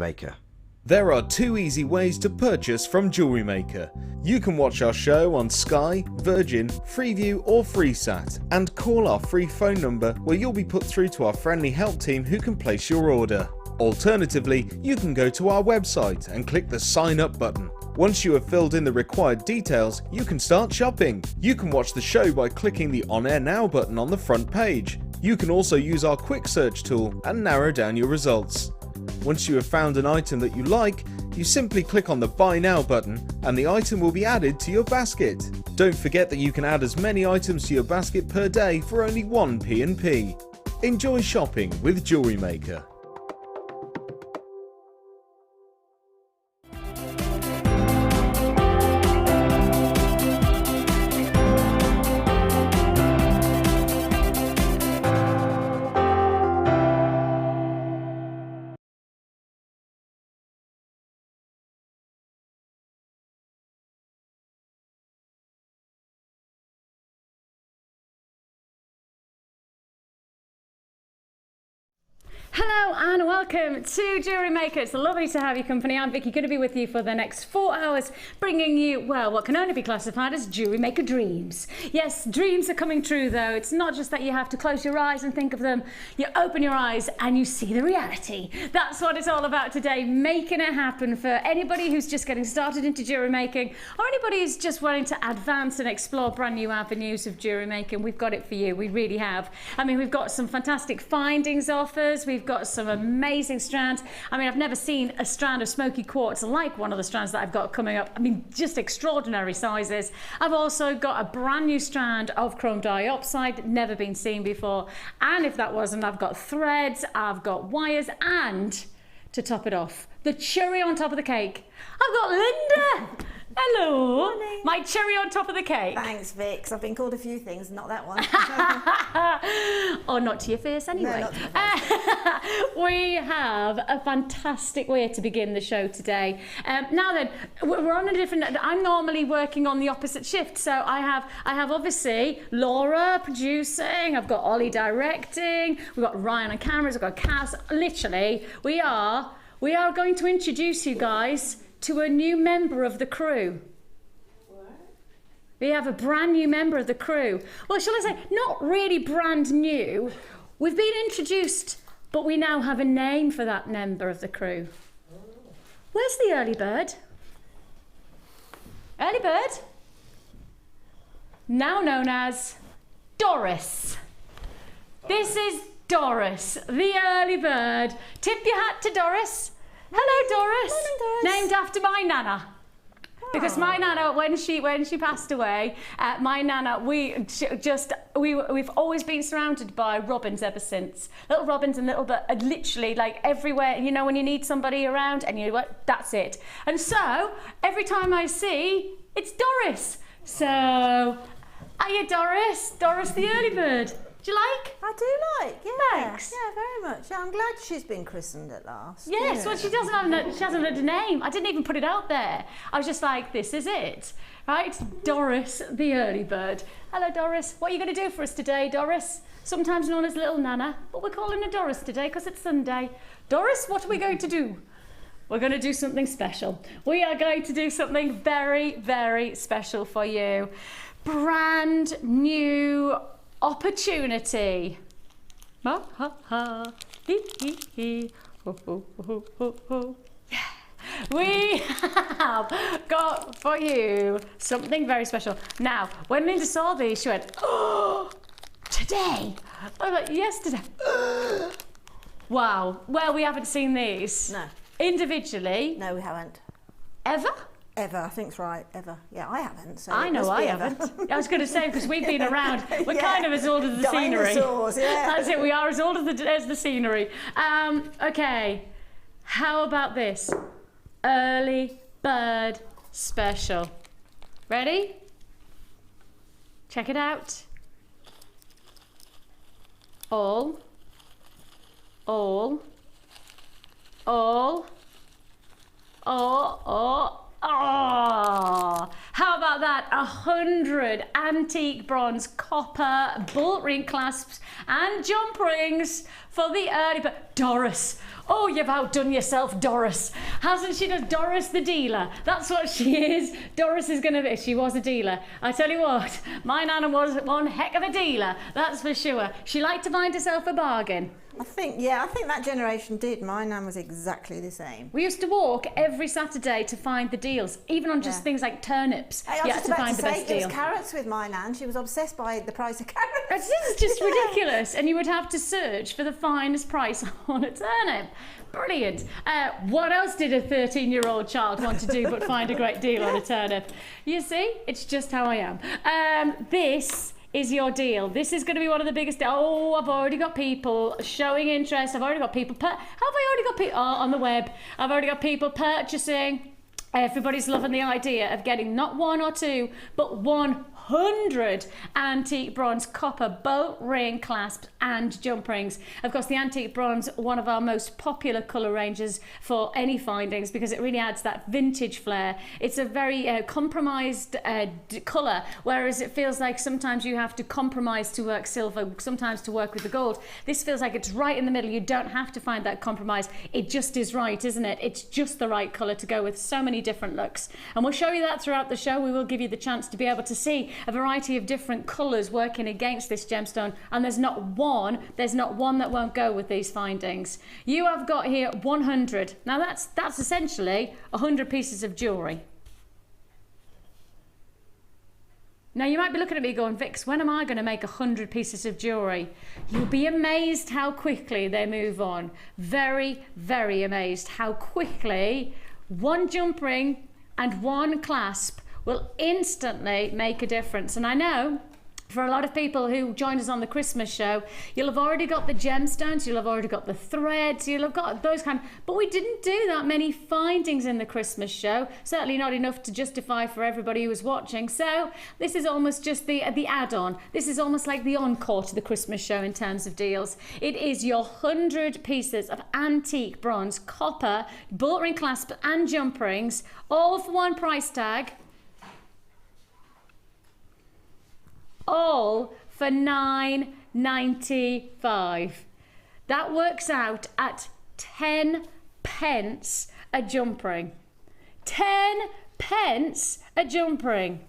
Maker. There are 2 easy ways to purchase from Jewellery Maker. You can watch our show on Sky, Virgin, Freeview or FreeSat and call our free phone number where you'll be put through to our friendly help team who can place your order. Alternatively, you can go to our website and click the sign up button. Once you have filled in the required details, you can start shopping. You can watch the show by clicking the On Air Now button on the front page. You can also use our quick search tool and narrow down your results. Once you have found an item that you like, you simply click on the Buy Now button and the item will be added to your basket. Don't forget that you can add as many items to your basket per day for only 1 P&P. Enjoy shopping with Jewellery Maker. Hello and welcome to Jewellery Maker. It's lovely to have your company. I'm Vicki, going to be with you for the next 4 hours, bringing you, well, what can only be classified as Jewellery Maker dreams. Yes, dreams are coming true though. It's not just that you have to close your eyes and think of them. You open your eyes and you see the reality. That's what it's all about today, making it happen for anybody who's just getting started into jewellery making or anybody who's just wanting to advance and explore brand new avenues of jewellery making. We've got it for you. We really have. I mean, we've got some fantastic findings offers. We've got some amazing strands. I mean, I've never seen a strand of smoky quartz like one of the strands that I've got coming up. I mean, just extraordinary sizes. I've also got a brand new strand of Chrome Diopside, never been seen before. And if that wasn't, I've got threads, I've got wires, and to top it off, the cherry on top of the cake, I've got Linda. Hello. Morning. My cherry on top of the cake. Thanks, Vix. I've been called a few things, not that one. Or not to your face anyway. No, not to my face. We have a fantastic way to begin the show today. Now then, we're on a different, I'm normally working on the opposite shift. So I have obviously Laura producing, I've got Ollie directing, we've got Ryan on cameras, I've got Cass. Literally, we are going to introduce you guys to a new member of the crew. What? We have a brand new member of the crew. Well, shall I say, not really brand new. We've been introduced, but we now have a name for that member of the crew. Where's the early bird? Early bird? Now known as Doris. This is Doris, the early bird. Tip your hat to Doris. Hello, Doris. Morning, Doris. Named after my nana. Because my nana, when she passed away, my nana, we've always been surrounded by robins ever since. Little robins and literally like everywhere. You know when you need somebody around, and you know what? That's it. And so every time I see, it's Doris. So, hiya, Doris. Doris the early bird. Do you like? I do like, yeah. Thanks. Yeah, very much. Yeah, I'm glad she's been christened at last. Yes, Yeah. well, she hasn't had a name. I didn't even put it out there. I was just like, this is it, right? Doris, the early bird. Hello, Doris. What are you going to do for us today, Doris? Sometimes known as Little Nana, but we're calling her Doris today because it's Sunday. Doris, what are we going to do? We're going to do something special. We are going to do something very, very special for you. Brand new opportunity. Ha ha ha. Hee hee hee. Ho ho ho ho ho. Yeah. We have got for you something very special. Now, when Linda saw these, she went, "Oh, today!" I was like, "Yesterday." Wow. Well, we haven't seen these. No. Individually. No, we haven't. Ever? Ever, I think's right. Ever. Yeah, I haven't. So I know I haven't. I was going to say, because we've been around, we're kind of as old as the scenery. Dinosaurs, yeah. That's it, we are as old as the scenery. Okay, how about this? Early bird special. Ready? Check it out. All. Oh, how about that? 100 antique bronze, copper, bolt ring clasps and jump rings for the early bird. Doris, Oh, you've outdone yourself, Doris. Hasn't she done? Doris the dealer. That's what she is. Doris is going to be. She was a dealer. I tell you what, my nana was one heck of a dealer. That's for sure. She liked to find herself a bargain. I think that generation did. My nan was exactly the same. We used to walk every Saturday to find the deals, even on just things like turnips. I was just about to say, it was carrots with my nan. She was obsessed by the price of carrots. This is just ridiculous. And you would have to search for the finest price on a turnip. Brilliant. What else did a 13-year-old child want to do but find a great deal on a turnip? You see, it's just how I am. This is your deal. This is going to be one of the biggest. Oh, I've already got people showing interest. I've already got people. Have I already got people on the web? I've already got people purchasing. Everybody's loving the idea of getting not one or two, but 100 antique bronze copper boat ring clasps and jump rings. Of course, the antique bronze, one of our most popular colour ranges for any findings because it really adds that vintage flair. It's a very compromised colour, whereas it feels like sometimes you have to compromise to work silver, sometimes to work with the gold. This feels like it's right in the middle. You don't have to find that compromise. It just is right, isn't it? It's just the right colour to go with so many different looks. And we'll show you that throughout the show. We will give you the chance to be able to see a variety of different colours working against this gemstone, and there's not one that won't go with these findings. You have got here 100. Now that's essentially 100 pieces of jewellery. Now you might be looking at me going, Vix, when am I going to make 100 pieces of jewellery? You'll be amazed how quickly they move on. Very, very amazed how quickly one jump ring and one clasp will instantly make a difference. And I know for a lot of people who joined us on the Christmas show, you'll have already got the gemstones, you'll have already got the threads, you'll have got those but we didn't do that many findings in the Christmas show, certainly not enough to justify for everybody who was watching. So this is almost just the add-on. This is almost like the encore to the Christmas show in terms of deals. It is your 100 pieces of antique bronze, copper, bullet ring clasp and jump rings, all for one price tag. All for £9.95. That works out at 10 pence a jump ring. 10 pence a jump ring.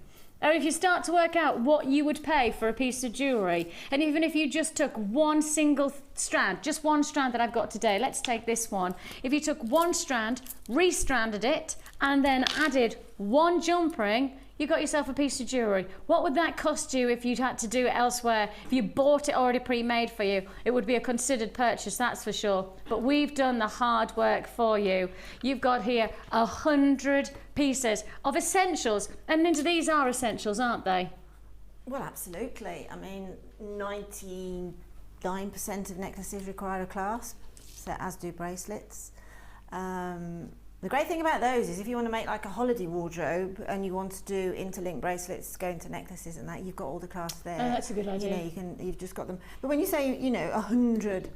Now, if you start to work out what you would pay for a piece of jewellery, and even if you just took one single strand, just one strand that I've got today, let's take this one. If you took one strand, restranded it, and then added one jump ring, you got yourself a piece of jewellery. What would that cost you if you'd had to do it elsewhere? If you bought it already pre-made for you, it would be a considered purchase, that's for sure. But we've done the hard work for you. You've got here 100 pieces of essentials, and these are essentials, aren't they? Well, absolutely. I mean, 99% of necklaces require a clasp, so as do bracelets. The great thing about those is if you want to make like a holiday wardrobe and you want to do interlink bracelets, go into necklaces and that, you've got all the clasps there. Oh, that's a good idea. You know, you've just got them. But when you say, 100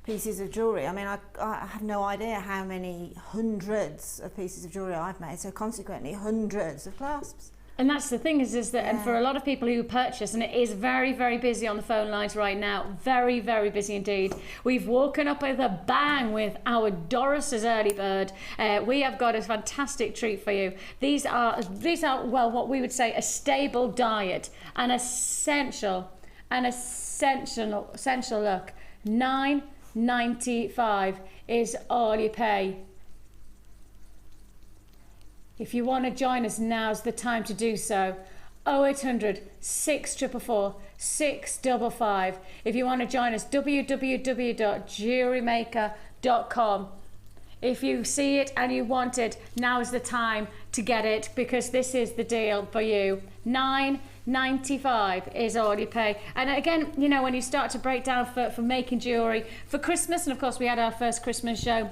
pieces of jewellery, I mean, I have no idea how many hundreds of pieces of jewellery I've made, so consequently hundreds of clasps. And that's the thing is that, and for a lot of people who purchase, and it is very, very busy on the phone lines right now, very, very busy indeed. We've woken up with a bang with our Doris's early bird. We have got a fantastic treat for you. These are well, what we would say a stable diet, an essential look. £9.95 is all you pay. If you want to join us, now's the time to do so. 0800 644 655. If you want to join us, www.JewelleryMaker.com. If you see it and you want it, now's the time to get it because this is the deal for you. £9.95 is all you pay. And again, when you start to break down for making jewellery for Christmas, and of course we had our first Christmas show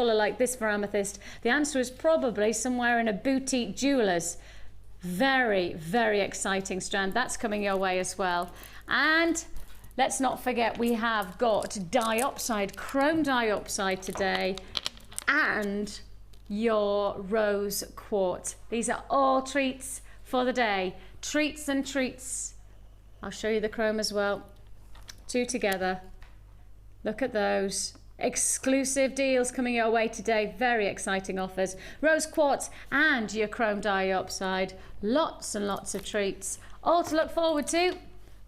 colour like this for amethyst? The answer is probably somewhere in a boutique jeweller's. Very, very exciting strand. That's coming your way as well. And let's not forget, we have got diopside, chrome diopside today, and your rose quartz. These are all treats for the day. Treats and treats. I'll show you the chrome as well. Two together. Look at those. Exclusive deals coming your way today. Very exciting offers. Rose quartz and your chrome diopside. Lots and lots of treats. All to look forward to.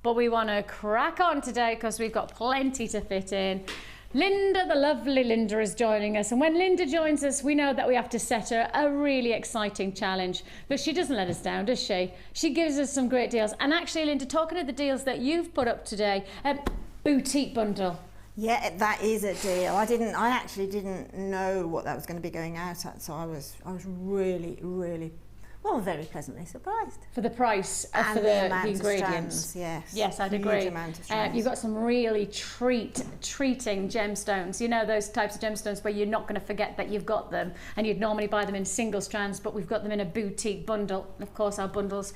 But we want to crack on today because we've got plenty to fit in. Linda, the lovely Linda, is joining us. And when Linda joins us, we know that we have to set her a really exciting challenge. But she doesn't let us down, does she? She gives us some great deals. And actually, Linda, talking of the deals that you've put up today, boutique bundle. Yeah, that is a deal. I actually didn't know what that was going to be going out at, so I was really, very pleasantly surprised. For the price and for the ingredients. Strands, yes. Yes, I'd agree. Amount of strands. You've got some really treating gemstones. You know, those types of gemstones where you're not going to forget that you've got them, and you'd normally buy them in single strands, but we've got them in a boutique bundle. And of course, our bundles,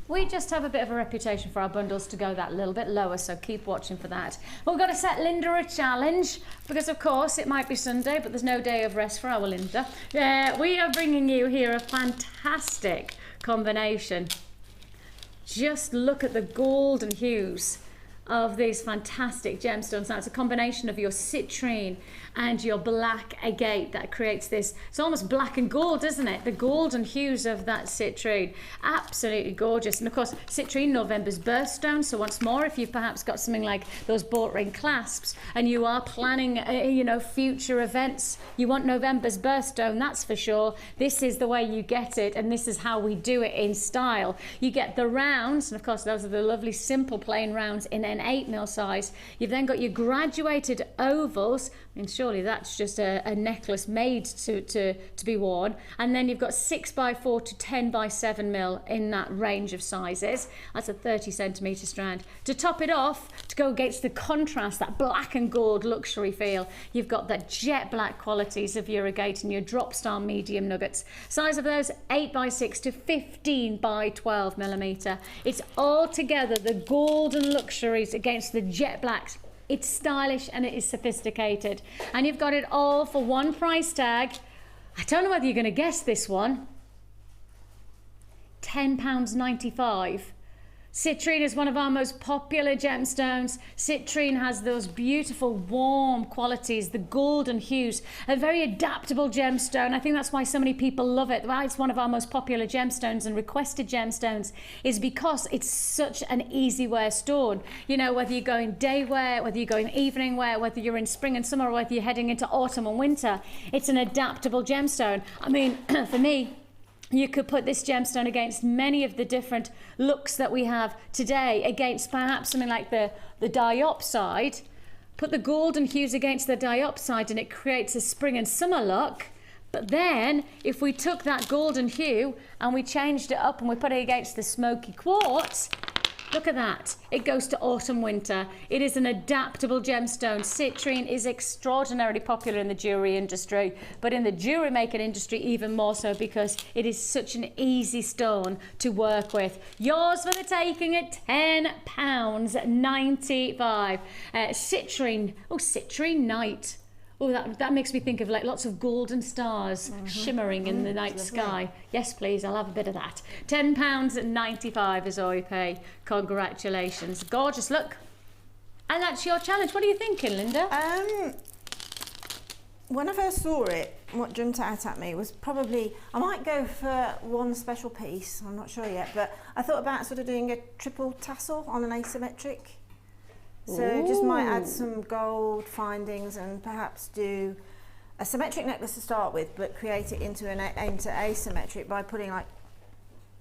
we just have a bit of a reputation for our bundles to go that little bit lower, so keep watching for that. But we've got to set Linda a challenge because, of course, it might be Sunday, but there's no day of rest for our Linda. We are bringing you here a fantastic combination. Just look at the golden hues of these fantastic gemstones. Now, it's a combination of your citrine and your black agate that creates this. It's almost black and gold, isn't it? The golden hues of that citrine. Absolutely gorgeous. And of course, citrine, November's birthstone. So once more, if you've perhaps got something like those bought ring clasps and you are planning, future events, you want November's birthstone, that's for sure. This is the way you get it, and this is how we do it in style. You get the rounds, and of course, those are the lovely simple plain rounds in an 8mm size. You've then got your graduated ovals. I mean, surely that's just a necklace made to be worn. And then you've got 6x4 to 10x7mm in that range of sizes. That's a 30cm strand. To top it off, to go against the contrast, that black and gold luxury feel, you've got that jet black qualities of your agate and your drop star medium nuggets. Size of those 8x6 to 15x12mm. It's all together the golden luxuries against the jet blacks. It's stylish and it is sophisticated. And you've got it all for one price tag. I don't know whether you're going to guess this one. £10.95. Citrine is one of our most popular gemstones. Citrine has those beautiful warm qualities, the golden hues, a very adaptable gemstone. I think that's why so many people love it. Why it's one of our most popular gemstones and requested gemstones is because it's such an easy wear stone. You know, whether you're going day wear, whether you're going evening wear, whether you're in spring and summer, or whether you're heading into autumn and winter, it's an adaptable gemstone. I mean, for me, you could put this gemstone against many of the different looks that we have today, against perhaps something like the diopside. Put the golden hues against the diopside and it creates a spring and summer look. But then if we took that golden hue and we changed it up and we put it against the smoky quartz, look at that. It goes to autumn winter. It is an adaptable gemstone. Citrine is extraordinarily popular in the jewellery industry, but in the jewellery making industry even more so because it is such an easy stone to work with. Yours for the taking at £10.95. Citrine, citrine night. Oh, that makes me think of like lots of golden stars shimmering in the night sky. Yes, please, I'll have a bit of that. £10.95 is all you pay. Congratulations. Gorgeous look. And that's your challenge. What are you thinking, Linda? When I first saw it, what jumped out at me was probably, I might go for one special piece, I'm not sure yet, but I thought about sort of doing a triple tassel on an asymmetric. So just might add some gold findings and perhaps do a symmetric necklace to start with, but create it into asymmetric by putting like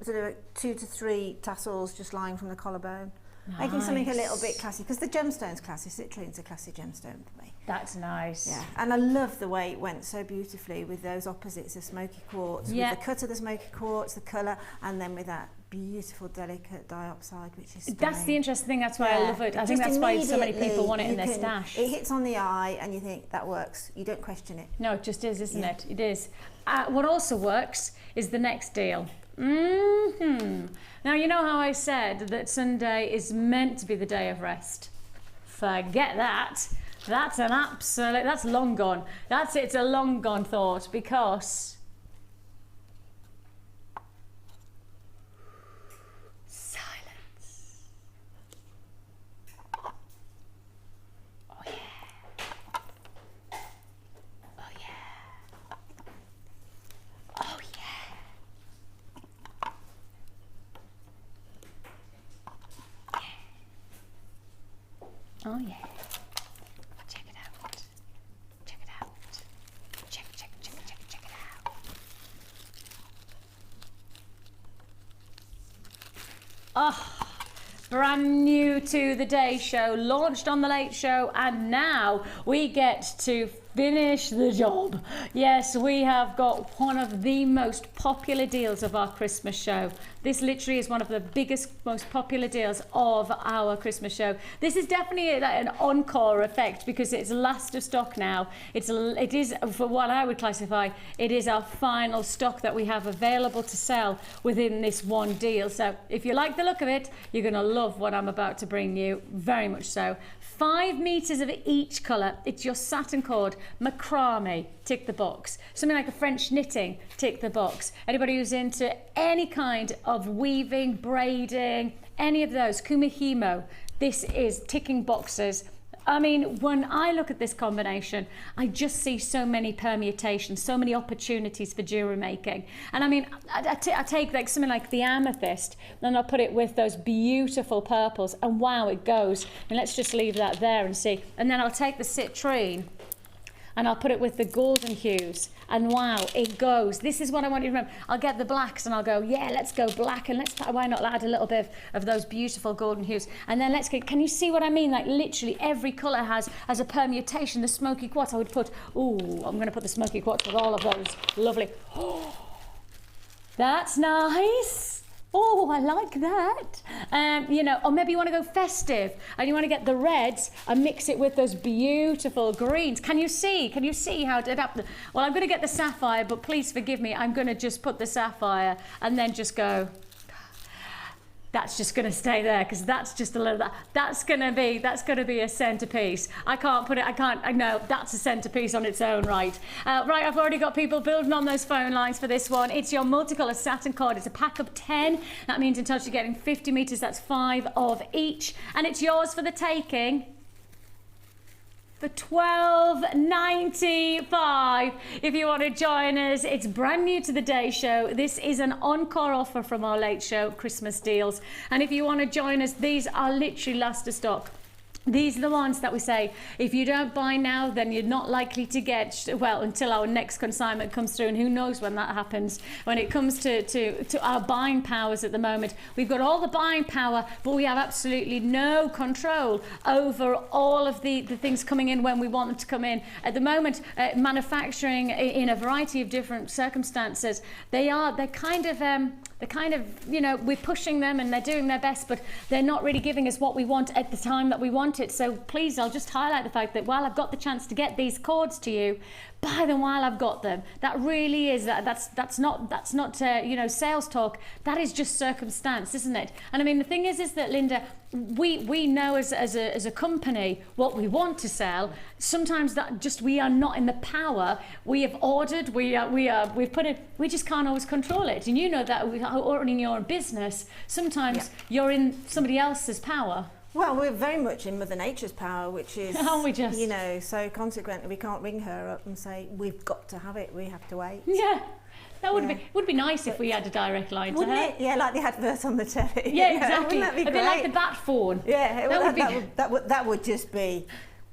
sort of 2 to 3 tassels just lying from the collarbone Making something a little bit classy, because the gemstone's classy. Citrine's a classy gemstone for me. That's nice. Yeah, and I love the way it went so beautifully with those opposites of smoky quartz, with the cut of the smoky quartz, the colour, and then with that beautiful, delicate diopside, which is stunning. That's the interesting thing. That's why I love it. I think that's why so many people want it in their stash. It hits on the eye, and you think that works. You don't question it. No, it just is, isn't it? It is. What also works is the next deal. Now, you know how I said that Sunday is meant to be the day of rest? Forget that. That's an absolute, that's long gone. It's a long gone thought, because silence. Oh yeah. Oh yeah. Oh yeah. Oh yeah. Check it out. Check it out. Check it out. Oh, brand new to the Day Show, launched on the Late Show, and now we get to finish the job. Yes, we have got one of the most popular deals of our Christmas show. This literally is one of the biggest, most popular deals of our Christmas show. This is definitely an encore effect, because it's last of stock now. It is, for what I would classify, it is our final stock that we have available to sell within this one deal. So if you like the look of it, you're going to love what I'm about to bring you, very much so. 5 meters of each colour. It's your satin cord, macrame, tick the box. Something like a French knitting, tick the box. Anybody who's into any kind of weaving, braiding, any of those, kumihimo, this is ticking boxes. I mean, when I look at this combination, I just see so many permutations, so many opportunities for jewellery making. And I mean, I take like something like the amethyst, and I'll put it with those beautiful purples, and wow, it goes. And let's just leave that there and see. And then I'll take the citrine, and I'll put it with the golden hues, and wow, it goes. This is what I want you to remember. I'll get the blacks and I'll go, yeah, let's go black, and why not add a little bit of those beautiful golden hues. And then let's go, can you see what I mean? Like literally every colour has a permutation. The smoky quartz, I would put, I'm gonna put the smoky quartz with all of those lovely, that's nice. Oh, I like that. You know, or maybe you want to go festive and you want to get the reds and mix it with those beautiful greens. Can you see how to adapt? Well, I'm going to get the sapphire, but please forgive me. I'm going to just put the sapphire and then just go. That's just going to stay there, because that's just a little. That's going to be a centerpiece. I know that's a centerpiece on its own right. Right, I've already got people building on those phone lines for this one. It's your multicolour satin cord. It's a pack of 10. That means in total you're getting 50 meters. That's 5 of each, and it's yours for the taking. For $12.95 if you want to join us. It's brand new to the Day Show. This is an encore offer from our Late Show Christmas deals, and if you want to join us, these are literally last of stock. These are the ones that we say, if you don't buy now, then you're not likely to get, well, until our next consignment comes through, and who knows when that happens. When it comes to our buying powers at the moment, we've got all the buying power, but we have absolutely no control over all of the things coming in when we want them to come in. At the moment, manufacturing in a variety of different circumstances, they're kind of, you know, we're pushing them and they're doing their best, but they're not really giving us what we want at the time that we want it. So please, I'll just highlight the fact that while I've got the chance to get these cords to you, buy them while I've got them. That really is, that's not you know, sales talk. That is just circumstance, isn't it? And I mean, the thing is that, Linda, we know as a company what we want to sell. Sometimes that just, we are not in the power. We have ordered, we've put it, we just can't always control it. And you know that owning your own business, sometimes you're in somebody else's power. Well, we're very much in Mother Nature's power, which is, aren't we just? You know, so consequently we can't ring her up and say, we've got to have it, we have to wait. Yeah. That would be nice if we had a direct line to her. Wouldn't it? Yeah, like the advert on the telly. Yeah, exactly. Wouldn't that be a bit like the bat phone. Yeah, that would just be,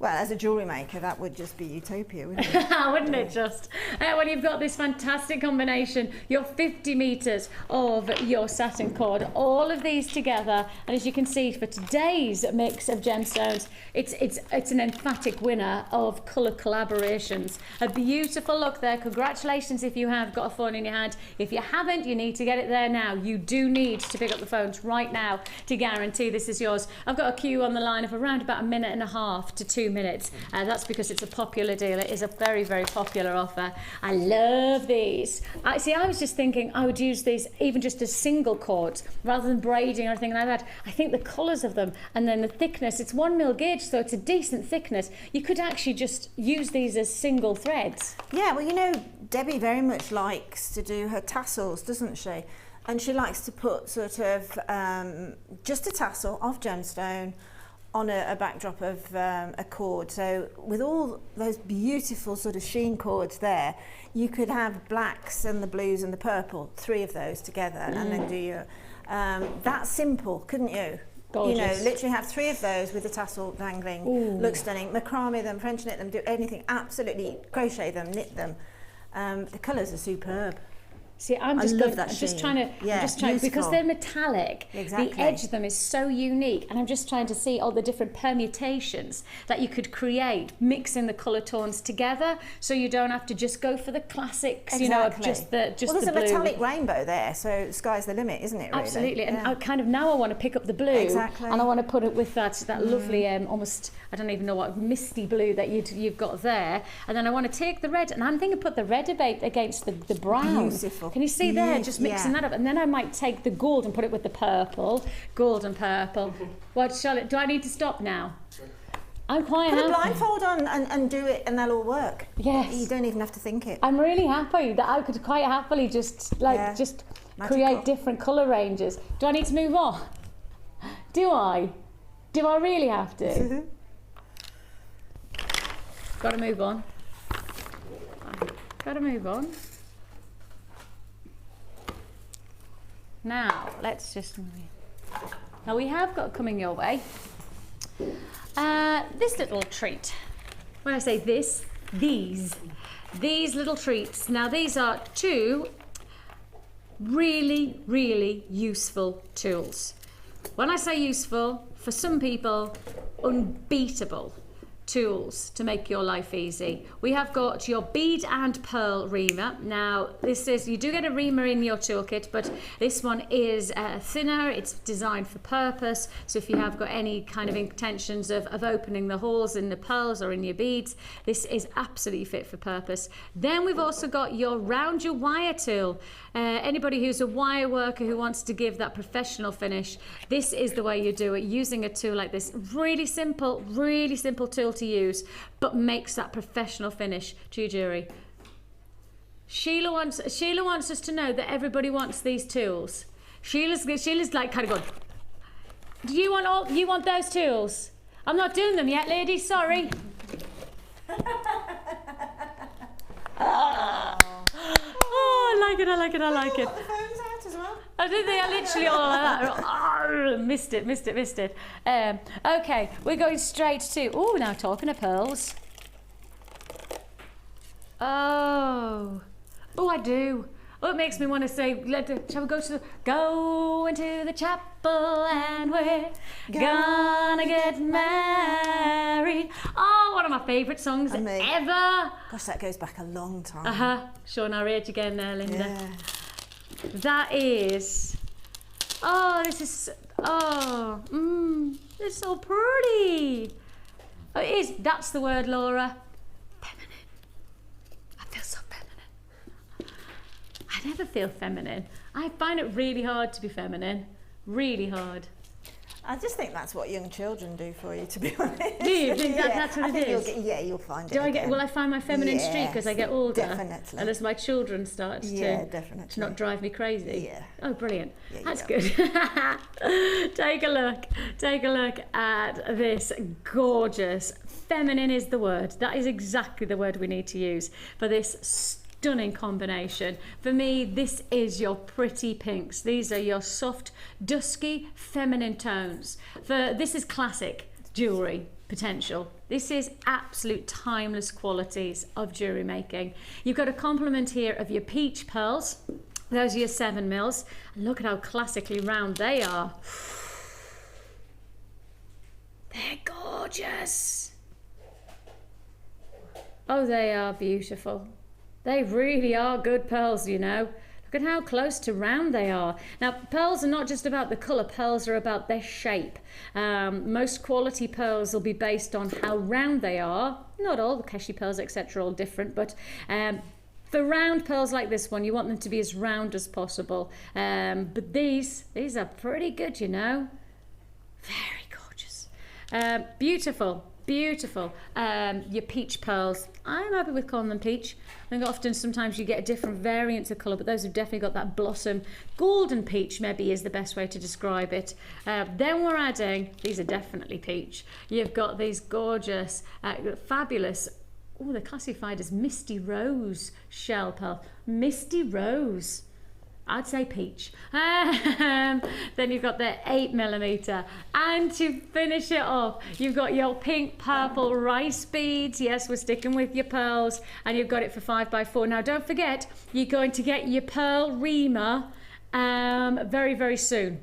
Well, as a jewellery maker, that would just be utopia, wouldn't it? Wouldn't it just? When you've got this fantastic combination, your 50 metres of your satin cord, all of these together, and as you can see, for today's mix of gemstones, it's an emphatic winner of colour collaborations. A beautiful look there. Congratulations if you have got a phone in your hand. If you haven't, you need to get it there now. You do need to pick up the phones right now to guarantee this is yours. I've got a queue on the line of around about 1.5 to 2 minutes. That's because it's a popular deal. It is a very, very popular offer. I love these. I was just thinking I would use these even just as single cords rather than braiding or anything like that. I think the colours of them and then the thickness, it's 1mm gauge, so it's a decent thickness. You could actually just use these as single threads. Yeah, well, you know, Debbie very much likes to do her tassels, doesn't she? And she likes to put sort of just a tassel of gemstone on a backdrop of a cord. So with all those beautiful sort of sheen cords there, you could have blacks and the blues and the purple, 3 of those together, and then do your that simple, couldn't you? Gorgeous. You know, literally have 3 of those with the tassel dangling. Ooh. Look stunning. Macrame them, French knit them, do anything, absolutely crochet them, knit them. The colours are superb. See, I'm just trying to, because they're metallic. Exactly. The edge of them is so unique, and I'm just trying to see all the different permutations that you could create, mixing the colour tones together, so you don't have to just go for the classics, Exactly. you know, of just the well, there's the a blue. metallic rainbow there, so sky's the limit, isn't it? Really? Absolutely, and Yeah. I kind of now I want to pick up the blue, Exactly. and I want to put it with that lovely, almost, I don't even know what, misty blue that you've got there, and then I want to take the red, and I'm thinking put the red against the brown. Beautiful. Can you see there? Just mixing Yeah. that up, and then I might take the gold and put it with the purple, gold and purple. What, Charlotte? Do I need to stop now? I'm quite Put a happy. blindfold on and do it, and they'll all work. Yes. You don't even have to think it. I'm really happy that I could quite happily just Magical. create different colour ranges. Do I need to move on? Do I? Do I really have to? Got to move on. Got to move on. Now, let's just... Now, we have got coming your way this little treat. When I say this, these little treats. Now, these are 2 really, really useful tools. When I say useful, for some people, unbeatable tools to make your life easy. We have got your bead and pearl reamer. Now this is, you do get a reamer in your toolkit, but this one is thinner, it's designed for purpose, so if you have got any kind of intentions of opening the holes in the pearls or in your beads, this is absolutely fit for purpose. Then we've also got your round your wire tool. Anybody who's a wire worker who wants to give that professional finish, this is the way you do it, using a tool like this. Really simple tool to use, but makes that professional finish to your jewellery. Sheila wants us to know that everybody wants these tools. Sheila's like kind of going, do you want those tools? I'm not doing them yet, ladies, sorry. I like it. Put the phones out as well. I did they are literally all like that. Oh, missed it. Okay, we're going straight to, now talking of pearls. Oh, I do. Oh, it makes me want to say, shall we go into the chapel and we're gonna get married. Oh, one of my favourite songs ever. Gosh, that goes back a long time. Showing our age again there, Linda. Yeah. That is, it's so pretty. Oh, it is, that's the word, Laura. Feminine. I feel so feminine. I never feel feminine. I find it really hard to be feminine. Really hard. I just think that's what young children do for you, to be honest. Do you think that's what it is? You'll find it. Will I find my feminine streak as I get older? Definitely. And as my children start to not drive me crazy? Yeah. Oh, brilliant. Yeah, That's good. Take a look at this gorgeous, feminine is the word. That is exactly the word we need to use for this stunning combination. For me, this is your pretty pinks. These are your soft, dusky, feminine tones. This is classic jewellery. potential. This is absolute timeless qualities of jewellery making. You've got a complement here of your peach pearls. Those are your 7 mils. And look at how classically round they are. They're gorgeous. Oh, they are beautiful. They really are good pearls, you know. Look at how close to round they are. Now, pearls are not just about the colour, pearls are about their shape. Most quality pearls will be based on how round they are. Not all, the Keshi pearls, etc. are all different, but for round pearls like this one, you want them to be as round as possible. But these are pretty good, you know. Very gorgeous. Beautiful. Beautiful. Your peach pearls. I'm happy with calling them peach. I think often sometimes you get a different variant of colour, but those have definitely got that blossom. Golden peach maybe is the best way to describe it. Then we're adding, these are definitely peach. You've got these gorgeous, fabulous, oh, they're classified as Misty Rose shell pearl. Misty Rose. I'd say peach. Then you've got the 8mm, and to finish it off, you've got your pink purple rice beads. Yes, we're sticking with your pearls, and you've got it for 5x4. Now, don't forget, you're going to get your pearl reamer very, very soon.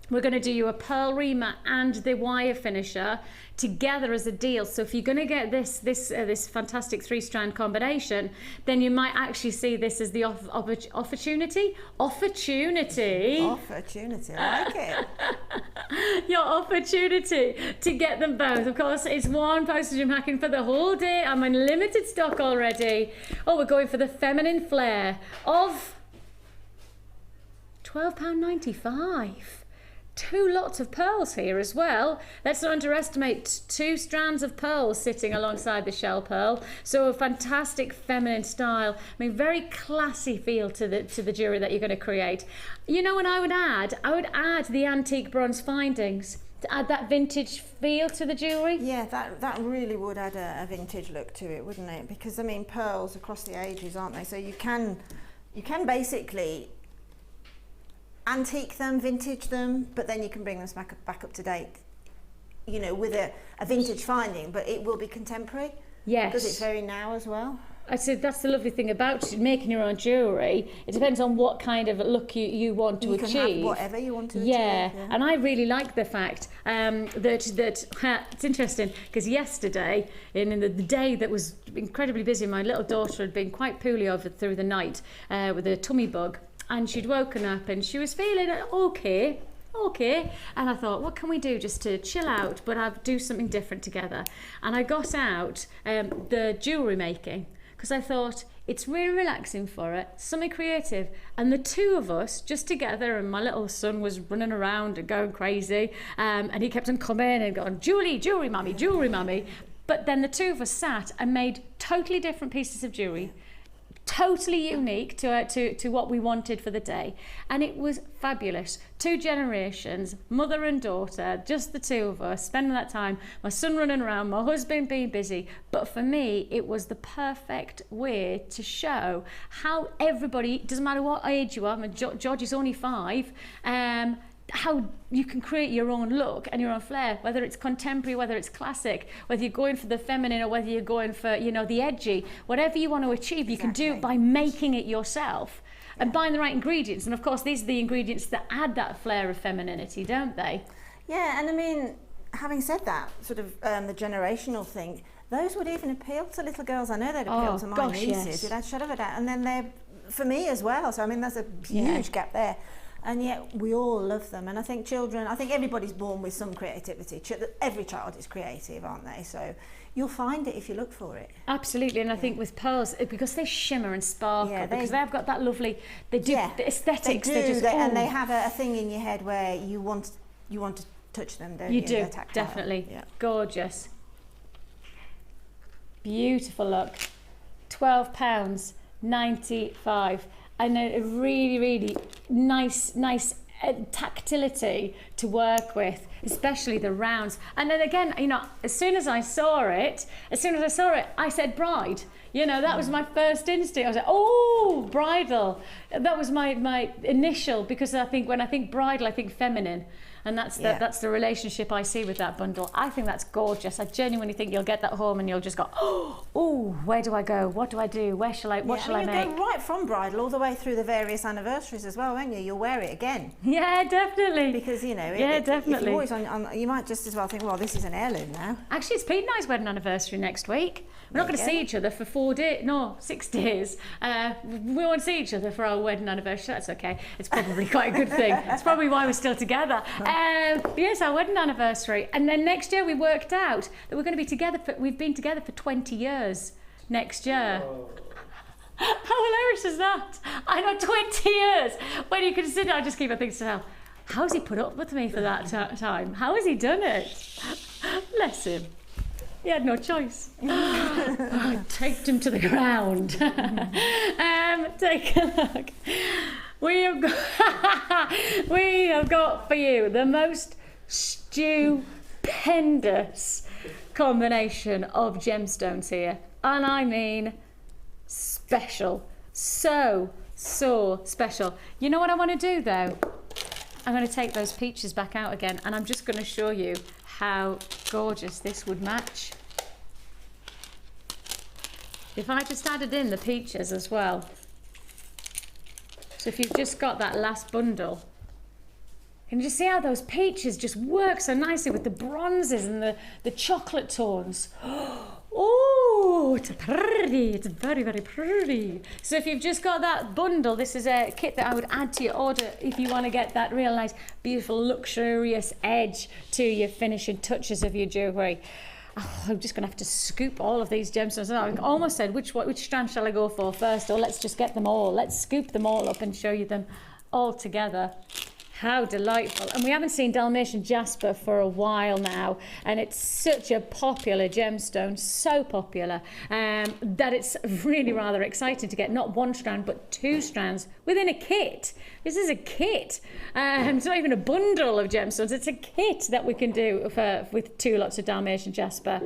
We're going to do you a pearl reamer and the wire finisher together as a deal. So if you're going to get this fantastic 3-strand combination, then you might actually see this as the opportunity. I like it. Your opportunity to get them both. Of course, it's one postage and packing for the whole day. I'm in limited stock already. Oh, we're going for the feminine flair of £12.95. 2 lots of pearls here as well. Let's not underestimate 2 strands of pearls sitting alongside the shell pearl. So a fantastic feminine style. I mean, very classy feel to the jewellery that you're going to create. You know what I would add the antique bronze findings to add that vintage feel to the jewellery. Yeah, that really would add a vintage look to it, wouldn't it? Because I mean, pearls across the ages, aren't they? So you can basically antique them, vintage them, but then you can bring them back up to date, you know, with a vintage finding, but it will be contemporary. Yes. Because it's very now as well. I said that's the lovely thing about making your own jewellery. It depends on what kind of look you want to achieve. You can have whatever you want to achieve. Yeah, and I really like the fact that it's interesting because yesterday, in the day that was incredibly busy, my little daughter had been quite poorly through the night with a tummy bug. And she'd woken up and she was feeling okay. And I thought, what can we do just to chill out, but I'll do something different together? And I got out the jewellery making because I thought it's really relaxing for it, something creative. And the 2 of us just together, and my little son was running around and going crazy. And he kept on coming and going, jewellery mummy, jewellery mummy. But then the 2 of us sat and made totally different pieces of jewellery. Totally unique to what we wanted for the day, and it was fabulous. 2 generations, mother and daughter, just the 2 of us spending that time, my son running around, my husband being busy. But for me, it was the perfect way to show how everybody, doesn't matter what age you are, I mean, George is only 5, how you can create your own look and your own flair, whether it's contemporary, whether it's classic, whether you're going for the feminine or whether you're going for, you know, the edgy. Whatever you want to achieve, you can do it by making it yourself and buying the right ingredients. And of course, these are the ingredients that add that flair of femininity, don't they? Yeah, and I mean, having said that, sort of the generational thing, those would even appeal to little girls. I know they'd appeal to my nieces, without a shadow of a doubt. And then they're, for me as well. So I mean, there's a huge gap there. And yet we all love them. And I think everybody's born with some creativity. Every child is creative, aren't they? So you'll find it if you look for it. Absolutely. And I think with pearls, because they shimmer and sparkle, because they've got that lovely, the aesthetics. And they have a thing in your head where you want to touch them, don't you? You do, definitely. Yeah. Gorgeous. Beautiful look. £12.95. And a really, really nice tactility to work with, especially the rounds. And then again, you know, as soon as I saw it, I said bride. You know, that was my first instinct. I was like, oh, bridal. That was my initial, because I think when I think bridal, I think feminine. And that's the relationship I see with that bundle. I think that's gorgeous. I genuinely think you'll get that home and you'll just go, oh, where do I go? What do I do? What shall I make? You'll go right from bridal all the way through the various anniversaries as well, won't you? You'll wear it again. Yeah, definitely. Because, you know, definitely. if you're always on, you might just as well think, well, this is an heirloom now. Actually, it's Pete and I's wedding anniversary next week. We're not going to see each other for 6 days. We won't see each other for our wedding anniversary. That's okay. It's probably quite a good thing. It's probably why we're still together. Yes, our wedding anniversary. And then next year we worked out that we're going to be together. We've been together for 20 years next year. Oh. How hilarious is that? I know, 20 years. When you consider, I just keep on thinking to myself, how has he put up with me for that time? How has he done it? Bless him. He had no choice. I taped him to the ground. Take a look. We have got for you the most stupendous combination of gemstones here. And I mean special. So special. You know what I want to do though? I'm going to take those peaches back out again, and I'm just going to show you how gorgeous this would match. If I just added in the peaches as well. So if you've just got that last bundle, can you just see how those peaches just work so nicely with the bronzes and the chocolate tones? Oh, it's pretty. It's very, very pretty. So if you've just got that bundle, this is a kit that I would add to your order if you want to get that real nice, beautiful, luxurious edge to your finishing touches of your jewellery. Oh, I'm just going to have to scoop all of these gemstones. I almost said, which strand shall I go for first? Or let's just get them all. Let's scoop them all up and show you them all together. How delightful. And we haven't seen Dalmatian jasper for a while now, and it's such a popular gemstone, so popular, that it's really rather exciting to get not one strand but 2 strands within a kit. This is a kit. It's not even a bundle of gemstones, it's a kit that we can do with 2 lots of Dalmatian jasper.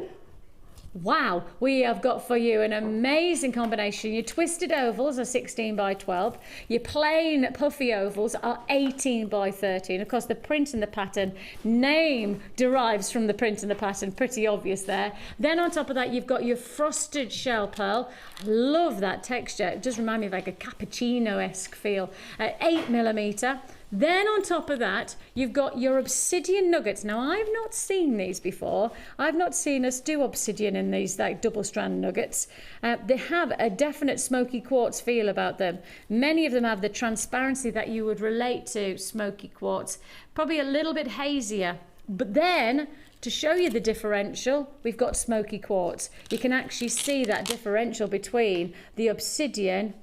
Wow, we have got for you an amazing combination. Your twisted ovals are 16 by 12. Your plain puffy ovals are 18 by 13. Of course, the print and the pattern name derives from the print and the pattern. Pretty obvious there. Then on top of that, you've got your frosted shell pearl. I love that texture. It does remind me of like a cappuccino-esque feel. 8mm. Then on top of that, you've got your obsidian nuggets. Now, I've not seen these before. I've not seen us do obsidian in these like double strand nuggets. They have a definite smoky quartz feel about them. Many of them have the transparency that you would relate to smoky quartz, probably a little bit hazier. But then, to show you the differential, we've got smoky quartz. You can actually see that differential between the obsidian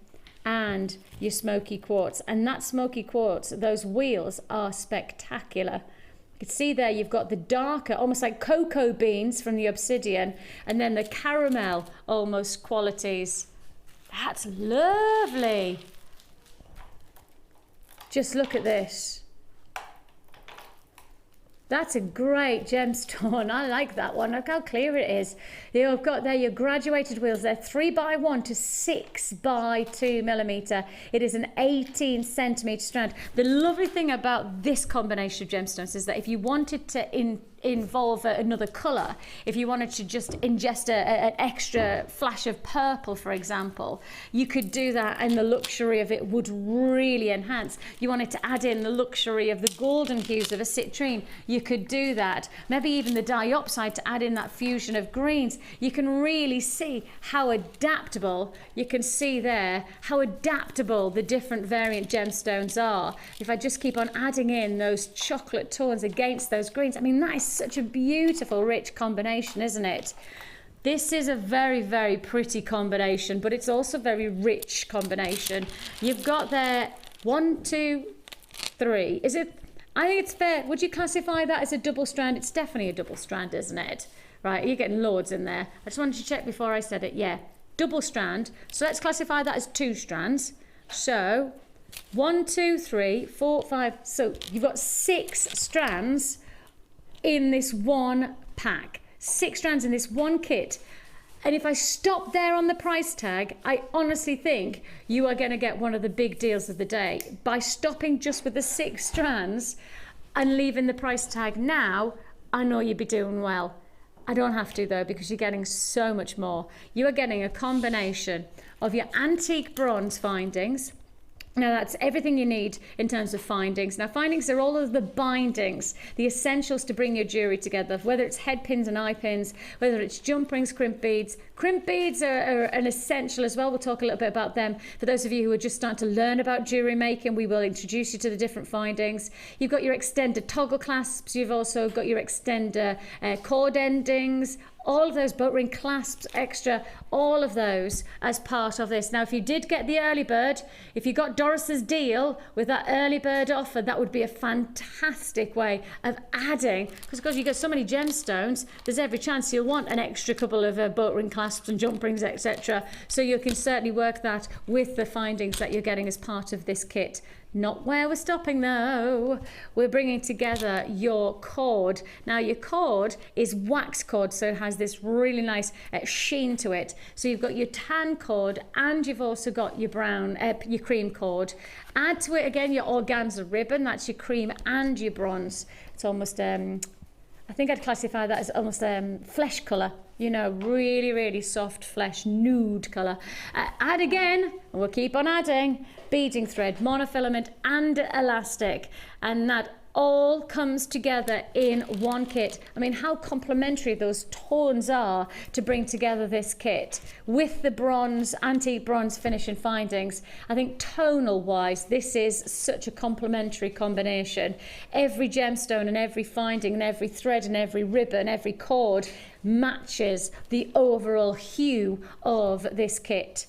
and your smoky quartz. And that smoky quartz, those wheels are spectacular. You can see there you've got the darker, almost like cocoa beans from the obsidian, and then the caramel almost qualities. That's lovely. Just look at this. That's a great gemstone. I like that one. Look how clear it is. You've got there your graduated wheels. They're 3 by 1 to 6 by 2mm. It is an 18cm strand. The lovely thing about this combination of gemstones is that if you wanted to involve another colour, if you wanted to just ingest an extra flash of purple, for example, you could do that, and the luxury of it would really enhance. You wanted to add in the luxury of the golden hues of a citrine, you could do that. Maybe even the diopside to add in that fusion of greens. You can really see how adaptable, you can see there how adaptable the different variant gemstones are. If I just keep on adding in those chocolate tones against those greens, I mean, that is such a beautiful, rich combination, isn't it? This is a very, very pretty combination, but it's also a very rich combination. You've got there 1, 2, 3. Is it? I think it's fair. Would you classify that as a double strand? It's definitely a double strand, isn't it? Right, you're getting loads in there. I just wanted to check before I said it. Yeah, double strand. So let's classify that as 2 strands. So 1, 2, 3, 4, 5. So you've got 6 strands in this one pack. 6 strands in this one kit. And if I stop there on the price tag, I honestly think you are going to get one of the big deals of the day. By stopping just with the 6 strands and leaving the price tag now, I know you'd be doing well. I don't have to though, because you're getting so much more. You are getting a combination of your antique bronze findings. Now that's everything you need in terms of findings. Now findings are all of the bindings, the essentials to bring your jewellery together, whether it's head pins and eye pins, whether it's jump rings, crimp beads. Crimp beads are an essential as well. We'll talk a little bit about them. For those of you who are just starting to learn about jewellery making, we will introduce you to the different findings. You've got your extended toggle clasps. You've also got your extender cord endings. All of those boat ring clasps extra, all of those as part of this. Now, if you did get the early bird, if you got Doris's deal with that early bird offer, that would be a fantastic way of adding, because you get so many gemstones, there's every chance you'll want an extra couple of boat ring clasps and jump rings, etc. So you can certainly work that with the findings that you're getting as part of this kit. Not where we're stopping though. We're bringing together your cord. Now your cord is wax cord, so it has this really nice sheen to it. So you've got your tan cord and you've also got your brown, your cream cord. Add to it again your organza ribbon, that's your cream and your bronze. It's almost, I think I'd classify that as almost flesh colour. You know, really, really soft flesh, nude colour. Add again, and we'll keep on adding, beading thread, monofilament and elastic. And that all comes together in one kit. I mean, how complementary those tones are to bring together this kit with the bronze, antique bronze finish and findings. I think tonal wise, this is such a complementary combination. Every gemstone and every finding and every thread and every ribbon, every cord matches the overall hue of this kit.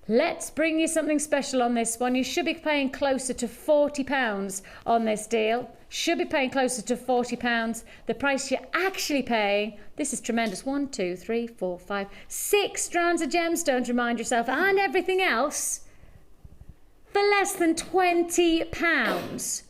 Let's bring you something special on this one. You should be paying closer to £40 on this deal. Should be paying closer to £40. The price you're actually paying, this is tremendous. 1, 2, 3, 4, 5, 6 strands of gemstones, remind yourself, and everything else for less than £20.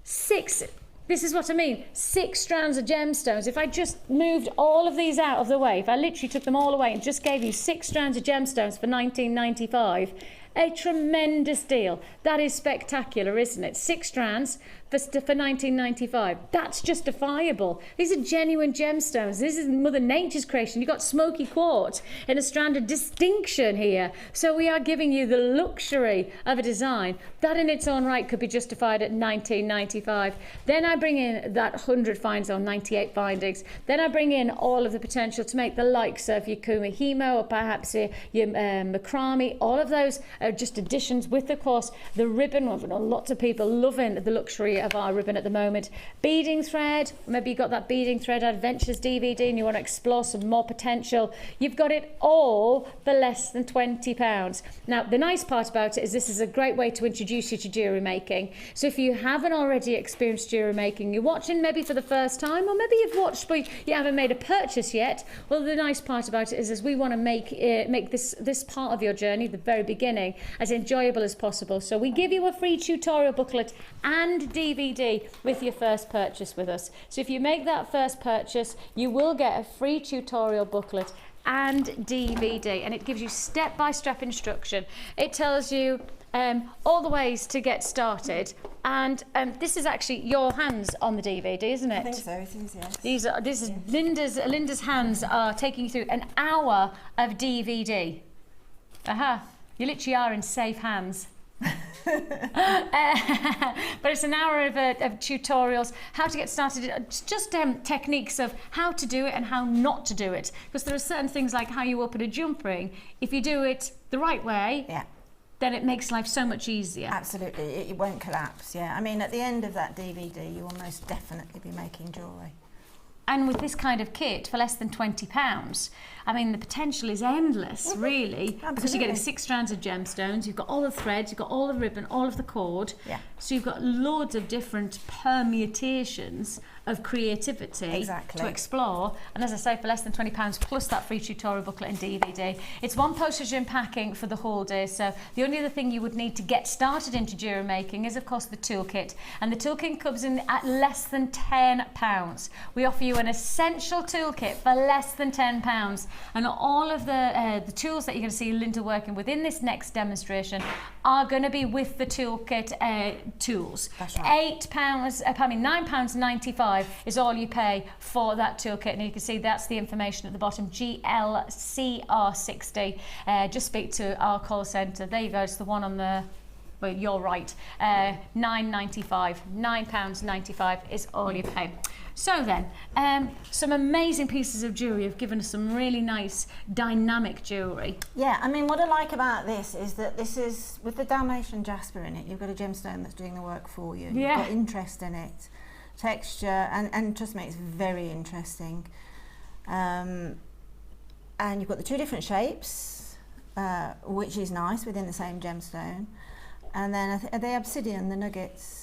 6. This is what I mean, 6 strands of gemstones. If I just moved all of these out of the way, if I literally took them all away and just gave you 6 strands of gemstones for £19.95, a tremendous deal. That is spectacular, isn't it? 6 strands for £19.95. That's justifiable. These are genuine gemstones. This is Mother Nature's creation. You've got smoky quartz in a strand of distinction here. So we are giving you the luxury of a design that in its own right could be justified at £19.95. Then I bring in that 100 finds on 98 findings. Then I bring in all of the potential to make the likes of your kumihimo or perhaps your macrame. All of those are just additions with, of course, the ribbon. Lots of people loving the luxury of our ribbon at the moment. Beading thread, maybe you've got that beading thread adventures DVD and you want to explore some more potential. You've got it all for less than £20. Now the nice part about it is this is a great way to introduce you to jewellery making. So if you haven't already experienced jewellery making, you're watching maybe for the first time, or maybe you've watched but you haven't made a purchase yet, well, the nice part about it is we want to make this part of your journey, the very beginning, as enjoyable as possible. So we give you a free tutorial booklet and DVD with your first purchase with us. So if you make that first purchase, you will get a free tutorial booklet and DVD, and it gives you step-by-step instruction. It tells you all the ways to get started, and this is actually your hands on the DVD, isn't it? I think so, it is, yes. This is Linda's hands are taking you through an hour of DVD. Aha, you literally are in safe hands. But it's an hour of tutorials, how to get started, just techniques of how to do it and how not to do it, because there are certain things like how you open a jump ring. If you do it the right way, yeah, then it makes life so much easier. Absolutely, it won't collapse. Yeah, I mean, at the end of that DVD, you will most definitely be making jewellery. And with this kind of kit for less than £20, I mean, the potential is endless, really. Absolutely. Because you're getting 6 strands of gemstones, you've got all the threads, you've got all the ribbon, all of the cord. Yeah. So you've got loads of different permutations of creativity to explore. And as I say, for less than £20 plus that free tutorial booklet and DVD. It's one postage and packing for the whole day. So the only other thing you would need to get started into jewellery making is, of course, the toolkit. And the toolkit comes in at less than £10. We offer you you an essential toolkit for less than £10, and all of the tools that you're going to see Linda working with in this next demonstration are going to be with the toolkit tools. That's right. £9.95 is all you pay for that toolkit, and you can see that's the information at the bottom, GLCR60. Just speak to our call centre. There you go, it's the one on the, well, you're right, £9.95 is all you pay. So then, some amazing pieces of jewellery have given us some really nice dynamic jewellery. Yeah, I mean, what I like about this is that this is, with the Dalmatian jasper in it, you've got a gemstone that's doing the work for you. Yeah. You've got interest in it, texture, and trust me, it's very interesting. And you've got the two different shapes, which is nice within the same gemstone. And then are they obsidian, the nuggets?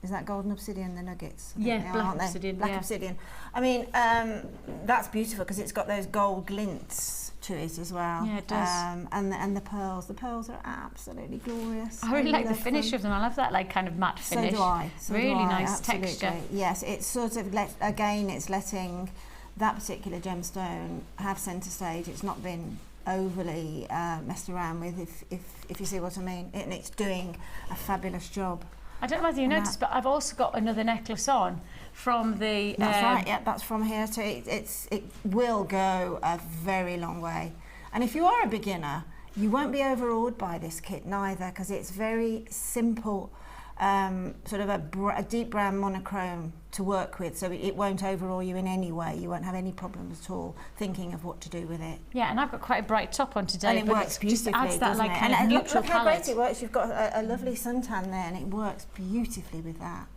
Is that golden obsidian, the nuggets? Yeah, black obsidian. Black obsidian. I mean, that's beautiful because it's got those gold glints to it as well. Yeah, it does. And the pearls. The pearls are absolutely glorious. I really like the finish of them. I love that like kind of matte finish. So do I. Really nice absolutely. texture. Yes, it's sort of it's letting that particular gemstone have centre stage. It's not been overly messed around with, if you see what I mean. And it's doing a fabulous job. I don't know whether you noticed, but I've also got another necklace on from the... That's right, yeah, that's from here too. It will go a very long way. And if you are a beginner, you won't be overawed by this kit neither, because it's very simple, sort of a deep brown monochrome to work with, so it won't overawe you in any way. You won't have any problems at all thinking of what to do with it. Yeah, and I've got quite a bright top on today, and it works beautifully, just adds that like kind of and neutral look how palette. great it works. You've got a lovely suntan there, and it works beautifully with that.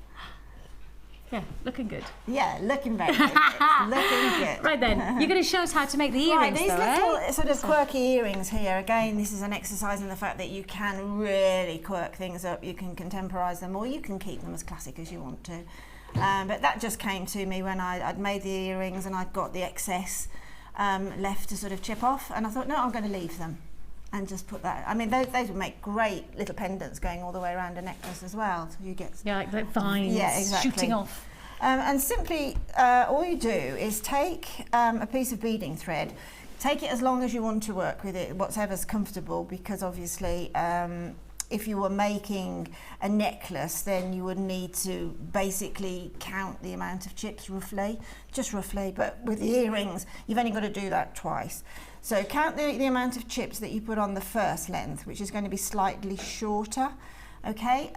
Yeah, looking good. Yeah, looking very good. Looking good. Right then, you're going to show us how to make the Right, earrings, these though, little sort of quirky earrings here. Again, this is an exercise in the fact that you can really quirk things up. You can contemporise them, or you can keep them as classic as you want to. But that just came to me when I'd made the earrings and I'd got the excess left to sort of chip off, and I thought, no, I'm going to leave them and just put that. I mean, those would make great little pendants going all the way around a necklace as well. So you get like vines shooting off. And simply, all you do is take a piece of beading thread. Take it as long as you want to work with it, whatever's comfortable, because obviously if you were making a necklace, then you would need to basically count the amount of chips roughly, just roughly, but with the earrings, you've only got to do that twice. So count the amount of chips that you put on the first length, which is going to be slightly shorter, okay?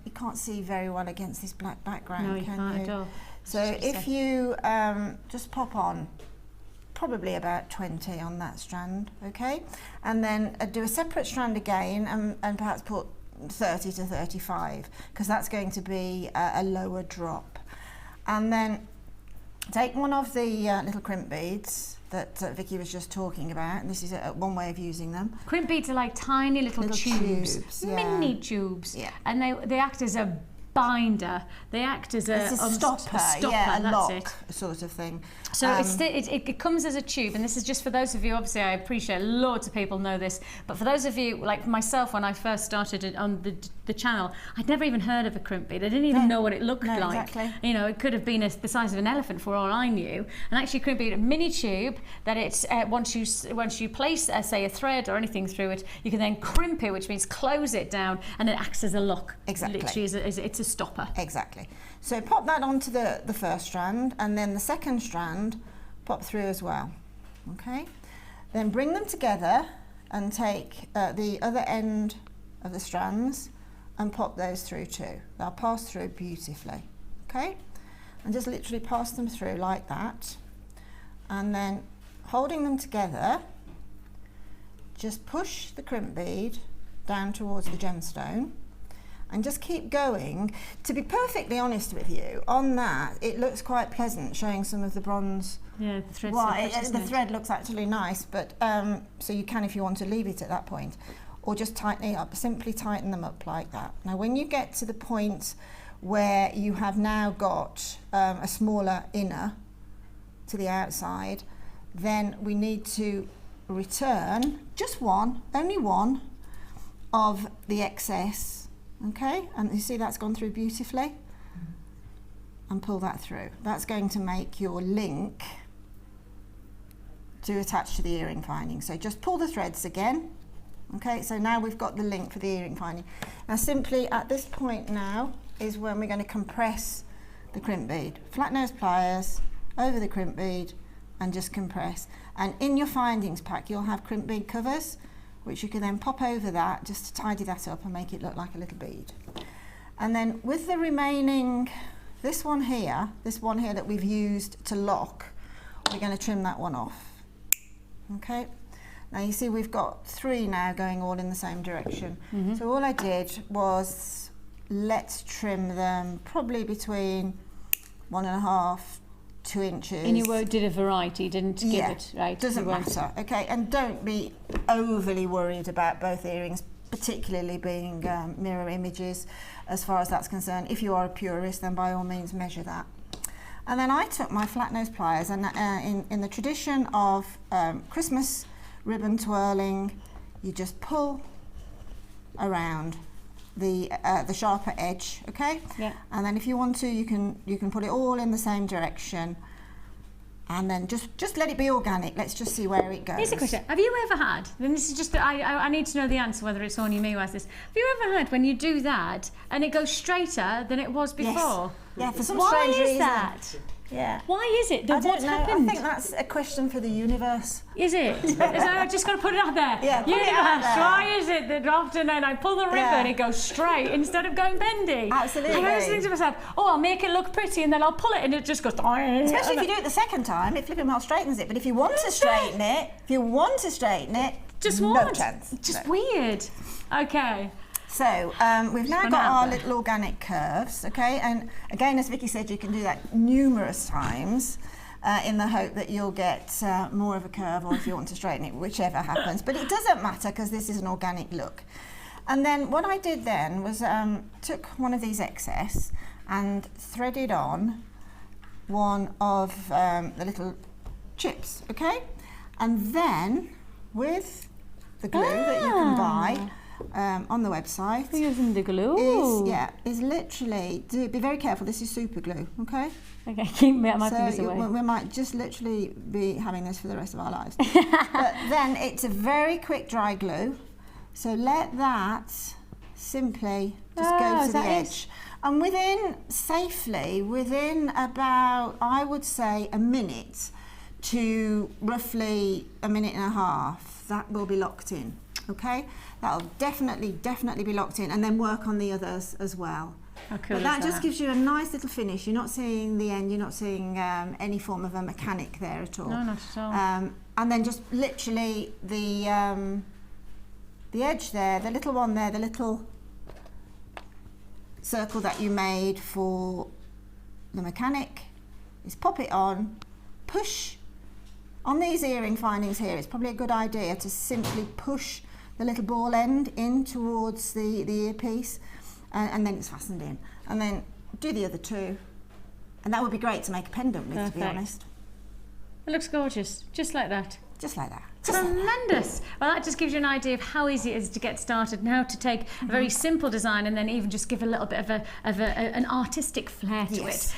You can't see very well against this black background, no, you can't at all. So if you just pop on probably about 20 on that strand, okay? And then do a separate strand again and perhaps put 30 to 35, because that's going to be a lower drop. And then take one of the little crimp beads that Vicki was just talking about, and this is one way of using them. Crimp beads are like tiny little tubes, mini tubes, and they act as a binder. They act as a stopper, yeah, a that's lock it. Sort of thing. So it comes as a tube, and this is just for those of you, obviously I appreciate loads of people know this, but for those of you, like myself, when I first started on the channel, I'd never even heard of a crimp bead. I didn't even know what it looked like. Exactly. You know, it could have been the size of an elephant for all I knew. And actually crimp bead, a mini tube that it's, once you place, say, a thread or anything through it, you can then crimp it, which means close it down, and it acts as a lock. Exactly. Literally, it's a stopper. Exactly. So pop that onto the first strand, and then the second strand pop through as well. Okay. Then bring them together and take the other end of the strands and pop those through too. They'll pass through beautifully. Okay. And just literally pass them through like that. And then holding them together, just push the crimp bead down towards the gemstone. And just keep going. To be perfectly honest with you, on that, it looks quite pleasant, showing some of the bronze. Yeah, the thread's the thread looks actually nice, but so you can, if you want to, leave it at that point, or just tighten it up. Simply tighten them up like that. Now, when you get to the point where you have now got a smaller inner to the outside, then we need to return just only one of the excess. Okay, and you see that's gone through beautifully, and and pull that through. That's going to make your link to attach to the earring finding. So just pull the threads again. Okay, so now we've got the link for the earring finding. Now simply at this point now is when we're going to compress the crimp bead. Flat nose pliers over the crimp bead and just compress. And in your findings pack you'll have crimp bead covers, which you can then pop over that just to tidy that up and make it look like a little bead. And then with the remaining, this one here that we've used to lock, we're going to trim that one off. Okay. Now you see we've got 3 now going all in the same direction. So all I did was let's trim them probably between 1.5, 2 inches. And you did a variety, didn't give it, right? Doesn't matter. Okay, and don't be overly worried about both earrings, particularly being mirror images as far as that's concerned. If you are a purist, then by all means measure that. And then I took my flat nose pliers and in the tradition of Christmas ribbon twirling, you just pull around the sharper edge, okay? Yeah. And then if you want to, you can put it all in the same direction, and then just let it be organic. Let's just see where it goes. Here's a question: have you ever had? And this is just I need to know the answer, whether it's only me who has this. Have you ever had when you do that and it goes straighter than it was before? Yes. Yeah, for some strange reason. Why is that? Yeah. Why is it? I don't know. Happened? I think that's a question for the universe. Is it? I just got to put it out there. Yeah, put universe, it out there. why is it that often when I pull the ribbon, it goes straight instead of going bendy? Absolutely. And I was thinking to myself, oh, I'll make it look pretty, and then I'll pull it, and it just goes. Especially if you do it the second time, it flipping well straightens it. But if you want to straighten it, just no chance. Just no. Weird. Okay. So we've now got our little organic curves, okay? And again, as Vicky said, you can do that numerous times in the hope that you'll get more of a curve, or if you want to straighten it, whichever happens. But it doesn't matter because this is an organic look. And then what I did then was took one of these excess and threaded on one of the little chips, okay? And then with the glue that you can buy on the website. Using the glue. Is literally, be very careful, this is super glue, okay? Okay, keep my fingers away. We might just literally be having this for the rest of our lives. But then it's a very quick dry glue, so let that simply just go to the edge. And within about, I would say, a minute to roughly a minute and a half, that will be locked in. Okay, that'll definitely be locked in, and then work on the others as well. How cool but that is just gives you a nice little finish. You're not seeing the end, you're not seeing any form of a mechanic there at all. No, not at all. And then just literally the edge there, the little one there, the little circle that you made for the mechanic, is pop it on, push. On these earring findings here, it's probably a good idea to simply push the little ball end in towards the earpiece, and then it's fastened in. And then do the other 2, and that would be great to make a pendant with. Perfect. To be honest. It looks gorgeous, just like that. Just like that. Tremendous. Well, that just gives you an idea of how easy it is to get started and how to take a very simple design and then even just give a little bit of an artistic flair to it.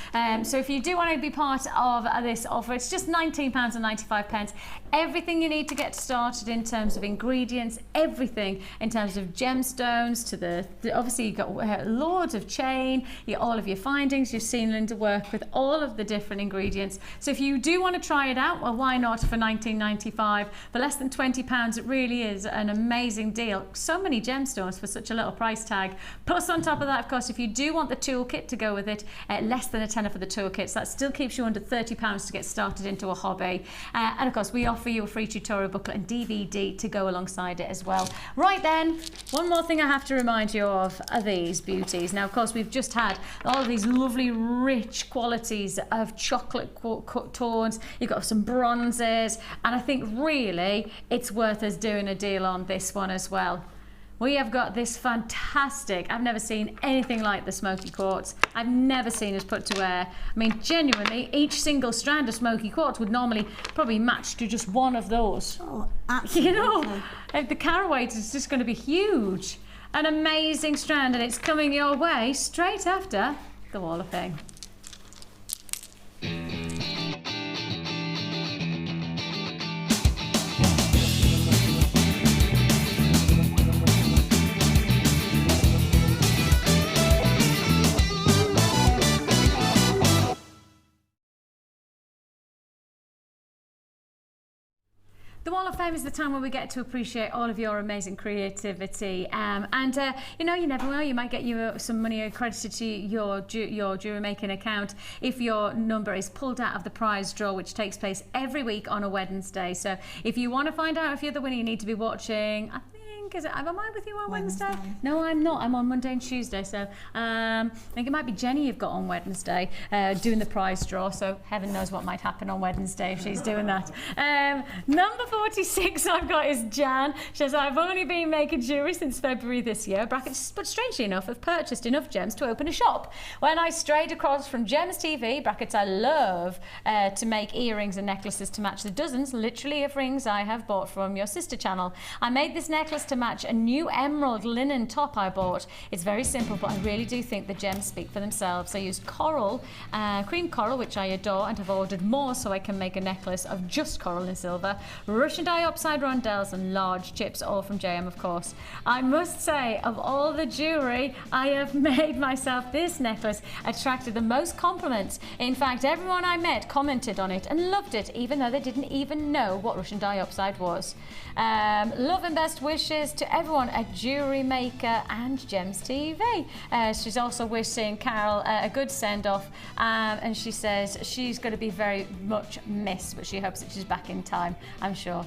So if you do want to be part of this offer, it's just £19.95. Everything you need to get started in terms of ingredients, everything in terms of gemstones to the obviously you've got loads of chain, all of your findings. You've seen Linda work with all of the different ingredients. So if you do want to try it out, well, why not for £19.95? For less than £20, it really is an amazing deal. So many gemstones for such a little price tag. Plus on top of that, of course, if you do want the toolkit to go with it, less than £10 for the toolkits, that still keeps you under £30 to get started into a hobby. And of course, we offer you a free tutorial booklet and DVD to go alongside it as well. Right then, one more thing I have to remind you of are these beauties. Now, of course, we've just had all of these lovely, rich qualities of chocolate tones. You've got some bronzes, and I think really it's worth us doing a deal on this one as well. We have got this fantastic, I've never seen anything like the smoky quartz. I've never seen us put to wear. I mean, genuinely, each single strand of smoky quartz would normally probably match to just one of those. Oh, absolutely. You know, the carat is just going to be huge. An amazing strand, and it's coming your way straight after the Wall of Fame. The Wall of Fame is the time where we get to appreciate all of your amazing creativity, you know, you never know, you might get some money accredited to your Jewellery Making account if your number is pulled out of the prize draw, which takes place every week on a Wednesday. So if you want to find out if you're the winner, you need to be watching, am I with you on Wednesday? No, I'm not. I'm on Monday and Tuesday. So I think it might be Jenny you've got on Wednesday doing the prize draw. So heaven knows what might happen on Wednesday if she's doing that. Number 46 I've got is Jan. She says, I've only been making jewellery since February this year, brackets, but strangely enough, I've purchased enough gems to open a shop. When I strayed across from Gems TV, brackets, I love to make earrings and necklaces to match the dozens, literally, of rings I have bought from your sister channel. I made this necklace to match a new emerald linen top I bought. It's very simple, but I really do think the gems speak for themselves. I used coral, cream coral, which I adore, and have ordered more so I can make a necklace of just coral and silver, Russian diopside rondelles and large chips, all from JM, of course. I must say, of all the jewellery I have made myself, this necklace attracted the most compliments. In fact, everyone I met commented on it and loved it, even though they didn't even know what Russian diopside was. Love and best wishes to everyone at Jewellery Maker and Gems TV. She's also wishing Carol a good send-off, and she says she's going to be very much missed, but she hopes that she's back in time, I'm sure.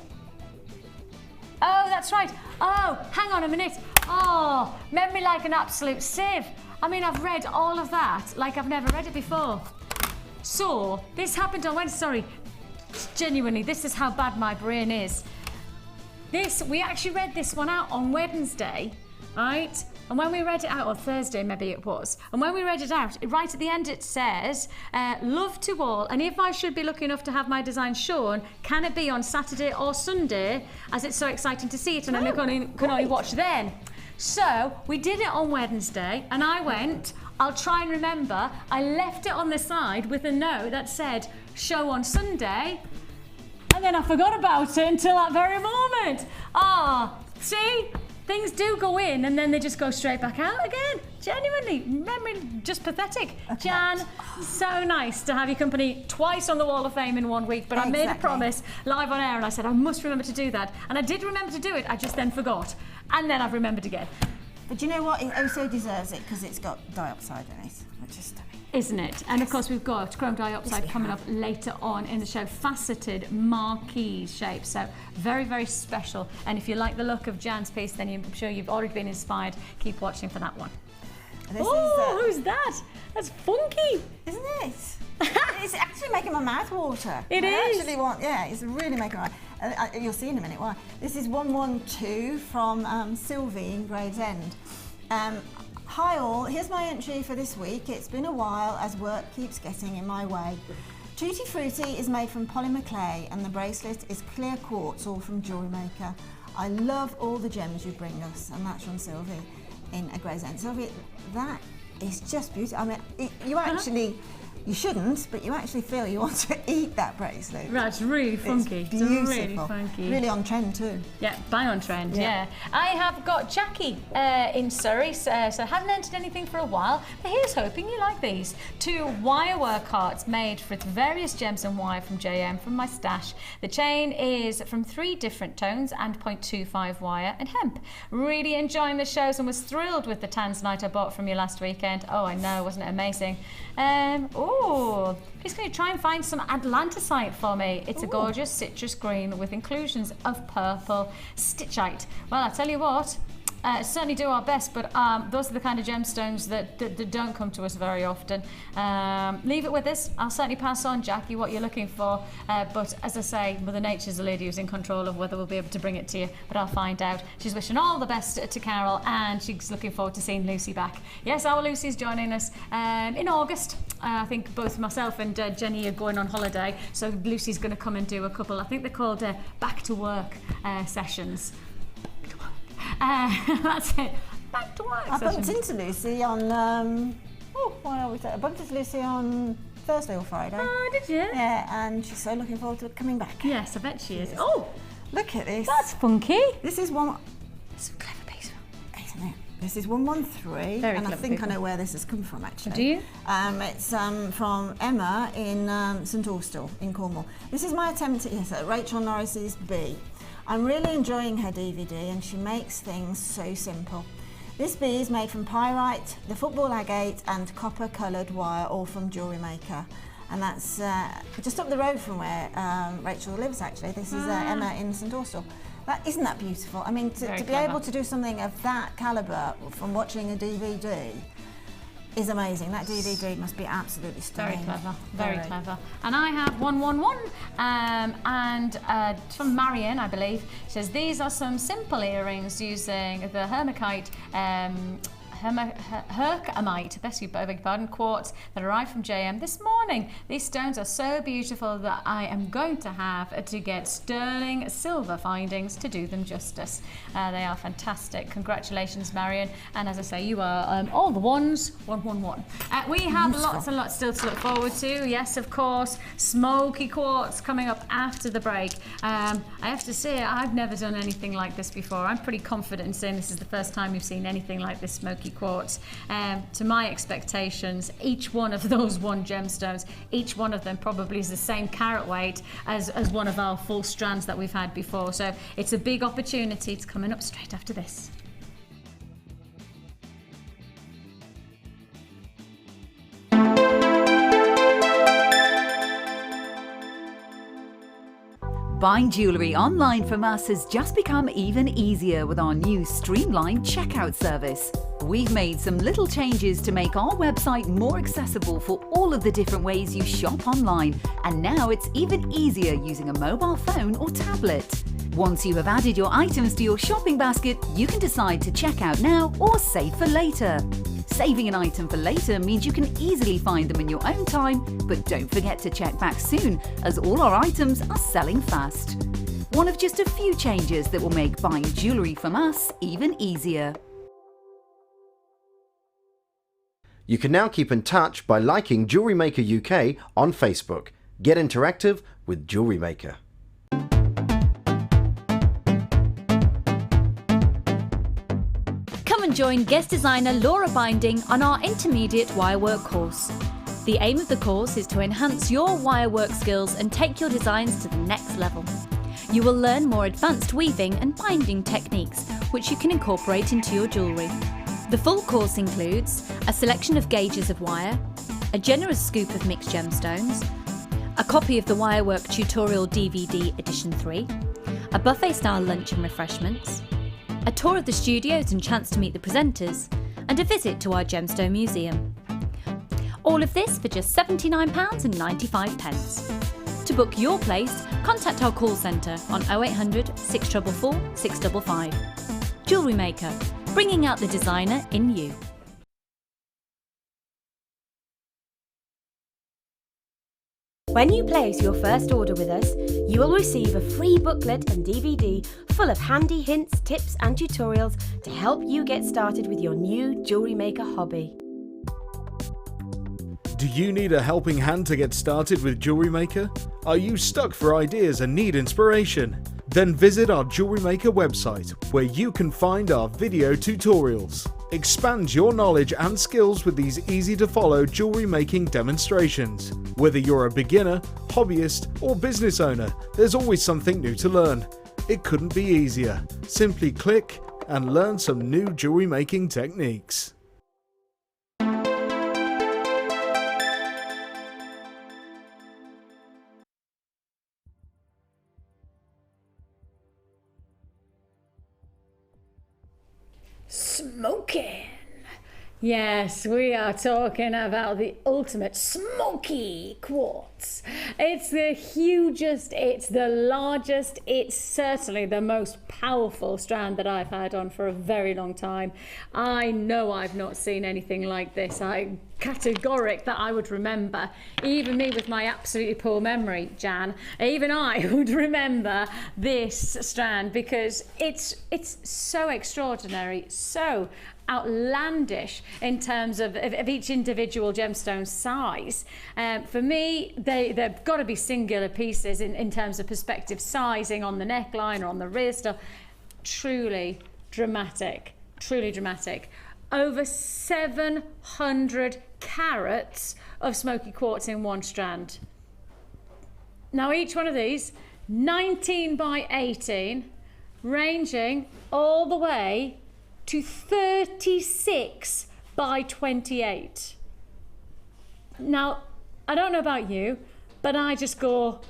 Oh, that's right. Oh, hang on a minute. Oh, memory like an absolute sieve. I mean, I've read all of that like I've never read it before. So, this happened on Wednesday. Sorry, genuinely, this is how bad my brain is. We actually read this one out on Wednesday, right? And when we read it out, or Thursday maybe it was, and when we read it out, right at the end it says, love to all, and if I should be lucky enough to have my design shown, can it be on Saturday or Sunday, as it's so exciting to see it, and I can only watch then. So, we did it on Wednesday, and I went, I'll try and remember, I left it on the side with a note that said, show on Sunday, and then I forgot about it until that very moment. See? Things do go in and then they just go straight back out again. Genuinely, memory, just pathetic. Okay. Jan, so nice to have your company twice on the Wall of Fame in 1 week, but exactly. I made a promise live on air and I said I must remember to do that. And I did remember to do it, I just then forgot. And then I've remembered again. But you know what? It also deserves it because it's got diopside in it, which is stunning. Isn't it? And of course we've got Chrome Diopside coming up later on in the show, faceted marquee shape, so very, very special. And if you like the look of Jan's piece, then I'm sure you've already been inspired. Keep watching for that one. Who's that? That's funky, isn't it? It's actually making my mouth water. It is. Actually it's really making my you'll see in a minute why. This is 112 from Sylvie in Gravesend. Hi all, here's my entry for this week. It's been a while as work keeps getting in my way. Tutti Frutti is made from polymer clay and the bracelet is clear quartz, all from Jewellery Maker. I love all the gems you bring us, and that's from Sylvie in a Gravesend. Sylvie, that is just beautiful. I mean, you actually, you shouldn't, but you actually feel you want to eat that bracelet. That's really funky. It's beautiful. It's really funky. Really on trend too. Yeah, bang on trend, yeah. I have got Jackie in Surrey, so I haven't entered anything for a while, but here's hoping you like these. 2 wirework hearts made with various gems and wire from JM from my stash. The chain is from 3 different tones and 0.25 wire and hemp. Really enjoying the shows and was thrilled with the tanzanite I bought from you last weekend. Oh, I know, wasn't it amazing? Please can you try and find some Atlanticite for me? It's a gorgeous citrus green with inclusions of purple stitchite. Well, I tell you what, certainly do our best, but those are the kind of gemstones that don't come to us very often. Leave it with us. I'll certainly pass on, Jackie, what you're looking for. But as I say, Mother Nature's the lady who's in control of whether we'll be able to bring it to you, but I'll find out. She's wishing all the best to Carol, and she's looking forward to seeing Lucy back. Yes, our Lucy's joining us in August. I think both myself and Jenny are going on holiday, so Lucy's going to come and do a couple, I think they're called back to work sessions. That's it. Back to work. I bumped into Lucy on. I bumped into Lucy on Thursday or Friday. Oh, did you? Yeah, and she's so looking forward to coming back. Yes, I bet she is. Oh, look at this. That's funky. This is one. It's a clever piece, isn't it? This is 113, Very and I clever think people. I know where this has come from actually. Do you? It's from Emma in St Austell in Cornwall. This is my attempt at Rachel Norris's bee. I'm really enjoying her DVD, and she makes things so simple. This bee is made from pyrite, the football agate, and copper coloured wire, all from Jewellery Maker. And that's just up the road from where Rachel lives actually. This is Emma in St Austell. Isn't that beautiful? I mean, to be able to do something of that calibre from watching a DVD is amazing. That DVD must be absolutely stunning. Very clever, very clever. And I have 111, and it's from Marion, I believe. She says, these are some simple earrings using the Hermite, Hermite, beg your pardon, quartz that arrived from JM this morning. These stones are so beautiful that I am going to have to get sterling silver findings to do them justice. They are fantastic. Congratulations, Marion. And as I say, you are all the ones, 111. We have lots and lots still to look forward to. Yes, of course, smoky quartz coming up after the break. I have to say, I've never done anything like this before. I'm pretty confident in saying this is the first time you've seen anything like this smoky quartz. To my expectations, each one of those one gemstones, each one of them probably is the same carat weight as one of our full strands that we've had before. So it's a big opportunity. It's coming up straight after this. Buying jewellery online from us has just become even easier with our new streamlined checkout service. We've made some little changes to make our website more accessible for all of the different ways you shop online, and now it's even easier using a mobile phone or tablet. Once you have added your items to your shopping basket, you can decide to check out now or save for later. Saving an item for later means you can easily find them in your own time, but don't forget to check back soon, as all our items are selling fast. One of just a few changes that will make buying jewellery from us even easier. You can now keep in touch by liking Jewellery Maker UK on Facebook. Get interactive with Jewellery Maker. Come and join guest designer Laura Binding on our intermediate wirework course. The aim of the course is to enhance your wirework skills and take your designs to the next level. You will learn more advanced weaving and binding techniques, which you can incorporate into your jewellery. The full course includes a selection of gauges of wire, a generous scoop of mixed gemstones, a copy of the Wirework tutorial DVD edition 3, a buffet-style lunch and refreshments, a tour of the studios and chance to meet the presenters, and a visit to our gemstone museum. All of this for just £79.95. To book your place, contact our call centre on 0800 644 655. Jewellery Maker, bringing out the designer in you. When you place your first order with us, you will receive a free booklet and DVD full of handy hints, tips and tutorials to help you get started with your new Jewellery Maker hobby. Do you need a helping hand to get started with Jewellery Maker? Are you stuck for ideas and need inspiration? Then visit our Jewellery Maker website, where you can find our video tutorials. Expand your knowledge and skills with these easy-to-follow jewellery making demonstrations. Whether you're a beginner, hobbyist, or business owner, there's always something new to learn. It couldn't be easier. Simply click and learn some new jewellery making techniques. Smoking. Yes, we are talking about the ultimate smoky quartz. It's the hugest, it's the largest, it's certainly the most powerful strand that I've had on for a very long time. I know I've not seen anything like this. I'm categoric that I would remember. Even me with my absolutely poor memory, Jan, even I would remember this strand because it's so extraordinary, so outlandish in terms of each individual gemstone size. For me, they've got to be singular pieces in terms of perspective sizing on the neckline or on the wrist. Or truly dramatic, truly dramatic. Over 700 carats of smoky quartz in one strand. Now each one of these, 19 by 18, ranging all the way to 36 by 28. Now, I don't know about you, but I just go,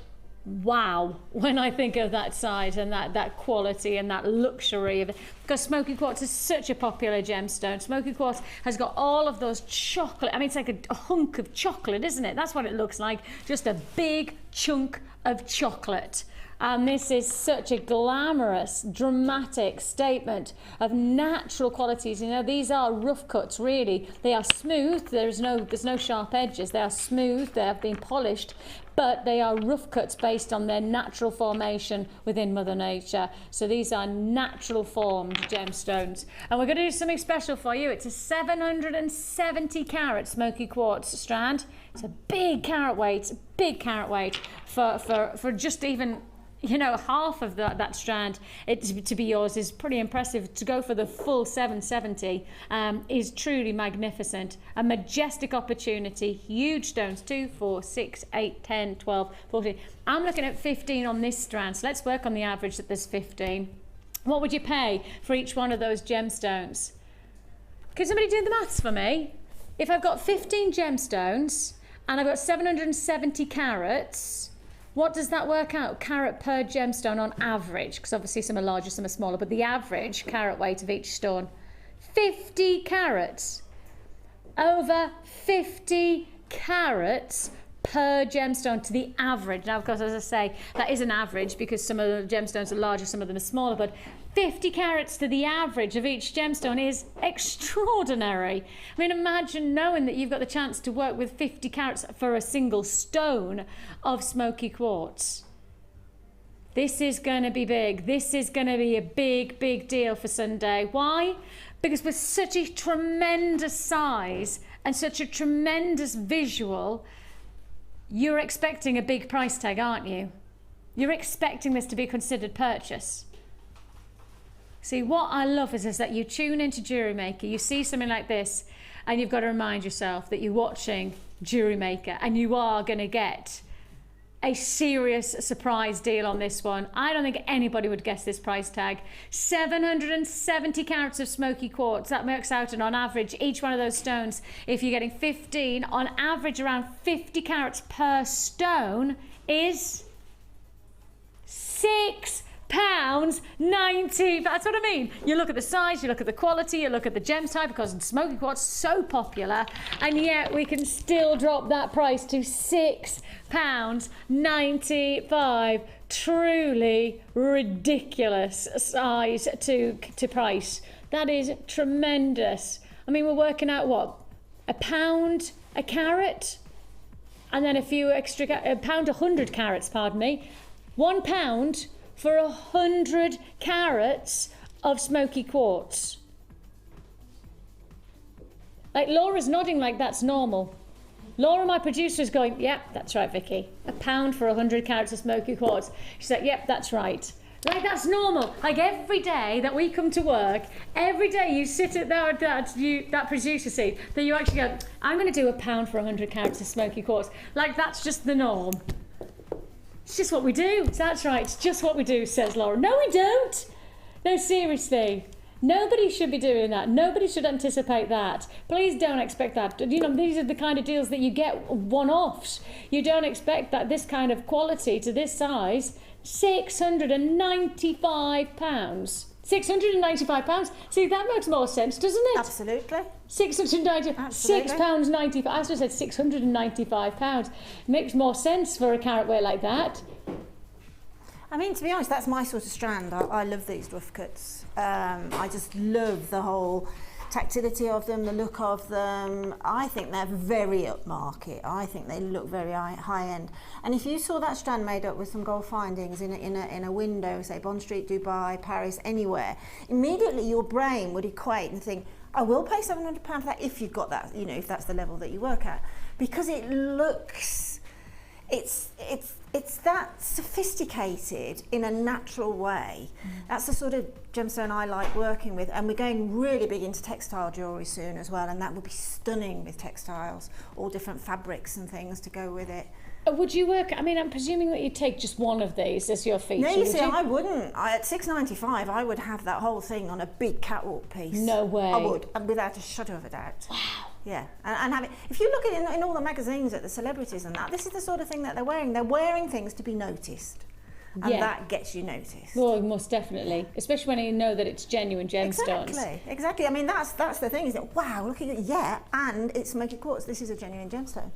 wow, when I think of that size and that quality and that luxury of it. Because smoky quartz is such a popular gemstone. Smoky quartz has got all of those chocolate, I mean, it's like a hunk of chocolate, isn't it? That's what it looks like, just a big chunk of chocolate. And this is such a glamorous, dramatic statement of natural qualities. You know, these are rough cuts, really. They are smooth. There's no sharp edges. They are smooth. They have been polished, but they are rough cuts based on their natural formation within Mother Nature. So these are natural formed gemstones. And we're going to do something special for you. It's a 770 carat smoky quartz strand. It's a big carat weight for just even, you know, half of that strand to be yours is pretty impressive. To go for the full 770 is truly magnificent. A majestic opportunity. Huge stones, 2, 4, 6, 8, 10, 12, 14. I'm looking at 15 on this strand, so let's work on the average that there's 15. What would you pay for each one of those gemstones? Can somebody do the maths for me? If I've got 15 gemstones and I've got 770 carats, what does that work out? Carat per gemstone on average, because obviously some are larger, some are smaller, but the average carat weight of each stone, 50 carats. Over 50 carats per gemstone to the average. Now, of course, as I say, that is an average because some of the gemstones are larger, some of them are smaller, but 50 carats to the average of each gemstone is extraordinary. I mean, imagine knowing that you've got the chance to work with 50 carats for a single stone of smoky quartz. This is going to be big. This is going to be a big, big deal for Sunday. Why? Because with such a tremendous size and such a tremendous visual, you're expecting a big price tag, aren't you? You're expecting this to be considered purchase. See, what I love is that you tune into Jewellery Maker, you see something like this, and you've got to remind yourself that you're watching Jewellery Maker and you are going to get a serious surprise deal on this one. I don't think anybody would guess this price tag. 770 carats of smoky quartz. That works out, and on average, each one of those stones, if you're getting 15, on average around 50 carats per stone, is £6.90. That's what I mean. You look at the size, you look at the quality, you look at the gem type, because smoky quartz is so popular, and yet we can still drop that price to £6.95. Truly ridiculous size to price. That is tremendous. I mean, we're working out what, £1 a carat, and then a few extra, £1 100 carats, pardon me, £1 for 100 carats of smoky quartz. Like, Laura's nodding like that's normal. Laura, my producer, is going, yep, that's right, Vicky. £1 for 100 carats of smoky quartz. She's like, yep, that's right. Like, that's normal. Like, every day that we come to work, every day you sit at that producer seat, that you actually go, I'm going to do £1 for 100 carats of smoky quartz. Like, that's just the norm. It's just what we do. That's right, it's just what we do, says Laura. No, we don't. No, seriously. Nobody should be doing that. Nobody should anticipate that. Please don't expect that. You know, these are the kind of deals that you get one-offs. You don't expect that this kind of quality to this size. £695. £695. See, that makes more sense, doesn't it? Absolutely. £695. I should have said £695. Makes more sense for a carat weight like that. I mean, to be honest, that's my sort of strand. I love these rough cuts. I just love the whole tactility of them, the look of them. I think they're very upmarket. I think they look very high end. And if you saw that strand made up with some gold findings in a window, say Bond Street, Dubai, Paris, anywhere, immediately your brain would equate and think, I will pay £700 for that if you've got that, you know, if that's the level that you work at, because it looks it's that sophisticated in a natural way. That's the sort of gemstone I like working with, and we're going really big into textile jewellery soon as well, and that will be stunning with textiles, all different fabrics and things to go with it. Would you work, I mean, I'm presuming that you take just one of these as your feature. No, you see, I wouldn't. At $6.95, I would have that whole thing on a big catwalk piece. No way. I would, and without a shadow of a doubt. Wow. Yeah, and have it. If you look at it in all the magazines at the celebrities and that, this is the sort of thing that they're wearing. They're wearing things to be noticed, and that gets you noticed. Well, most definitely, especially when you know that it's genuine gemstones. Exactly. I mean, that's the thing. Is that wow? Look at it. Yeah, and it's smoky quartz. This is a genuine gemstone.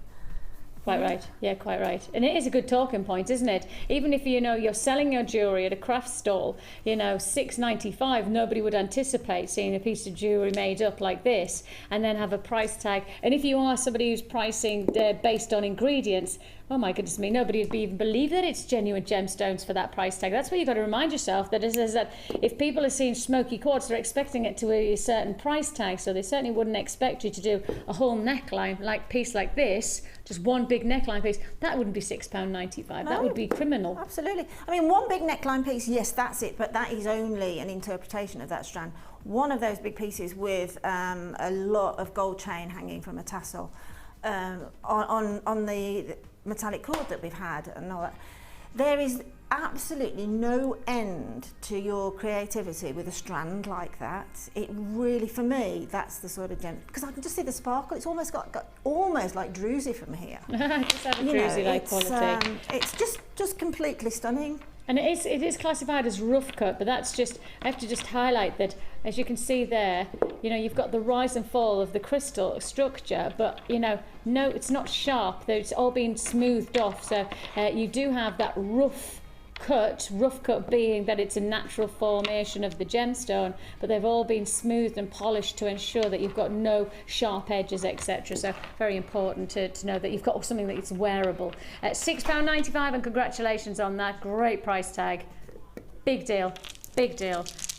Quite right. Yeah, quite right. And it is a good talking point, isn't it? Even if you're selling your jewellery at a craft stall, $6.95, nobody would anticipate seeing a piece of jewellery made up like this and then have a price tag. And if you are somebody who's pricing based on ingredients, oh my goodness me, nobody would even believe that it's genuine gemstones for that price tag. That's where you've got to remind yourself that if people are seeing smoky quartz, they're expecting it to be a certain price tag, so they certainly wouldn't expect you to do a whole neckline piece like this, just one big neckline piece. That wouldn't be £6.95. No, that would be criminal. Absolutely. I mean, one big neckline piece, yes, that's it, but that is only an interpretation of that strand. One of those big pieces with a lot of gold chain hanging from a tassel on the metallic cord that we've had and all that. There is absolutely no end to your creativity with a strand like that. It really, for me, that's the sort of gem, because I can just see the sparkle. It's almost got almost like druzy from here. Just have a druzy-like quality. It's just completely stunning. And it is classified as rough cut, but that's just, I have to just highlight that, as you can see there, you've got the rise and fall of the crystal structure, but, no, it's not sharp, it's all been smoothed off, so you do have that rough cut being that it's a natural formation of the gemstone, but they've all been smoothed and polished to ensure that you've got no sharp edges, etc. So very important to know that you've got something that is wearable. At £6.95, and congratulations on that, great price tag. Big deal.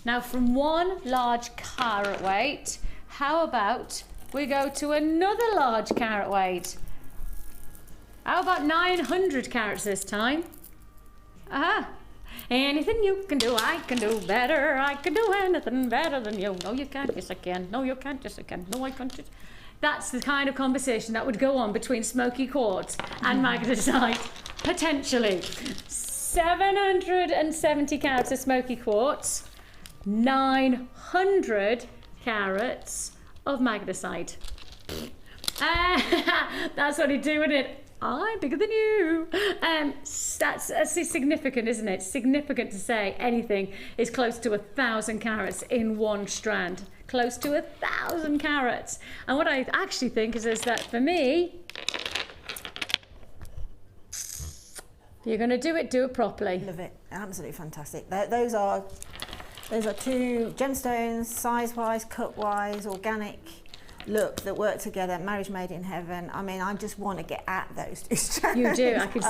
Now, from one large carat weight, how about we go to another large carat weight? How about 900 carats this time? Anything you can do, I can do better. I can do anything better than you. No, you can't. Yes, I can. No, you can't. Yes, I can. No, I can't. That's the kind of conversation that would go on between smoky quartz and magnesite, potentially. 770 carats of smoky quartz, 900 carats of magnesite. That's what you do, isn't it? I'm bigger than you. That's significant, isn't it? Significant to say anything is close to 1,000 carats in one strand. Close to 1,000 carats. And what I actually think is that for me, if you're going to do it properly. Love it. Absolutely fantastic. Those are two gemstones, size-wise, cut-wise, organic look that work together, marriage made in heaven. I mean, I just want to get at those two strands. You do, I can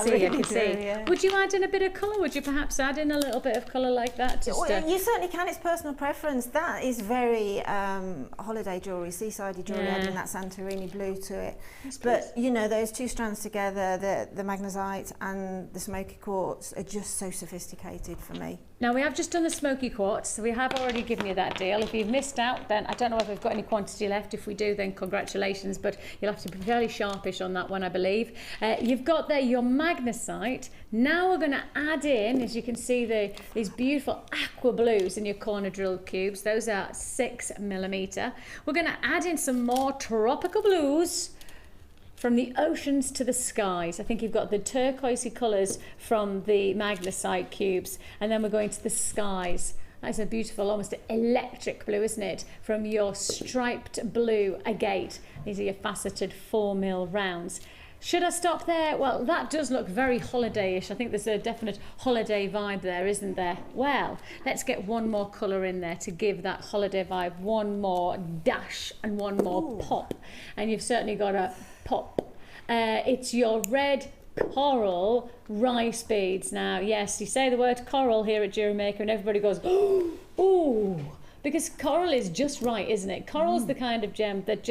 see. Yeah. Would you add in a bit of colour? Would you perhaps add in a little bit of colour like that? You certainly can, it's personal preference. That is very holiday jewellery, seaside jewellery, adding that Santorini blue to it. But, those two strands together, the magnesite and the smoky quartz, are just so sophisticated for me. Now, we have just done the smoky quartz, so we have already given you that deal. If you've missed out, then I don't know if we've got any quantity left. If we do, then congratulations, but you'll have to be fairly sharpish on that one, I believe. You've got there your magnesite. Now we're going to add in, as you can see, these beautiful aqua blues in your corner drill cubes. Those are 6mm. We're going to add in some more tropical blues. From the oceans to the skies. I think you've got the turquoisey colours from the magnesite cubes, and then we're going to the skies. That's a beautiful, almost electric blue, isn't it? From your striped blue agate. These are your faceted 4mm rounds. Should I stop there? Well, that does look very holiday-ish. I think there's a definite holiday vibe there, isn't there? Well, let's get one more colour in there to give that holiday vibe one more dash and one more pop. And you've certainly got a pop. It's your red coral rice beads. Now, yes, you say the word coral here at Jewellery Maker and everybody goes, ooh, because coral is just right, isn't it? Coral's the kind of gem that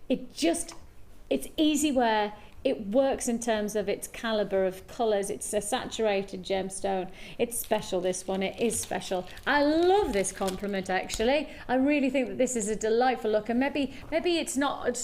it's easy wear, it works in terms of its caliber of colours. It's a saturated gemstone. It's special, this one. It is special. I love this compliment, actually. I really think that this is a delightful look, and maybe it's not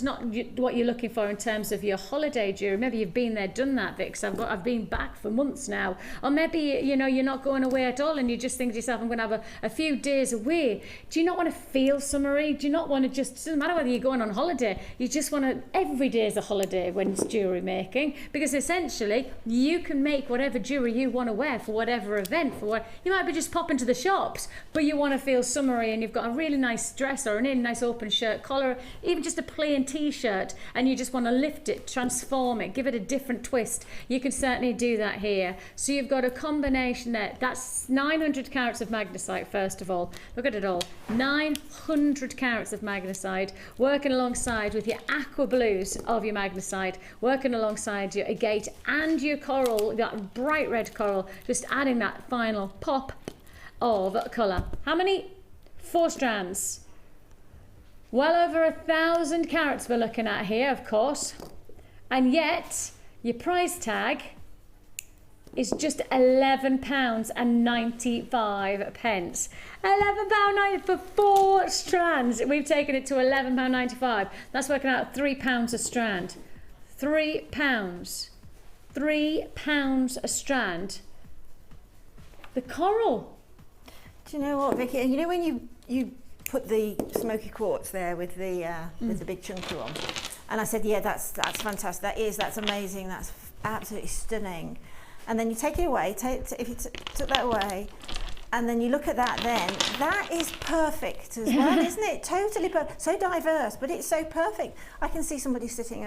what you're looking for in terms of your holiday jewellery. Maybe you've been there, done that, Vic. I've been back for months now. Or maybe, you know, you're not going away at all and you just think to yourself, I'm going to have a few days away. Do you not want to feel summery? Do you not want to just, it doesn't matter whether you're going on holiday, you just want to, every day is a holiday when it's jewellery making, because essentially you can make whatever jewellery you want to wear for whatever event, for what you might be just popping to the shops, but you want to feel summery and you've got a really nice dress or a really nice open shirt collar, even just a plain t-shirt, and you just want to lift it, transform it, give it a different twist. You can certainly do that here. So you've got a combination there. That's 900 carats of magnesite, first of all. Look at it all. 900 carats of magnesite, working alongside with your aqua blues of your magnesite, working alongside your agate and your coral, that bright red coral, just adding that final pop of colour. How many? 4 strands. Well over 1,000 carats we're looking at here, of course. And yet, your price tag is just £11.95. £11.90 for 4 strands. We've taken it to £11.95. That's working out £3 a strand. £3. £3 a strand. The coral. Do you know what, Vicky? You know when you put the smoky quartz there with the big chunky one, and I said, yeah, that's fantastic. That's amazing. That's absolutely stunning. And then you take it away. If you took that away, and then you look at that, then that is perfect as well, isn't it? Totally perfect. So diverse, but it's so perfect. I can see somebody sitting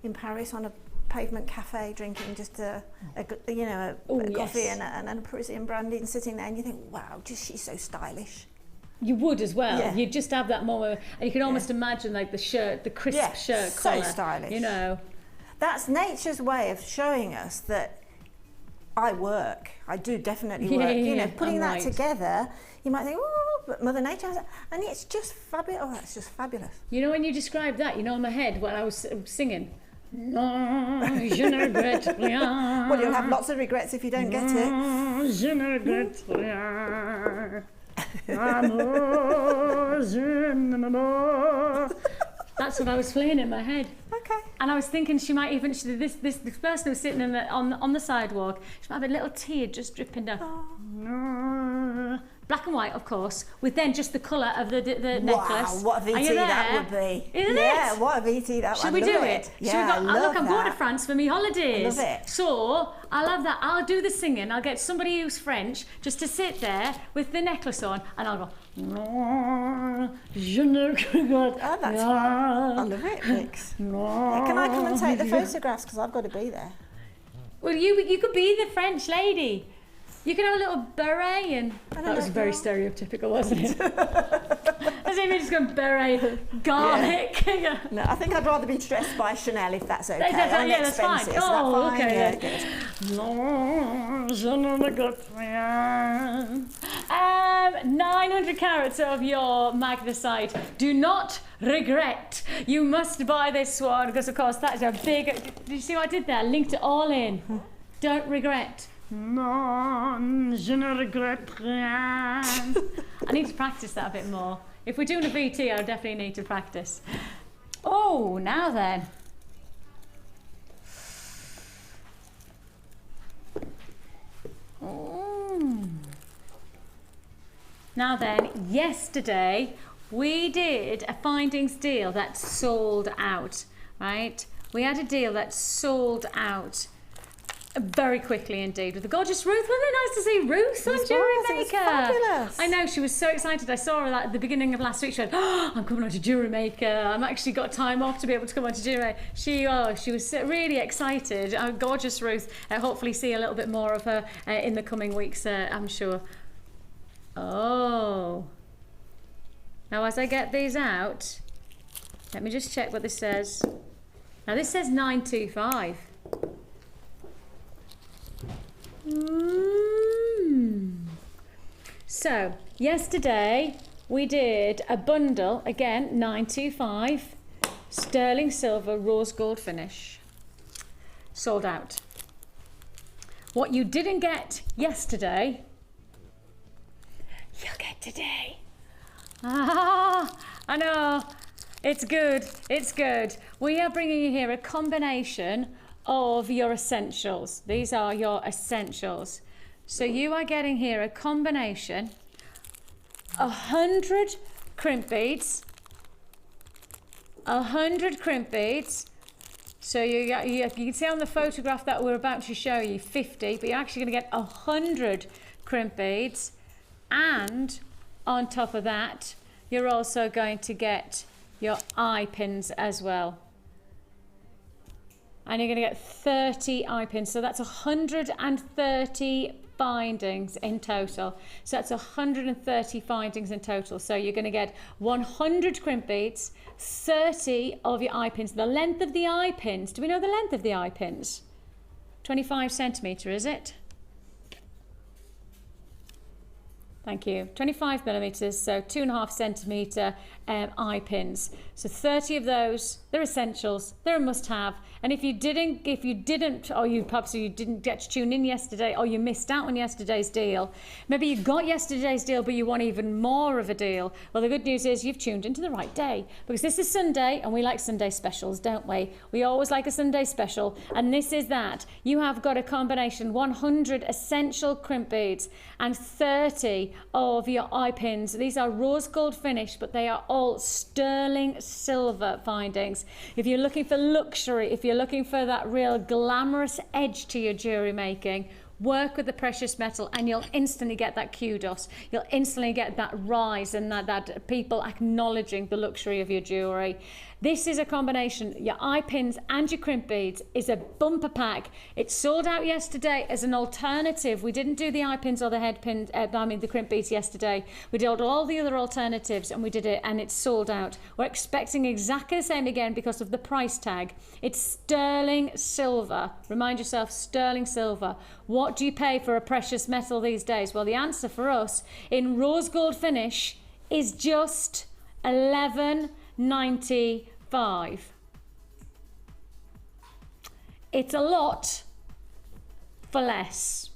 in Paris on a pavement cafe drinking just a coffee and a Parisian brandy and sitting there, and you think, wow, she's so stylish. You would as well. Yeah. You'd just have that moment, and you can almost imagine like the shirt, the crisp shirt collar. So stylish. You know, that's nature's way of showing us that I work. I do definitely work. You know, putting that together, you might think, oh, but Mother Nature has it, and it's just fabulous. Oh, that's just fabulous. You know, when you described that, you know, in my head when I was singing. No, je ne regrette rien. Well, you'll have lots of regrets if you don't get it. Je ne regrette rien. Amour, je n'aime. That's what I was playing in my head. Okay. And I was thinking she might even, this person who was sitting on the sidewalk, she might have a little tear just dripping down. Oh. Black and white, of course, with then just the colour of the necklace. Wow, what a VT that would be. Isn't it? Yeah, what a VT that would be. Should we do it? Yeah, I love I'm going to France for me holidays. I love it. So, I'll have that. I'll do the singing. I'll get somebody who's French just to sit there with the necklace on, and I'll go, no, je ne regrette. Oh, that's fun. I love it, Vix. No. Can I come and take the photographs, because I've got to be there? Well, you could be the French lady. You could have a little beret, and that was very stereotypical, wasn't it? As if you're just going beret, garlic. Yeah. No, I think I'd rather be dressed by Chanel if that's okay. That's fine. Is Oh, that fine? okay. Yeah. No, je ne regrette rien. 900 carats of your magnesite. Do not regret. You must buy this one, because of course that is a big. Did you see what I did there? I linked it all in. Don't regret. Non, je ne regrette rien. I need to practice that a bit more. If we're doing a VT, I'll definitely need to practice. Oh, now then. Now then, yesterday we did a findings deal that sold out, right? We had a deal that sold out very quickly indeed with the gorgeous Ruth. Wasn't it nice to see Ruth on Jewellery Maker? Fabulous. I know, she was so excited. I saw her at the beginning of last week. She went, oh, I'm coming on to Jewellery Maker. I'm actually got time off to be able to come on to Jewellery Maker. She was really excited. Gorgeous Ruth. Hopefully see a little bit more of her in the coming weeks, I'm sure. Oh. Now as I get these out, let me just check what this says. Now this says 925. So yesterday we did a bundle, again 925, sterling silver rose gold finish. sold out. What you didn't get yesterday, you'll get today. Ah, I know. It's good. It's good. We are bringing you here a combination of your essentials. These are your essentials. So you are getting here a combination, 100 crimp beads, 100 crimp beads. So you can see on the photograph that we're about to show you 50, but you're actually going to get 100 crimp beads, and on top of that, you're also going to get your eye pins as well. And you're going to get 30 eye pins, so that's 130 findings in total. So that's 130 findings in total. So you're going to get 100 crimp beads, 30 of your eye pins. The length of the eye pins, do we know the length of the eye pins? 25 centimetre, is it? Thank you. 25 millimetres, so 2.5 centimetre eye pins. So 30 of those, they're essentials, they're a must-have. And if you didn't, or you perhaps you didn't get to tune in yesterday, or you missed out on yesterday's deal, maybe you got yesterday's deal, but you want even more of a deal. Well, the good news is you've tuned into the right day, because this is Sunday, and we like Sunday specials, don't we? We always like a Sunday special, and this is that. You have got a combination, 100 essential crimp beads and 30 of your eye pins. These are rose gold finish, but they are all sterling silver findings. If you're looking for luxury, if you're looking for that real glamorous edge to your jewellery making, work with the precious metal and you'll instantly get that kudos. You'll instantly get that rise and that people acknowledging the luxury of your jewellery. This is a combination, your eye pins and your crimp beads is a bumper pack. It sold out yesterday as an alternative. We didn't do the eye pins or the head pins, the crimp beads yesterday. We did all the other alternatives and we did it and it sold out. We're expecting exactly the same again because of the price tag. It's sterling silver. Remind yourself, sterling silver. What do you pay for a precious metal these days? Well, the answer for us in rose gold finish is just $11.95. It's a lot for less.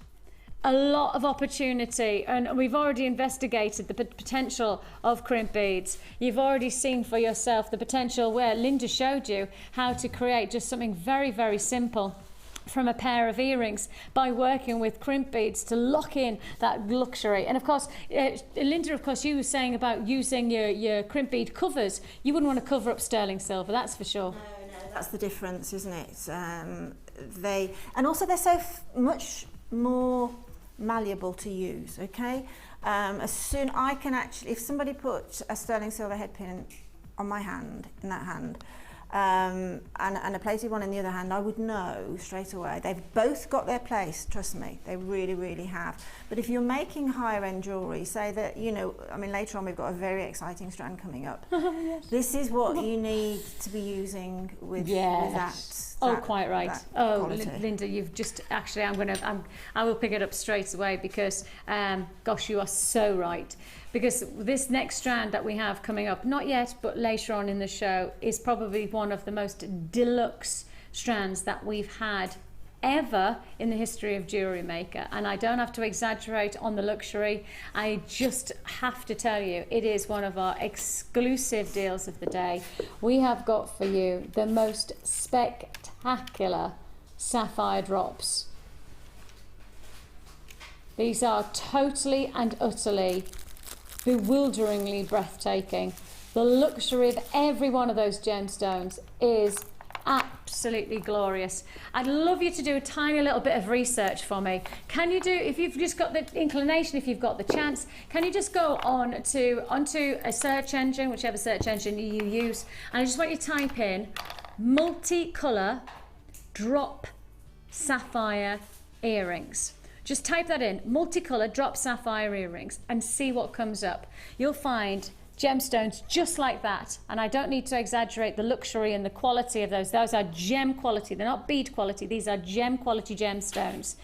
A lot of opportunity, and we've already investigated the potential of crimp beads. You've already seen for yourself the potential where Linda showed you how to create just something very, very simple from a pair of earrings by working with crimp beads to lock in that luxury. And of course, Linda, of course, you were saying about using your crimp bead covers. You wouldn't want to cover up sterling silver, that's for sure. No, that's the difference, isn't it? And also they're so much more malleable to use, okay? As soon I can actually, if somebody put a sterling silver head pin on my hand, in that hand, and a plated one in the other hand, I would know straight away. They've both got their place, trust me, they really, really have. But if you're making higher end jewellery, say that, you know, I mean, later on we've got a very exciting strand coming up. Yes. This is what you need to be using with that. Oh, quite right. Oh, Linda, you've just actually, I will pick it up straight away because, gosh, you are so right. Because this next strand that we have coming up, not yet, but later on in the show, is probably one of the most deluxe strands that we've had ever in the history of Jewellery Maker. And I don't have to exaggerate on the luxury. I just have to tell you, it is one of our exclusive deals of the day. We have got for you the most spectacular sapphire drops. These are totally and utterly bewilderingly breathtaking. The luxury of every one of those gemstones is absolutely glorious. I'd love you to do a tiny little bit of research for me. Can you do, if you've just got the inclination, if you've got the chance, can you just go onto a search engine, whichever search engine you use, and I just want you to type in multicolour drop sapphire earrings. Just type that in, multicolour drop sapphire earrings, and see what comes up. You'll find gemstones just like that, and I don't need to exaggerate the luxury and the quality of those. Those are gem quality, they're not bead quality, these are gem quality gemstones.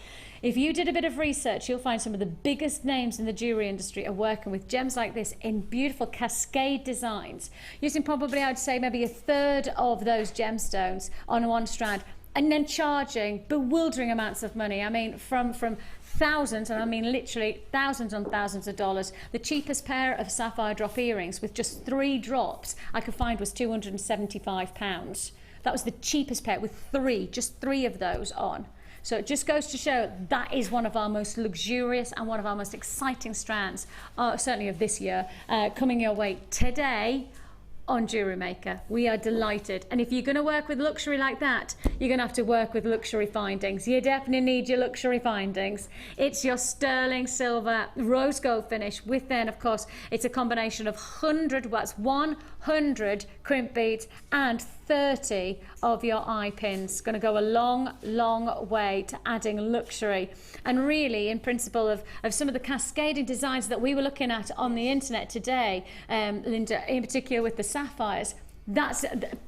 If you did a bit of research, you'll find some of the biggest names in the jewellery industry are working with gems like this in beautiful cascade designs, using probably, I'd say, maybe a third of those gemstones on one strand. and then charging bewildering amounts of money. I mean, from thousands, and I mean literally thousands on thousands of dollars. The cheapest pair of sapphire drop earrings with just 3 drops I could find was £275. That was the cheapest pair with just three of those on. So it just goes to show that is one of our most luxurious and one of our most exciting strands, certainly of this year, coming your way today on Jewellery Maker. We are delighted. And if you're going to work with luxury like that, you're going to have to work with luxury findings. You definitely need your luxury findings. It's your sterling silver rose gold finish with then, of course, it's a combination of 100 crimp beads and 30 of your eye pins. Going to go a long, long way to adding luxury. And really, in principle, of some of the cascading designs that we were looking at on the internet today, Linda, in particular with the sapphires, that's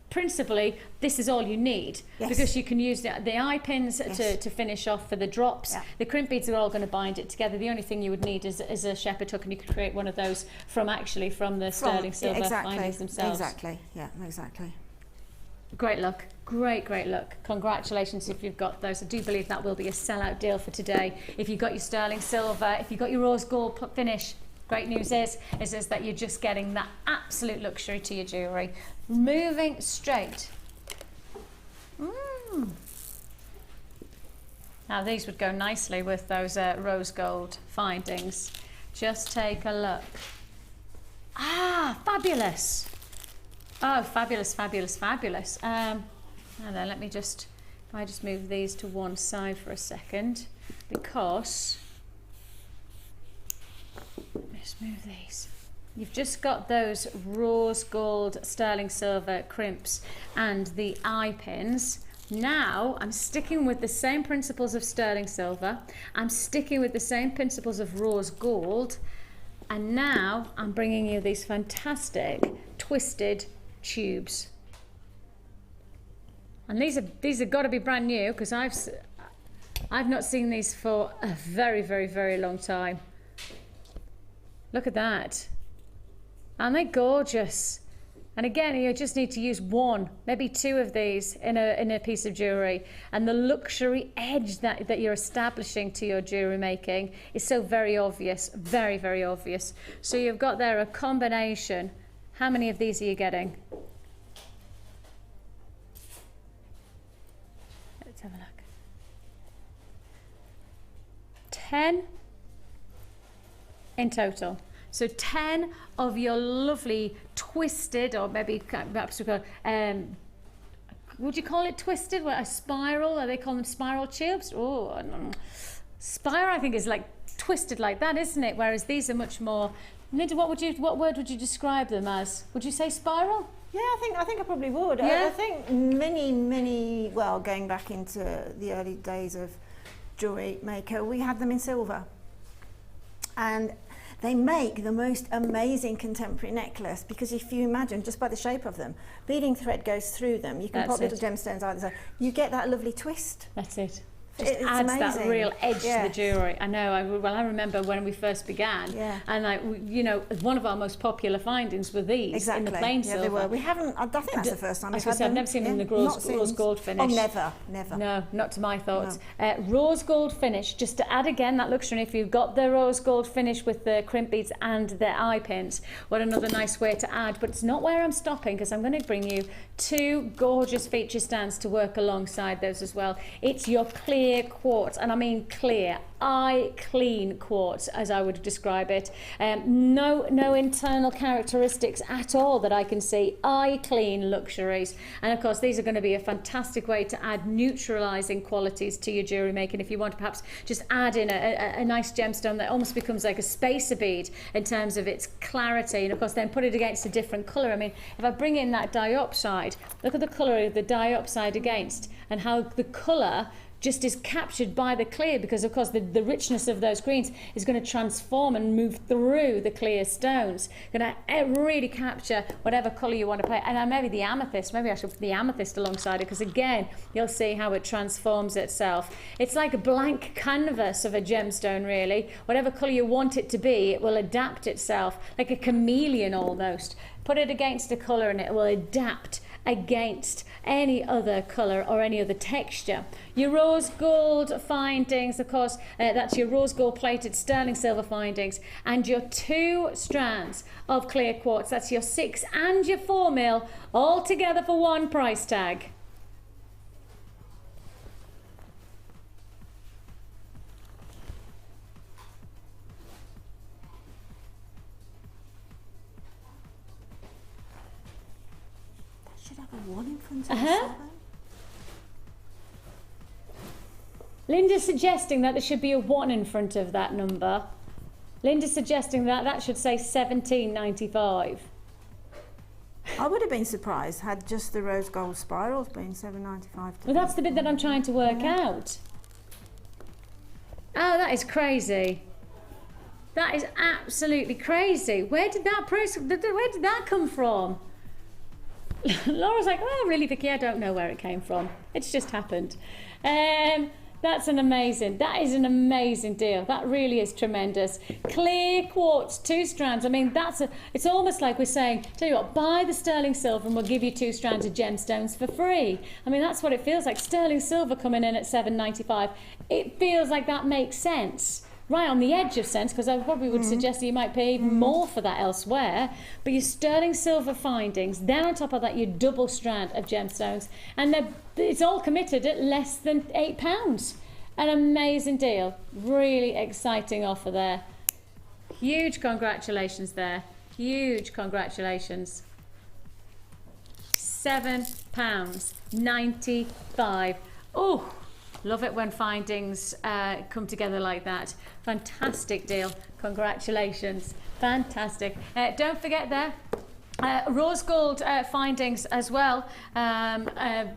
principally, this is all you need. Yes. Because you can use the eye pins to finish off for the drops. Yeah. The crimp beads are all going to bind it together. The only thing you would need is a shepherd hook, and you could create one of those from the sterling silver findings themselves. Exactly, yeah, exactly. Great look, great look. Congratulations if you've got those. I do believe that will be a sellout deal for today. If you've got your sterling silver, if you've got your rose gold finish, great news is that you're just getting that absolute luxury to your jewellery. Moving straight. Now these would go nicely with those rose gold findings. Just take a look. Ah, fabulous. Oh, fabulous, fabulous, fabulous. And then let me just move these to one side for a second, because let's move these. You've just got those rose gold sterling silver crimps and the eye pins. Now I'm sticking with the same principles of sterling silver. I'm sticking with the same principles of rose gold. And now I'm bringing you these fantastic twisted tubes. And these have got to be brand new, because I've not seen these for a very, very, very long time. Look at that. Aren't they gorgeous? And again, you just need to use 1, maybe 2 of these in a piece of jewellery. And the luxury edge that you're establishing to your jewellery making is so very obvious, very, very obvious. So you've got there a combination. How many of these are you getting? Let's have a look. 10 in total. So 10 of your lovely twisted, or maybe perhaps we call would you call it twisted? What, a spiral? Are they call them spiral tubes? Oh, spiral I think is like twisted like that, isn't it? Whereas these are much more. Linda, what word would you describe them as? Would you say spiral? Yeah, I think I probably would. Yeah. I think many, well, going back into the early days of Jewellery Maker, we had them in silver. And they make the most amazing contemporary necklace, because if you imagine, just by the shape of them, beading thread goes through them. You can pop little gemstones either side. You get that lovely twist. That's it. Just It's adds that amazing. real edge Yeah. to the jewellery. I know. I remember when we first began, Yeah. and you know, one of our most popular findings were these Exactly. in the plain yeah, silver. they were. We haven't. I think that's the first time I was we've had gonna say, I've them. never seen them in the Not rose since. gold finish. Oh, never. No, not to my thoughts. Rose gold finish, just to add again that luxury. And if you've got the rose gold finish with the crimp beads and the eye pins, what another nice way to add. But it's not where I'm stopping, because I'm going to bring you 2 gorgeous feature stands to work alongside those as well. It's your clear quartz, and I mean clear, eye clean quartz, as I would describe it. No internal characteristics at all that I can see. Eye clean luxuries. And of course, these are going to be a fantastic way to add neutralizing qualities to your jewellery making. If you want to perhaps just add in a nice gemstone that almost becomes like a spacer bead in terms of its clarity, and of course then put it against a different colour. I mean, if I bring in that diopside, look at the colour of the diopside against, and how the colour just is captured by the clear, because of course the richness of those greens is going to transform and move through the clear stones, going to really capture whatever colour you want to play. And maybe the amethyst, maybe I should put the amethyst alongside it, because again you'll see how it transforms itself. It's like a blank canvas of a gemstone, really. Whatever colour you want it to be, it will adapt itself, like a chameleon almost. Put it against a colour and it will adapt against any other colour or any other texture. Your rose gold findings, of course, that's your rose gold plated sterling silver findings, and your 2 strands of clear quartz, that's your 6 and your 4 mil, all together for one price tag. Should have a 1 in front of the 7. Linda's suggesting that there should be a 1 in front of that number. Linda's suggesting that that should say 17.95. I would have been surprised had just the rose gold spirals been $7.95. Well, that's the bit that I'm trying to work out. Oh, that is crazy. That is absolutely crazy. Where did that come from? Laura's like, oh, really, Vicky? I don't know where it came from. It's just happened. That is an amazing deal. That really is tremendous. Clear quartz, 2 strands. I mean, it's almost like we're saying, tell you what, buy the sterling silver and we'll give you 2 strands of gemstones for free. I mean, that's what it feels like. Sterling silver coming in at $7.95. It feels like that makes sense. Right on the edge of sense, because I probably would suggest that you might pay even more for that elsewhere. But your sterling silver findings, then on top of that, your double strand of gemstones, and it's all committed at less than £8. An amazing deal. Really exciting offer there. Huge congratulations there. Huge congratulations. £7.95. Oh. Love it when findings come together like that. Fantastic deal. Congratulations. Fantastic. Don't forget there, rose gold findings as well,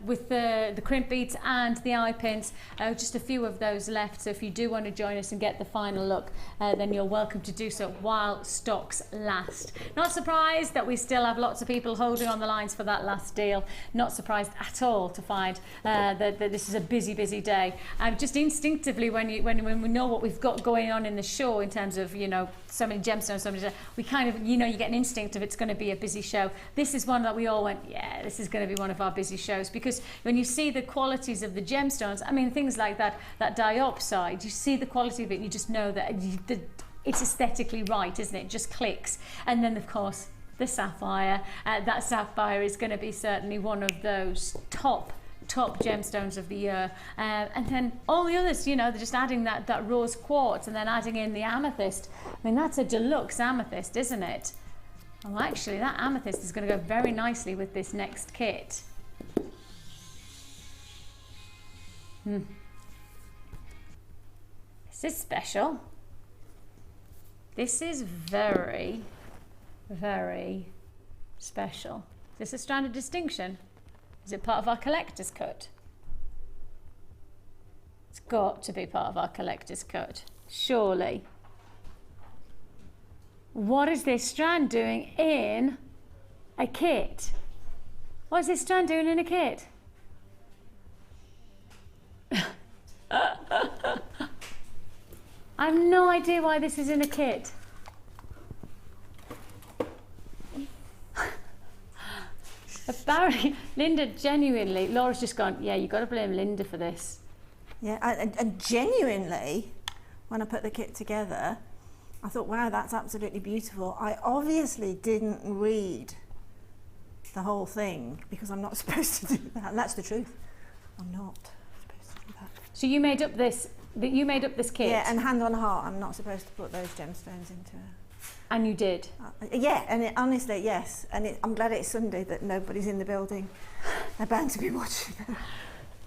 with the crimp beads and the eye pins. Just a few of those left, so if you do want to join us and get the final look, then you're welcome to do so while stocks last. Not surprised that we still have lots of people holding on the lines for that last deal. Not surprised at all to find that this is a busy day. And just instinctively, when we know what we've got going on in the show in terms of, you know, so many gemstones, we kind of, you know, you get an instinct of it's going to be a busy show. This is one that we all went, yeah, this is going to be one of our busy shows, because when you see the qualities of the gemstones, I mean, things like that diopside, you see the quality of it, you just know that it's aesthetically right, isn't it? It just clicks. And then, of course, the sapphire. That sapphire is going to be certainly one of those top gemstones of the year, and then all the others, you know, they're just adding that rose quartz and then adding in the amethyst. I mean, that's a deluxe amethyst, isn't it? Well, actually, that amethyst is going to go very nicely with this next kit. This is special. This is very, very special. Is this a strand of distinction? Is it part of our collector's cut? It's got to be part of our collector's cut, surely. What is this strand doing in a kit? What is this strand doing in a kit? I have no idea why this is in a kit. Barry, Linda, genuinely, Laura's just gone, yeah, you've got to blame Linda for this. Yeah, and genuinely, when I put the kit together, I thought, wow, that's absolutely beautiful. I obviously didn't read the whole thing because I'm not supposed to do that. And that's the truth. I'm not supposed to do that. So you made up this kit? Yeah, and hand on heart, I'm not supposed to put those gemstones into it. And you did? Yeah, and honestly, yes. And I'm glad it's Sunday that nobody's in the building. They're bound to be watching.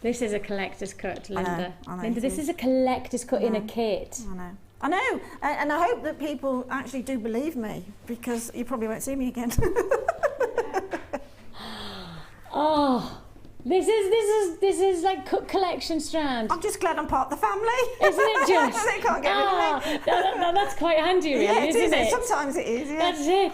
This is a collector's cut, Linda. I know Linda, this is a collector's cut in a kit. I know, and I hope that people actually do believe me, because you probably won't see me again. Oh, this is like cut collection strand. I'm just glad I'm part of the family. Isn't it just? They can't get rid of me. That's quite handy, really, yeah, isn't it? Sometimes it is, yeah. That's it.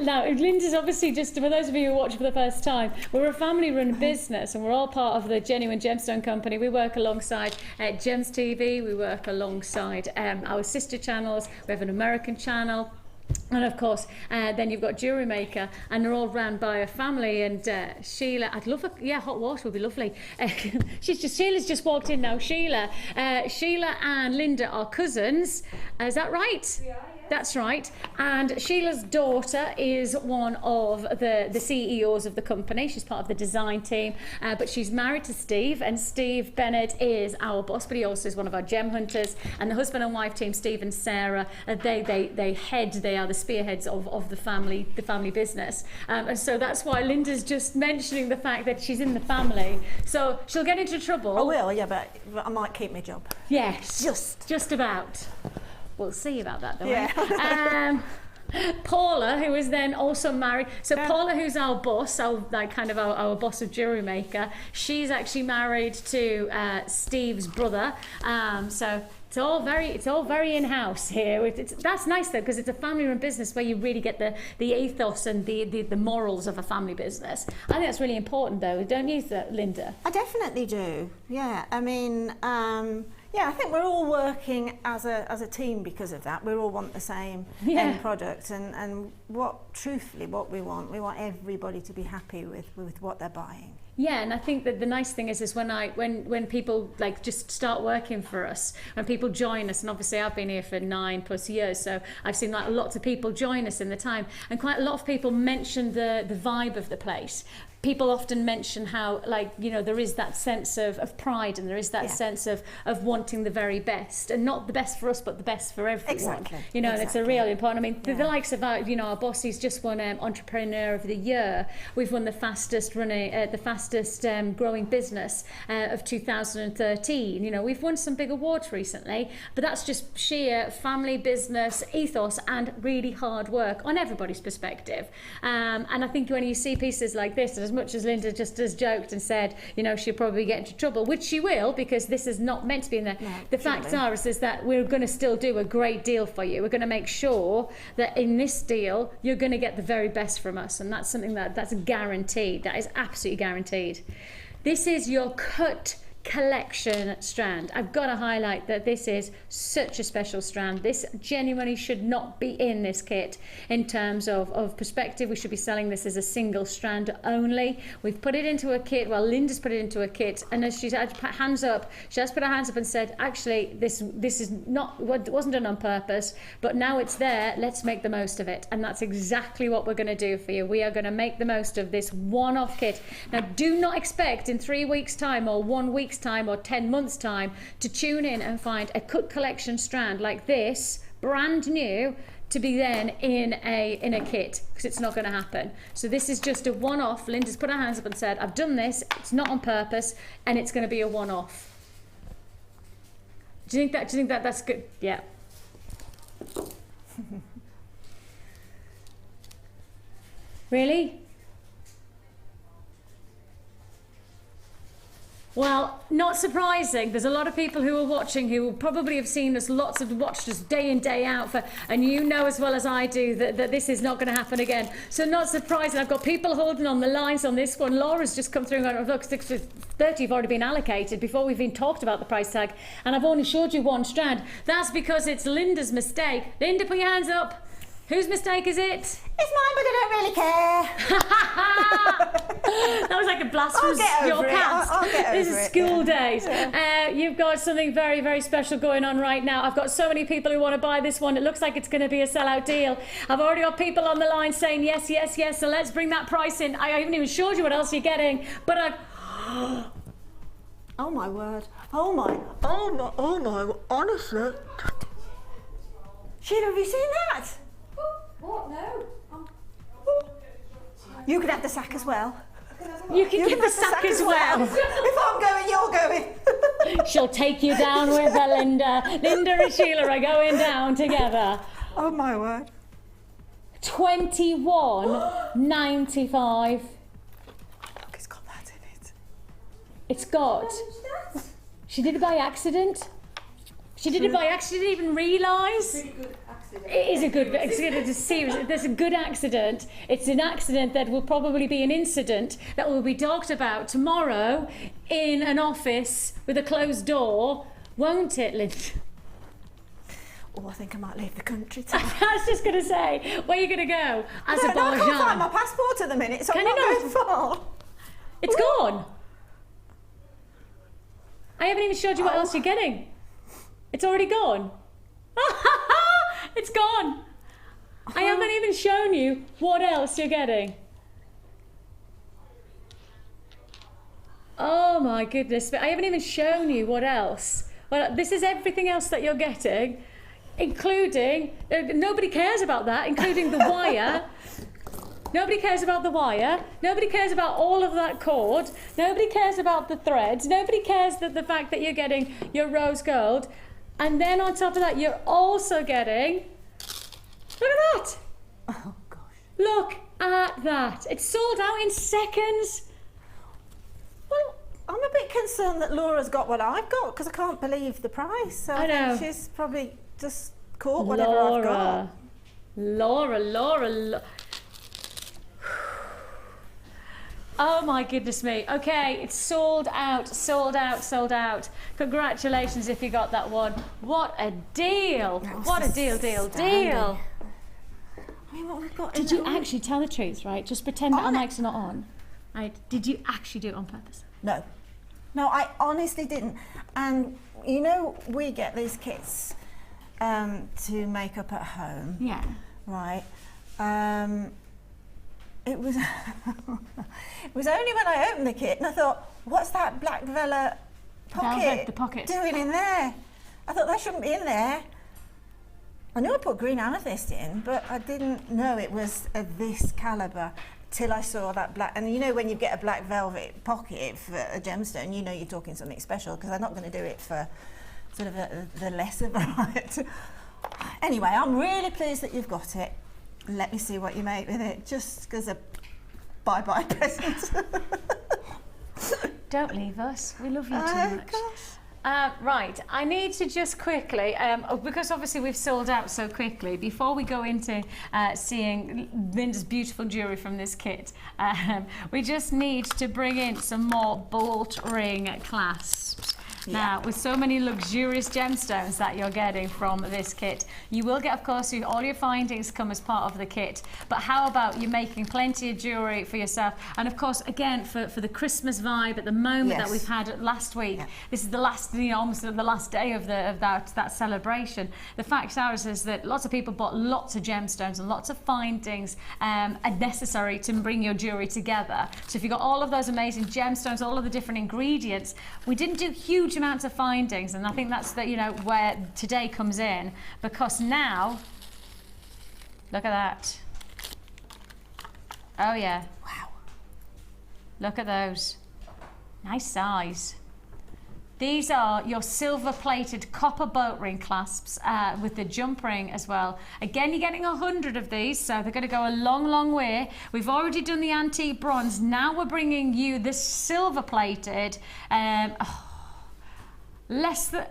Now, Linda's obviously, just for those of you who are watching for the first time, we're a family-run business and we're all part of the Genuine Gemstone Company. We work alongside Gems TV, we work alongside our sister channels. We have an American channel. And of course, then you've got Jewellery Maker, and they're all run by a family. And Sheila, I'd love hot water would be lovely. Sheila's just walked in now. Sheila and Linda are cousins. Is that right? Yeah. That's right. And Sheila's daughter is one of the CEOs of the company. She's part of the design team, but she's married to Steve, and Steve Bennett is our boss, but he also is one of our gem hunters. And the husband and wife team, Steve and Sarah, they are the spearheads of the family business. And so that's why Linda's just mentioning the fact that she's in the family. So she'll get into trouble. I will, yeah, but I might keep my job. Yes. Just about. We'll see about that, though. Yeah. Paula, who is then also married. So Paula, who's our boss, our boss of Jewellery Maker, she's actually married to Steve's brother. So it's all very in-house here. That's nice though, because it's a family-run business where you really get the ethos and the morals of a family business. I think that's really important, though, don't you, Linda? I definitely do. Yeah. I mean. Yeah, I think we're all working as a team because of that. We all want the same end product, and truthfully what we want everybody to be happy with what they're buying. Yeah, and I think that the nice thing is when people like just start working for us, when people join us, and obviously I've been here for 9+ years, so I've seen like lots of people join us in the time, and quite a lot of people mention the vibe of the place. People often mention how, like, you know, there is that sense of pride, and there is that sense of wanting the very best, and not the best for us, but the best for everyone. Exactly. You know, and it's a real important. I mean, the likes of our, our boss, he's just won Entrepreneur of the Year. We've won the fastest growing business of 2013. You know, we've won some big awards recently, but that's just sheer family business ethos and really hard work on everybody's perspective. And I think when you see pieces like this, as much as Linda just has joked and said, she'll probably get into trouble, which she will, because this is not meant to be in there. No, the facts are is that we're going to still do a great deal for you. We're going to make sure that in this deal, you're going to get the very best from us. And that's something that's guaranteed. That is absolutely guaranteed. This is your cut collection strand. I've got to highlight that this is such a special strand. This genuinely should not be in this kit in terms of perspective. We should be selling this as a single strand only. We've put it into a kit. Well, Linda's put it into a kit, and as she's had hands up, she has put her hands up and said, actually, this is not, it wasn't done on purpose, but now it's there. Let's make the most of it. And that's exactly what we're going to do for you. We are going to make the most of this one-off kit. Now, do not expect in 3 weeks' time or 1 week's time or 10 months' time to tune in and find a cut collection strand like this, brand new, to be then in a kit, because it's not going to happen. So this is just a one-off. Linda's put her hands up and said, I've done this, it's not on purpose, and it's going to be a one-off. Do you think that that's good? Yeah. Really? Well, not surprising. There's a lot of people who are watching who will probably have seen us, watched us day in, day out, and you know as well as I do that this is not going to happen again. So not surprising. I've got people holding on the lines on this one. Laura's just come through and gone, look, 630 have already been allocated before we've even talked about the price tag, and I've only showed you one strand. That's because it's Linda's mistake. Linda, put your hands up. Whose mistake is it? It's mine, but I don't really care. That was like a blast from your past. I'll get over this is school days. Yeah. You've got something very, very special going on right now. I've got so many people who want to buy this one. It looks like it's going to be a sellout deal. I've already got people on the line saying yes, yes, yes. So let's bring that price in. I haven't even showed you what else you're getting, but oh my word! Oh my! Honestly, Sheila, have you seen that? What? No. You can have the sack as well. You can get the sack as well. If I'm going, you're going. She'll take you down with her, Linda. Linda and Sheila are going down together. Oh my word. $21.95. Look, it's got that in it. It's got. She did it by accident. She did it by accident. Didn't even realise. It is a good. It's a serious. There's a good accident. It's an accident that will probably be an incident that will be talked about tomorrow in an office with a closed door, won't it, Linda? Oh, I think I might leave the country today. I was just going to say, where are you going to go? I can't find Azerbaijan. my passport at the minute, so Can I'm you not not? going far. It's gone. I haven't even showed you what else you're getting. It's already gone. It's gone. I haven't even shown you what else you're getting. Oh my goodness, I haven't even shown you what else. Well, this is everything else that you're getting, including, nobody cares about that, including the wire. Nobody cares about the wire. Nobody cares about all of that cord. Nobody cares about the threads. Nobody cares that the fact that you're getting your rose gold. And then on top of that, you're also getting, look at that. Oh, gosh. Look at that. It's sold out in seconds. Well, I'm a bit concerned that Laura's got what I've got because I can't believe the price. So I know. think she's probably just caught whatever I've got. Laura. Oh my goodness me. Okay, it's sold out. Congratulations if you got that one. What a deal. What a deal. I mean, what we've got Did in you there? actually tell the truth, right? Just pretend that our mics are not on. Right? Did you actually do it on purpose? No. No, I honestly didn't. And, you know, we get these kits to make up at home. Yeah. Right. It was it was only when I opened the kit and I thought, what's that black velvet The pocket. doing in there? I thought that shouldn't be in there. I knew I put green amethyst in, but I didn't know it was this calibre till I saw that black. And you know, when you get a black velvet pocket for a gemstone, you know you're talking something special, because I'm not going to do it for sort of the lesser variety. Anyway, I'm really pleased that you've got it. Let me see what you make with it, just as a bye-bye present. Don't leave us. We love you too Oh, much. gosh. Right, I need to just quickly, because obviously we've sold out so quickly, before we go into seeing Linda's beautiful jewellery from this kit, we just need to bring in some more bolt ring clasps. Now, with so many luxurious gemstones that you're getting from this kit, you will get, of course, all your findings come as part of the kit. But how about you making plenty of jewellery for yourself? And of course, again, for the Christmas vibe at the moment that we've had last week, this is the last, almost the last day of that celebration. The fact is that lots of people bought lots of gemstones and lots of findings are necessary to bring your jewellery together. So if you've got all of those amazing gemstones, all of the different ingredients, we didn't do huge amounts of findings, and I think that's where today comes in, because now look at that. Oh yeah, wow, look at those, nice size. These are your silver plated copper boat ring clasps with the jump ring as well. Again, you're getting 100 of these, so they're going to go a long way. We've already done the antique bronze. Now we're bringing you this silver plated, less than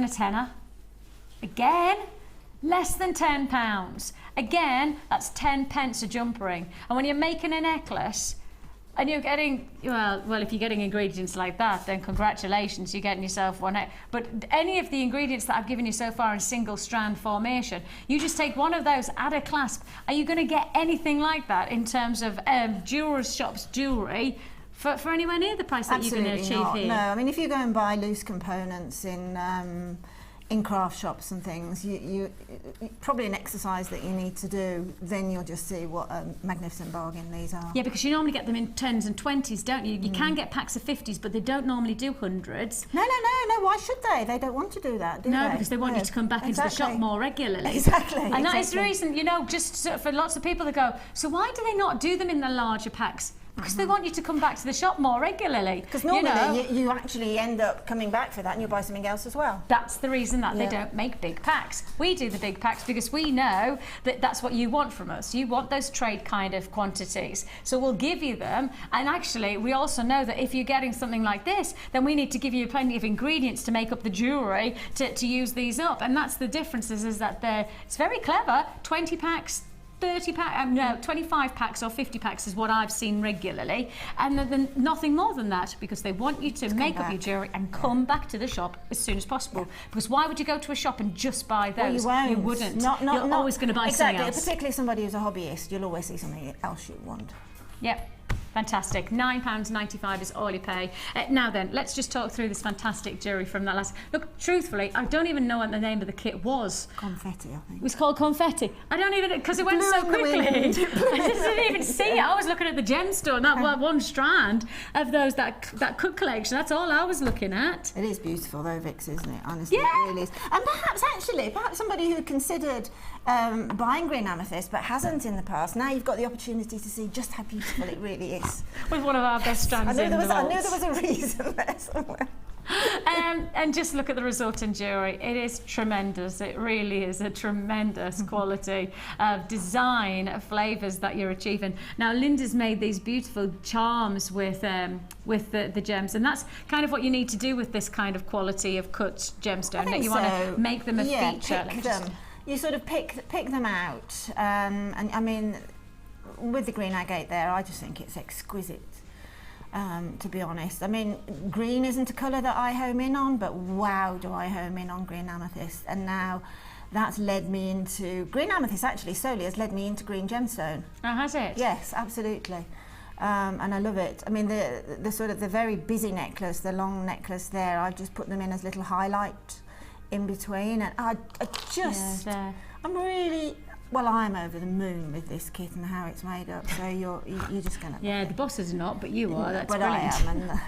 a tenner. Again, less than £10. Again, that's 10 pence a jump ring. And when you're making a necklace and you're getting, well, if you're getting ingredients like that, then congratulations, you're getting yourself one. But any of the ingredients that I've given you so far in single strand formation, you just take one of those, add a clasp. Are you going to get anything like that in terms of jeweller's shops jewellery for anywhere near the price that you're going to achieve not. here? No, I mean, if you go and buy loose components in craft shops and things, you probably an exercise that you need to do, then you'll just see what a magnificent bargain these are. Yeah, because you normally get them in 10s and 20s, don't you? You can get packs of 50s, but they don't normally do 100s. No, why should they? They don't want to do that, do they? No, because they want you to come back into the shop more regularly. Exactly. And that is the reason, just for lots of people that go, so why do they not do them in the larger packs? Because they want you to come back to the shop more regularly. Because normally you actually end up coming back for that and you'll buy something else as well. That's the reason that they don't make big packs. We do the big packs because we know that that's what you want from us. You want those trade kind of quantities. So we'll give you them. And actually, we also know that if you're getting something like this, then we need to give you plenty of ingredients to make up the jewellery to use these up. And that's the difference is that it's very clever. 20 packs, 30 packs, no, 25 packs or 50 packs is what I've seen regularly, and then nothing more than that, because they want you to make up your jewellery and come back to the shop as soon as possible. Because why would you go to a shop and just buy those? Well, you wouldn't. You're always going to buy something else. Particularly somebody who's a hobbyist, you'll always see something else you want. Yep. Fantastic. £9.95 is all you pay. Now then, let's just talk through this fantastic jewellery from that last... Look, truthfully, I don't even know what the name of the kit was. Confetti, I think. It was called Confetti. I don't even... Because it went so quickly. I just didn't even see it. I was looking at the gemstone, that one strand of those, that cut collection. That's all I was looking at. It is beautiful though, Vix, isn't it? Honestly, Yeah. it really is. And perhaps somebody who considered buying green amethyst but hasn't in the past, now you've got the opportunity to see just how beautiful it really is. With one of our best strands in the vault. I knew there was a reason there somewhere. And just look at the resultant jewellery. It is tremendous. It really is a tremendous quality of design, of flavours that you're achieving. Now, Linda's made these beautiful charms with the gems, and that's kind of what you need to do with this kind of quality of cut gemstone. That you want to make them a feature. Pick them. You sort of pick them out, and I mean, with the green agate there, I just think it's exquisite. To be honest, I mean, green isn't a colour that I home in on, but wow, do I home in on green amethyst. And now that's led me into green amethyst. Actually, solely has led me into green gemstone. Oh, has it? Yes, absolutely. And I love it. I mean, the sort of the very busy necklace, the long necklace there, I just put them in as little highlight in between, and I just, I'm really. Well, I'm over the moon with this kit and how it's made up. So you're just gonna. Yeah, the boss is not, but you are. That's but brilliant. I am, and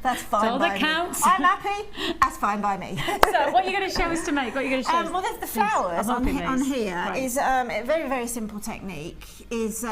that's fine. That's all that counts. I'm happy. That's fine by me. So, what are you going to show us to make? What are you going to show us? Well, the flowers on here right. is a very, very simple technique. It's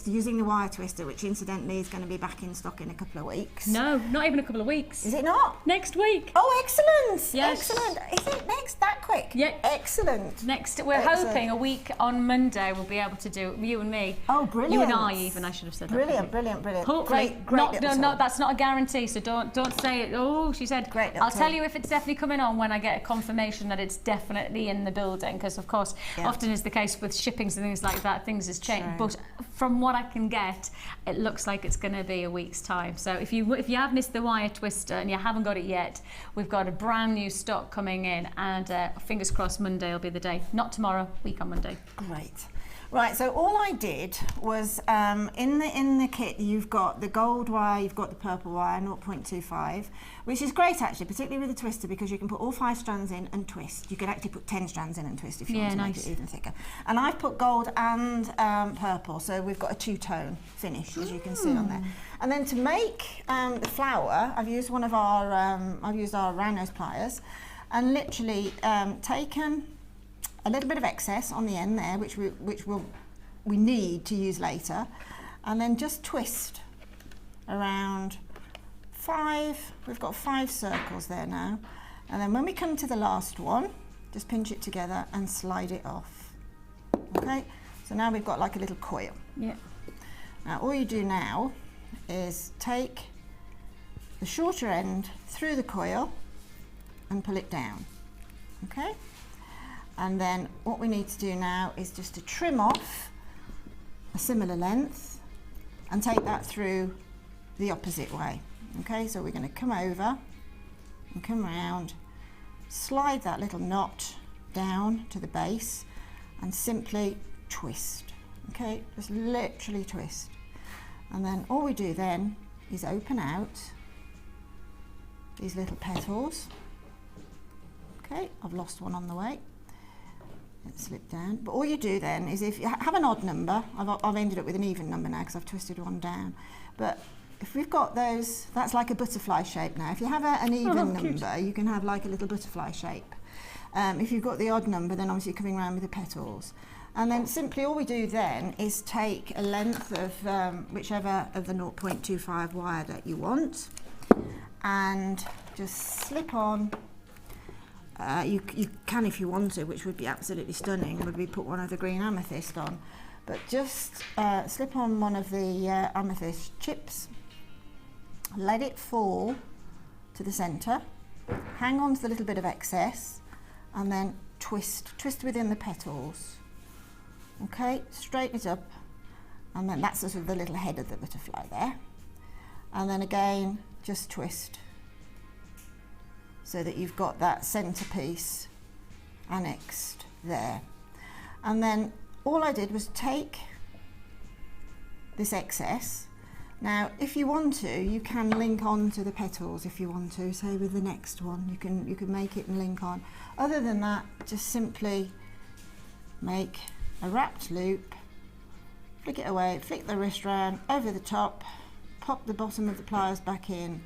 using the wire twister, which incidentally is going to be back in stock in a couple of weeks. No, not even a couple of weeks. Is it not? Next week. Oh, excellent! Yes. Excellent. Is it next that quick? Yeah. Excellent. We're hoping a week on Monday we'll be able to do you and me. Oh, brilliant! You and I, even I should have said that. Brilliant. Hopefully, Great. no, that's not a guarantee. So don't say it. Oh, she said. Great. I'll tell you if it's definitely coming on when I get a confirmation that it's definitely in the building. Because of course, often is the case with shippings and things like that. Things has changed. True. But from what I can get, it looks like it's going to be a week's time. So if you have missed the wire twister and you haven't got it yet, we've got a brand new stock coming in, and fingers crossed Monday will be the day. Not tomorrow, week on Monday. Great. Right, so all I did was in the kit you've got the gold wire, you've got the purple wire, 0.25, which is great actually, particularly with the twister, because you can put all 5 strands in and twist. You can actually put 10 strands in and twist if you want to make it even thicker. And I've put gold and purple, so we've got a 2-tone finish, as you can see on there. And then to make the flower, I've used one of our round nose pliers, and literally taken a little bit of excess on the end there, which we need to use later, and then just twist around 5. We've got 5 circles there now, and then when we come to the last one, just pinch it together and slide it off. Okay, so now we've got like a little coil. Yeah. Now all you do now is take the shorter end through the coil and pull it down. Okay. And then what we need to do now is just to trim off a similar length and take that through the opposite way. Okay, so we're going to come over and come round, slide that little knot down to the base and simply twist. Okay, just literally twist. And then all we do then is open out these little petals. Okay, I've lost one on the way. It slipped down. But all you do then is, if you have an odd number, I've ended up with an even number now because I've twisted one down. But if we've got those, that's like a butterfly shape now. If you have an even number, you can have like a little butterfly shape. If you've got the odd number, then obviously you're coming around with the petals. And then simply all we do then is take a length of whichever of the 0.25 wire that you want, and just slip on. You can, if you want to, which would be absolutely stunning, would be put one of the green amethyst on. But just slip on one of the amethyst chips, let it fall to the centre, hang on to the little bit of excess, and then twist within the petals. Okay, so Okay, straighten it up, and then that's sort of the little head of the butterfly there. And then again, just twist so that you've got that centerpiece annexed there. And then all I did was take this excess. Now, if you want to, you can link on to the petals if you want to, say with the next one, you can make it and link on. Other than that, just simply make a wrapped loop, flick it away, flick the wrist round, over the top, pop the bottom of the pliers back in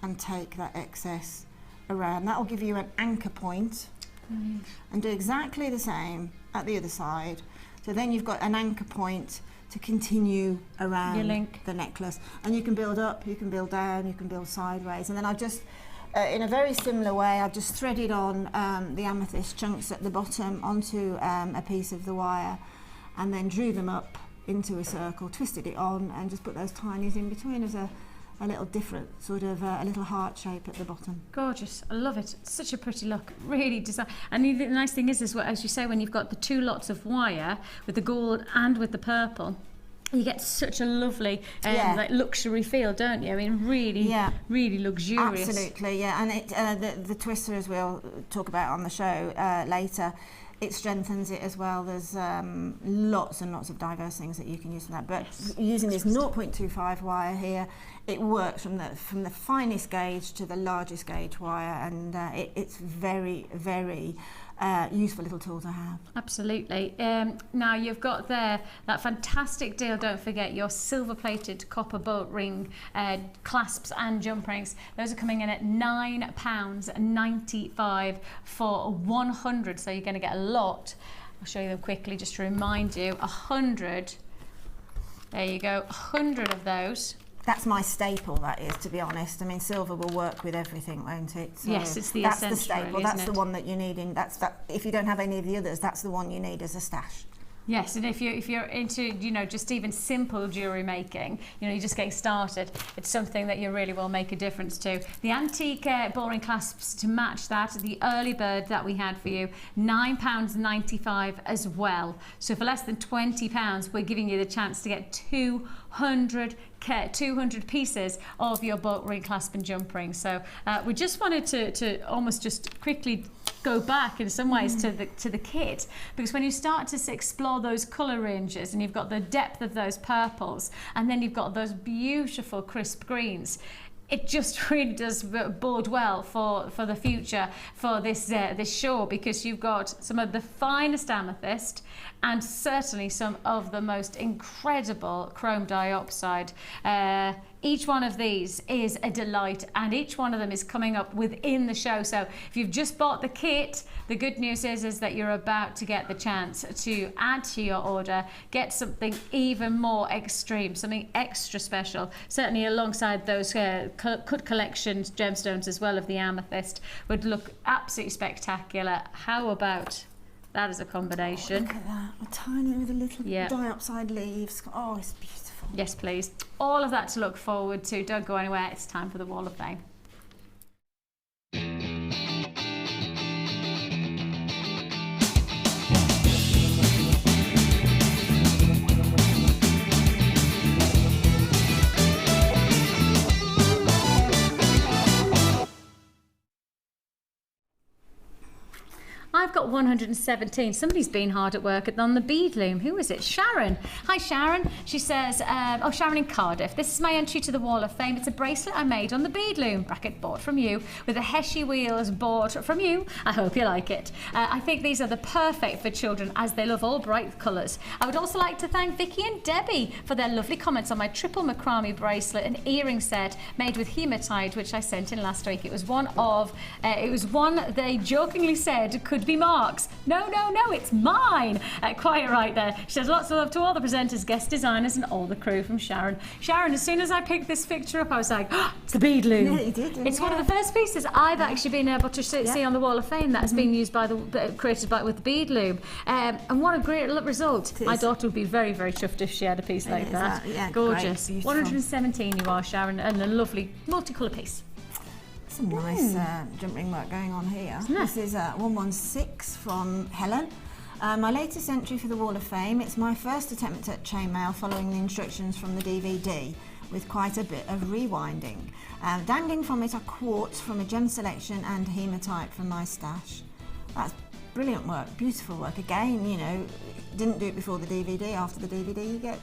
and take that excess around. That will give you an anchor point. And do exactly the same at the other side. So then you've got an anchor point to continue around the necklace. And you can build up, you can build down, you can build sideways. And then I've just, in a very similar way, I've just threaded on the amethyst chunks at the bottom onto a piece of the wire, and then drew them up into a circle, twisted it on, and just put those tinies in between as a little different sort of a little heart shape at the bottom. Gorgeous, I love it. It's such a pretty look, really design. And the nice thing is well, as you say, when you've got the two lots of wire with the gold and with the purple, you get such a lovely like luxury feel, don't you? I mean, really, really luxurious. Absolutely, yeah. And it the twister, as we'll talk about on the show later, it strengthens it as well. There's lots and lots of diverse things that you can use for that. But using this 0.25 wire here, it works from the finest gauge to the largest gauge wire, and it's very, very useful little tool to have. Absolutely. Now you've got there that fantastic deal. Don't forget your silver-plated copper bolt ring clasps and jump rings. Those are coming in at £9.95 for 100. So you're going to get a lot. I'll show you them quickly just to remind you. 100. There you go. 100 of those. That's my staple, that is, to be honest. I mean, silver will work with everything, won't it? So yes, it's the that's essential, the staple. really, that's the one that you need in. If you don't have any of the others, that's the one you need as a stash. Yes, and if you're into, just even simple jewellery making, you're just getting started, it's something that you really will make a difference to. The antique ball ring clasps to match that, the early bird that we had for you, £9.95 as well. So for less than £20, we're giving you the chance to get 200 pieces of your bolt ring clasp and jump ring. So we just wanted to almost just quickly go back in some ways to the kit, because when you start to explore those colour ranges and you've got the depth of those purples and then you've got those beautiful crisp greens, it just really does bode well for the future for this show, because you've got some of the finest amethyst and certainly some of the most incredible chrome diopside. Each one of these is a delight, and each one of them is coming up within the show. So if you've just bought the kit, the good news is that you're about to get the chance to add to your order, get something even more extreme, something extra special, certainly alongside those cut collections gemstones as well of the amethyst, would look absolutely spectacular. How about that as a combination? Oh, look at that, a tiny with a little diopside leaves. Oh, it's beautiful. Yes, please. All of that to look forward to. Don't go anywhere. It's time for the Wall of Fame. I've got 117. Somebody's been hard at work on the bead loom. Who is it? Sharon. Hi, Sharon. She says, Sharon in Cardiff. This is my entry to the Wall of Fame. It's a bracelet I made on the bead loom, bracket bought from you, with the Heshy wheels bought from you. I hope you like it. I think these are the perfect for children, as they love all bright colours. I would also like to thank Vicki and Debbie for their lovely comments on my triple macrame bracelet and earring set made with hematite, which I sent in last week. It was one they jokingly said could be Mark's. No, it's mine. Quite right there. She says lots of love to all the presenters, guest designers and all the crew from Sharon. Sharon, as soon as I picked this picture up, I was like, oh, it's the bead loom. Yeah, you did. It's one of the first pieces I've actually been able to see on the Wall of Fame that has been used created with the bead loom. And what a great result. My daughter would be very, very chuffed if she had a piece like that. Gorgeous. Great, 117 you are, Sharon, and a lovely multicolour piece. Some nice jump ring work going on here. This is 116 from Helen. My latest entry for the Wall of Fame, it's my first attempt at chainmail following the instructions from the DVD, with quite a bit of rewinding. Dangling from it are quartz from a gem selection and hematite from my stash. That's brilliant work, beautiful work. Again, you know, didn't do it before the DVD. After the DVD, you get,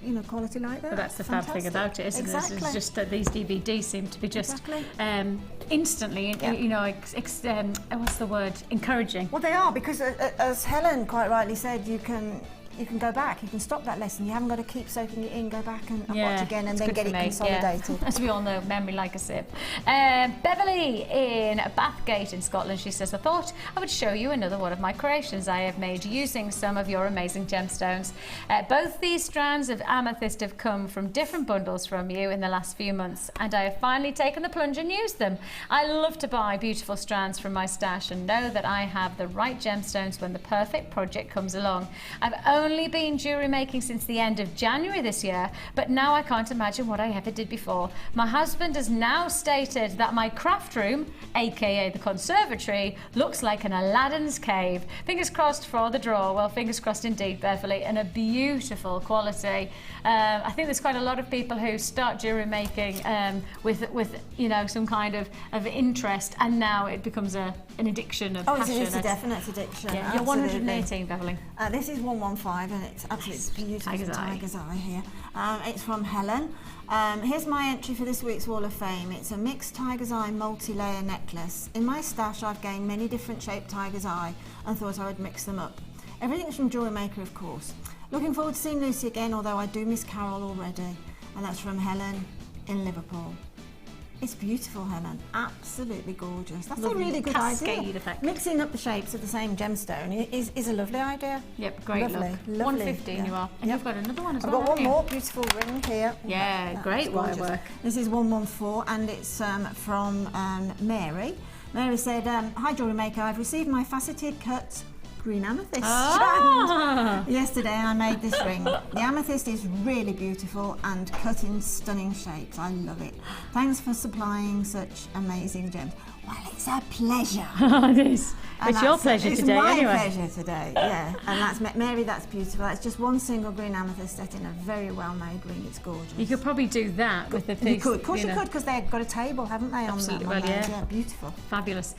you know, quality like that. But that's the fab thing about it, isn't it? It's just that these DVDs seem to be just instantly, you know, what's the word? Encouraging. Well, they are, because as Helen quite rightly said, you can go back, you can stop that lesson. You haven't got to keep soaking it in, go back and watch again and then get it consolidated. As we all know, memory like a sieve. Beverly in Bathgate in Scotland, she says, I thought I would show you another one of my creations I have made using some of your amazing gemstones. Both these strands of amethyst have come from different bundles from you in the last few months, and I have finally taken the plunge and used them. I love to buy beautiful strands from my stash and know that I have the right gemstones when the perfect project comes along. I've only been jewellery making since the end of January this year, but now I can't imagine what I ever did before. My husband has now stated that my craft room, aka the conservatory, looks like an Aladdin's cave. Fingers crossed for the drawer. Well, fingers crossed indeed, Beverly, and a beautiful quality. I think there's quite a lot of people who start jewellery making with you know, some kind of interest, and now it becomes an addiction of passion. It's a definite addiction. Yeah, you're 118, Beverly. This is 115, and it's absolutely beautiful. Tiger's Eye here. It's from Helen. Here's my entry for this week's Wall of Fame. It's a mixed tiger's eye multi-layer necklace. In my stash, I've gained many different shaped tiger's eye and thought I would mix them up. Everything's from Jewellery Maker, of course. Looking forward to seeing Lucy again, although I do miss Carol already. And that's from Helen in Liverpool. It's beautiful, Helen. Absolutely gorgeous. That's a really good idea. Effect. Mixing up the shapes of the same gemstone is a lovely idea. Yep, great lovely, look. Lovely. 115 you are. And you've got another one as I've well. got one more beautiful ring here. Yeah, great wirework. This is 114, and it's from Mary. Mary said, hi Jewellery Maker, I've received my faceted cut green amethyst strand. Yesterday I made this ring. The amethyst is really beautiful and cut in stunning shapes. I love it. Thanks for supplying such amazing gems. Well, it's a pleasure. It is. It's your pleasure today, anyway. It's my pleasure today, yeah. And that's Mary, that's beautiful. That's just one single green amethyst set in a very well-made ring. It's gorgeous. You could probably do that with the piece. You could, of course you could, because they've got a table, haven't they? Absolutely, on that, yeah. Beautiful. Fabulous.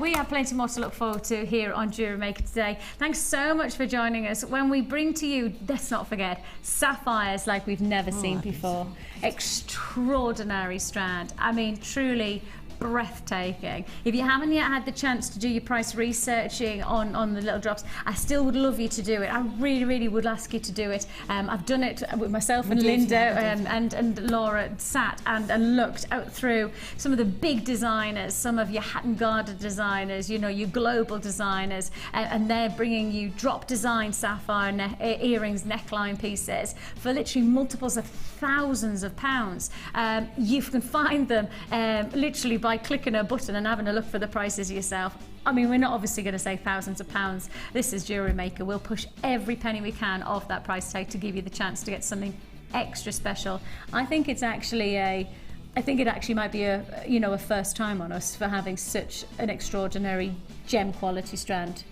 We have plenty more to look forward to here on Jewellery Maker today. Thanks so much for joining us. When we bring to you, let's not forget, sapphires like we've never seen before. Extraordinary strand. I mean, truly breathtaking. If you haven't yet had the chance to do your price researching on the little drops, I still would love you to do it. I really would ask you to do it. I've done it with myself and Linda and Laura sat and looked out through some of the big designers, some of your Hatton Garter designers, you know, your global designers, and they're bringing you drop design sapphire earrings, neckline pieces for literally multiples of thousands of pounds. You can find them literally by clicking a button and having a look for the prices yourself. I mean, we're not obviously going to say thousands of pounds. This is Jewellery Maker. We'll push every penny we can off that price tag to give you the chance to get something extra special. I think it's actually I think it actually might be a first time on us for having such an extraordinary gem quality strand.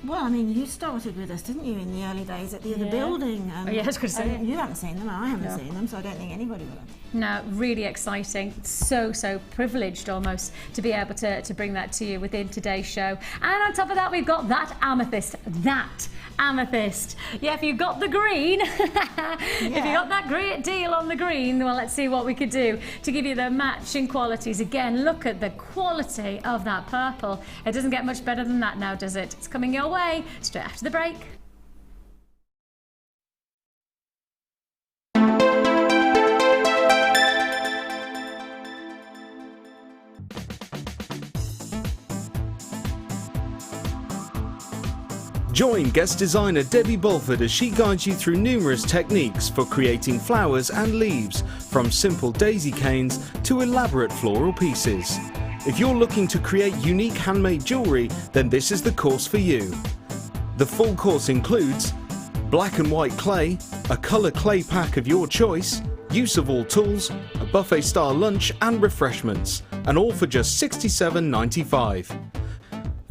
Well, I mean, you started with us, didn't you, in the early days at the other building? I was going to say. You haven't seen them, and I haven't seen them, so I don't think anybody will have. No, really exciting. So privileged almost to be able to bring that to you within today's show. And on top of that, we've got that amethyst. Yeah, if you've got the green, if you got that great deal on the green, well, let's see what we could do to give you the matching qualities. Again, look at the quality of that purple. It doesn't get much better than that now, does it? It's coming your way straight after the break. Join guest designer Debbie Bulford as she guides you through numerous techniques for creating flowers and leaves, from simple daisy canes to elaborate floral pieces. If you're looking to create unique handmade jewellery, then this is the course for you. The full course includes black and white clay, a colour clay pack of your choice, use of all tools, a buffet-style lunch and refreshments, and all for just $67.95.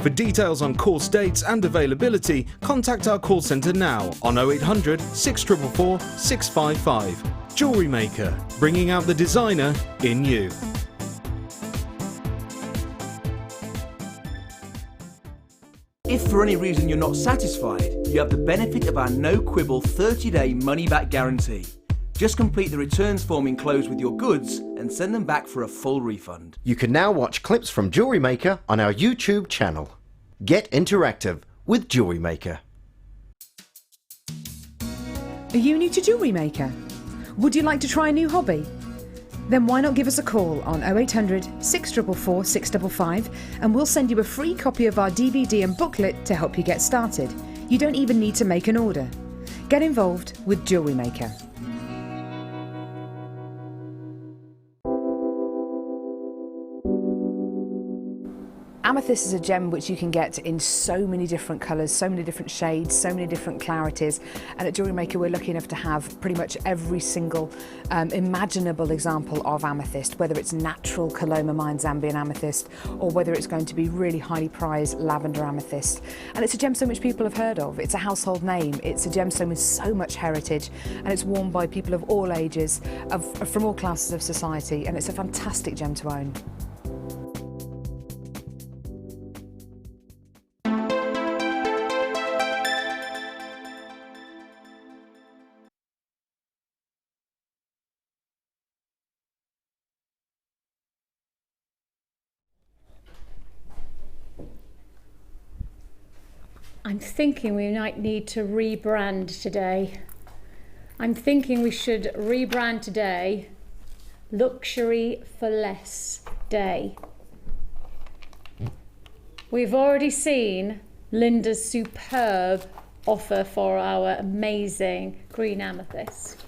For details on course dates and availability, contact our call centre now on 0800 644 655. Jewellery Maker, bringing out the designer in you. If for any reason you're not satisfied, you have the benefit of our no-quibble 30-day money-back guarantee. Just complete the returns form enclosed with your goods and send them back for a full refund. You can now watch clips from Jewellery Maker on our YouTube channel. Get interactive with Jewellery Maker. Are you new to Jewellery Maker? Would you like to try a new hobby? Then why not give us a call on 0800 644 655 and we'll send you a free copy of our DVD and booklet to help you get started. You don't even need to make an order. Get involved with Jewellery Maker. Amethyst is a gem which you can get in so many different colours, so many different shades, so many different clarities, and at Jewellery Maker we're lucky enough to have pretty much every single imaginable example of amethyst, whether it's natural Coloma Mine Zambian amethyst or whether it's going to be really highly prized lavender amethyst. And it's a gemstone which people have heard of. It's a household name. It's a gemstone with so much heritage, and it's worn by people of all ages, from all classes of society, and it's a fantastic gem to own. I'm thinking we might need to rebrand today. I'm thinking we should rebrand today Luxury for Less Day. We've already seen Linda's superb offer for our amazing green amethyst.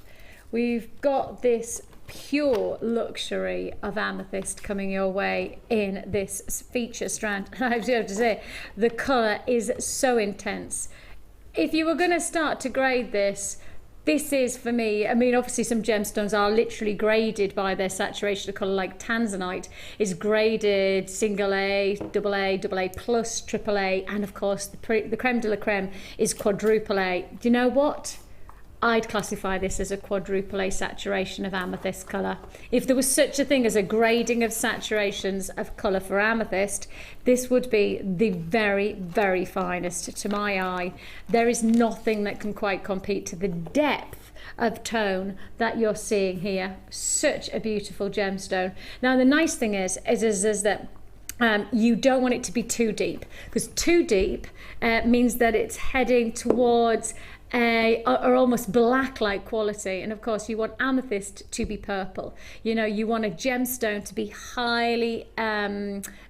We've got this pure luxury of amethyst coming your way in this feature strand. I have to say, the colour is so intense. If you were going to start to grade this is for me, I mean obviously some gemstones are literally graded by their saturation of colour, like tanzanite is graded single A, double A, double A plus, triple A, and of course the creme de la creme is quadruple A. Do you know what? I'd classify this as a quadruple A saturation of amethyst colour. If there was such a thing as a grading of saturations of colour for amethyst, this would be the very, very finest to my eye. There is nothing that can quite compete to the depth of tone that you're seeing here. Such a beautiful gemstone. Now the nice thing is that you don't want it to be too deep, because too deep means that it's heading towards or almost black-like quality, and of course you want amethyst to be purple. You know, you want a gemstone to be highly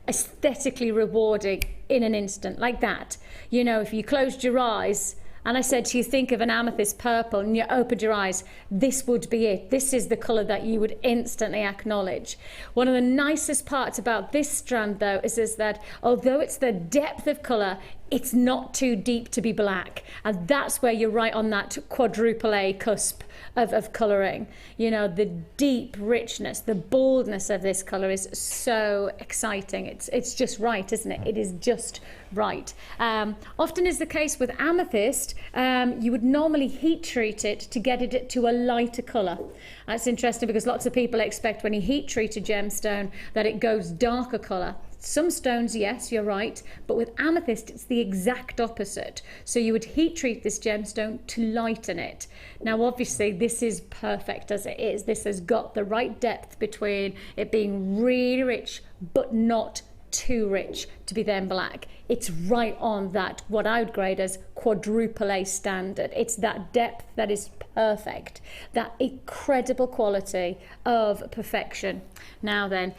aesthetically rewarding in an instant, like that. You know, if you closed your eyes and I said to you, think of an amethyst purple, and you opened your eyes, this would be it. This is the colour that you would instantly acknowledge. One of the nicest parts about this strand though is that although it's the depth of colour, it's not too deep to be black, and that's where you're right on that quadruple A cusp of colouring. You know, the deep richness, the boldness of this colour is so exciting. It's just right, isn't it? It is just right. Often is the case with amethyst, you would normally heat treat it to get it to a lighter colour. That's interesting because lots of people expect when you heat treat a gemstone that it goes darker colour. Some stones, yes, you're right, but with amethyst, it's the exact opposite. So you would heat treat this gemstone to lighten it. Now, obviously, this is perfect as it is. This has got the right depth between it being really rich, but not too rich to be then black. It's right on that, what I would grade as quadruple A standard. It's that depth that is perfect, that incredible quality of perfection. Now then,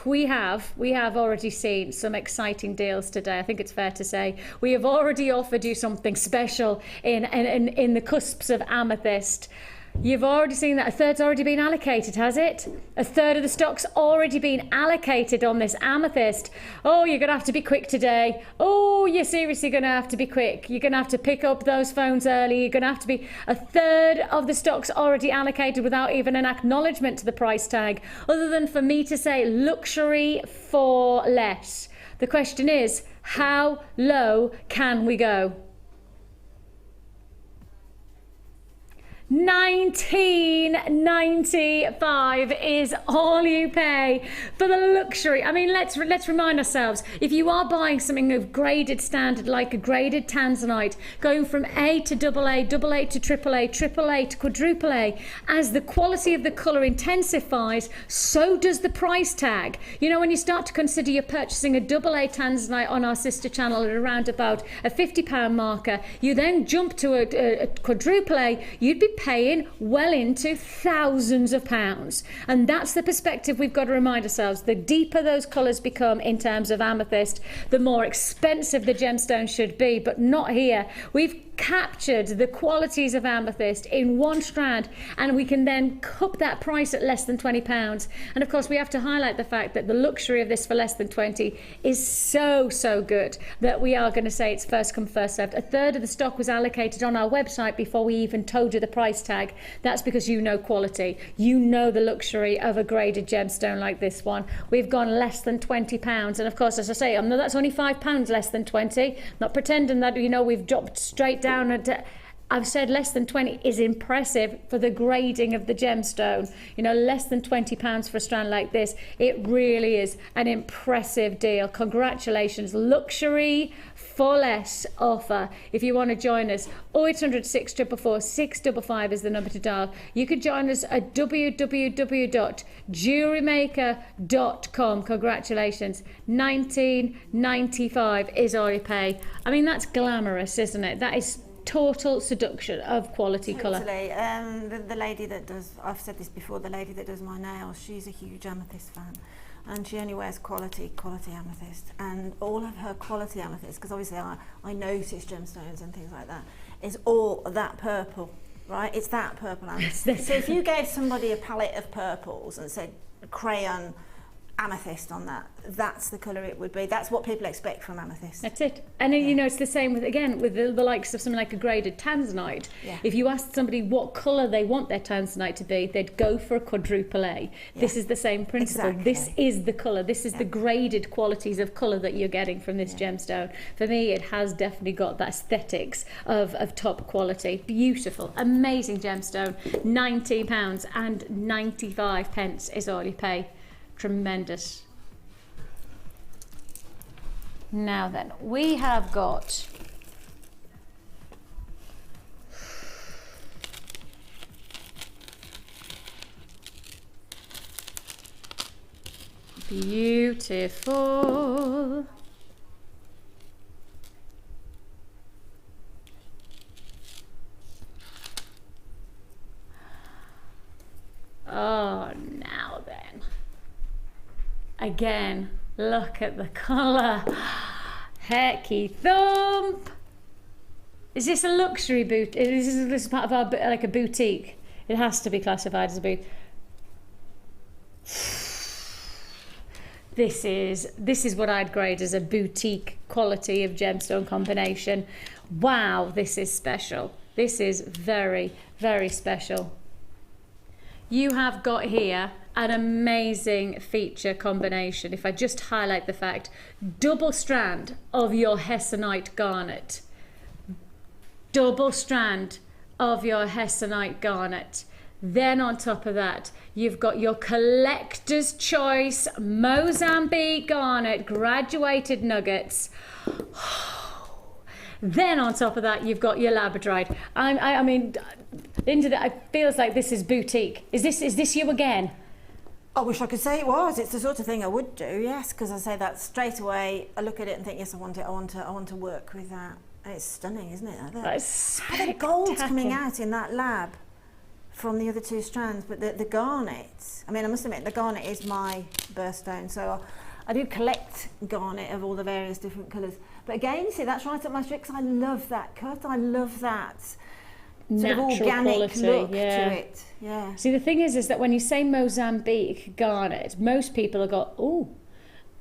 we have already seen some exciting deals today. I think it's fair to say we have already offered you something special in the cusps of amethyst. You've already seen that a third's already been allocated, has it? A third of the stock's already been allocated on this amethyst. Oh, you're going to have to be quick today. Oh, you're seriously going to have to be quick. You're going to have to pick up those phones early. You're going to have to be... A third of the stock's already allocated without even an acknowledgement to the price tag, other than for me to say luxury for less. The question is, how low can we go? $19.95 is all you pay for the luxury. I mean, let's remind ourselves, if you are buying something of graded standard, like a graded tanzanite, going from A to AA, AA to AAA, AAA to quadruple A, as the quality of the colour intensifies, so does the price tag. You know, when you start to consider you're purchasing a AA tanzanite on our sister channel at around about a £50 marker, you then jump to a quadruple A, you'd be paying well into thousands of pounds. And that's the perspective we've got to remind ourselves. The deeper those colours become in terms of amethyst, the more expensive the gemstone should be, but not here. We've captured the qualities of amethyst in one strand, and we can then cup that price at less than £20. And of course, we have to highlight the fact that the luxury of this for less than 20 is so good that we are going to say it's first come first served. A third of the stock was allocated on our website before we even told you the price tag. That's because you know quality, you know the luxury of a graded gemstone like this one. We've gone less than £20, and of course, as I say, that's only £5 less than 20. Not pretending that, you know, we've dropped straight down at, I've said less than 20 is impressive for the grading of the gemstone. You know, less than £20 for a strand like this, it really is an impressive deal. Congratulations. Luxury for less offer. If you want to join us, 0800 644 655 is the number to dial. You could join us at www.jewellerymaker.com. Congratulations. $19.95 is all you pay. I mean, that's glamorous, isn't it? That is total seduction of quality colour. Totally. The lady that does, I've said this before, the lady that does my nails, she's a huge amethyst fan, and she only wears quality amethyst, and all of her quality amethyst, because obviously I notice gemstones and things like that, is all that purple, right? It's that purple amethyst. So if you gave somebody a palette of purples and said crayon amethyst on that, that's the colour it would be. That's what people expect from amethyst. That's it. And you know, it's the same with, again, with the likes of something like a graded tanzanite. Yeah. If you asked somebody what colour they want their tanzanite to be, they'd go for a quadruple A. Yeah. This is the same principle. Exactly. This is the colour. This is the graded qualities of colour that you're getting from this gemstone. For me, it has definitely got that aesthetics of top quality. Beautiful, amazing gemstone. £19.95 is all you pay. Tremendous. Now then, we have got beautiful now then. Again, look at the colour. Hecky thump. Is this a luxury boot? Is this part of our, like a boutique? It has to be classified as a boot. This is what I'd grade as a boutique quality of gemstone combination. Wow, this is special. This is very, very special. You have got here an amazing feature combination. If I just highlight the fact, double strand of your hessonite garnet. Double strand of your hessonite garnet. Then on top of that, you've got your collector's choice Mozambique garnet graduated nuggets. Then on top of that, you've got your labradorite. I mean, into that, it feels like this is boutique. Is this you again? I wish I could say it was. It's the sort of thing I would do, yes, because I say that straight away. I look at it and think, yes, I want it. I want to work with that. And it's stunning, isn't it? That is spectacular. The gold's coming out in that lab from the other two strands, but the garnet. I mean, I must admit, the garnet is my birthstone, so I do collect garnet of all the various different colours. But again, you see, that's right up my street, because I love that cut. I love that sort of organic quality, look to it. Yeah. See, the thing is that when you say Mozambique garnet, most people have got, oh,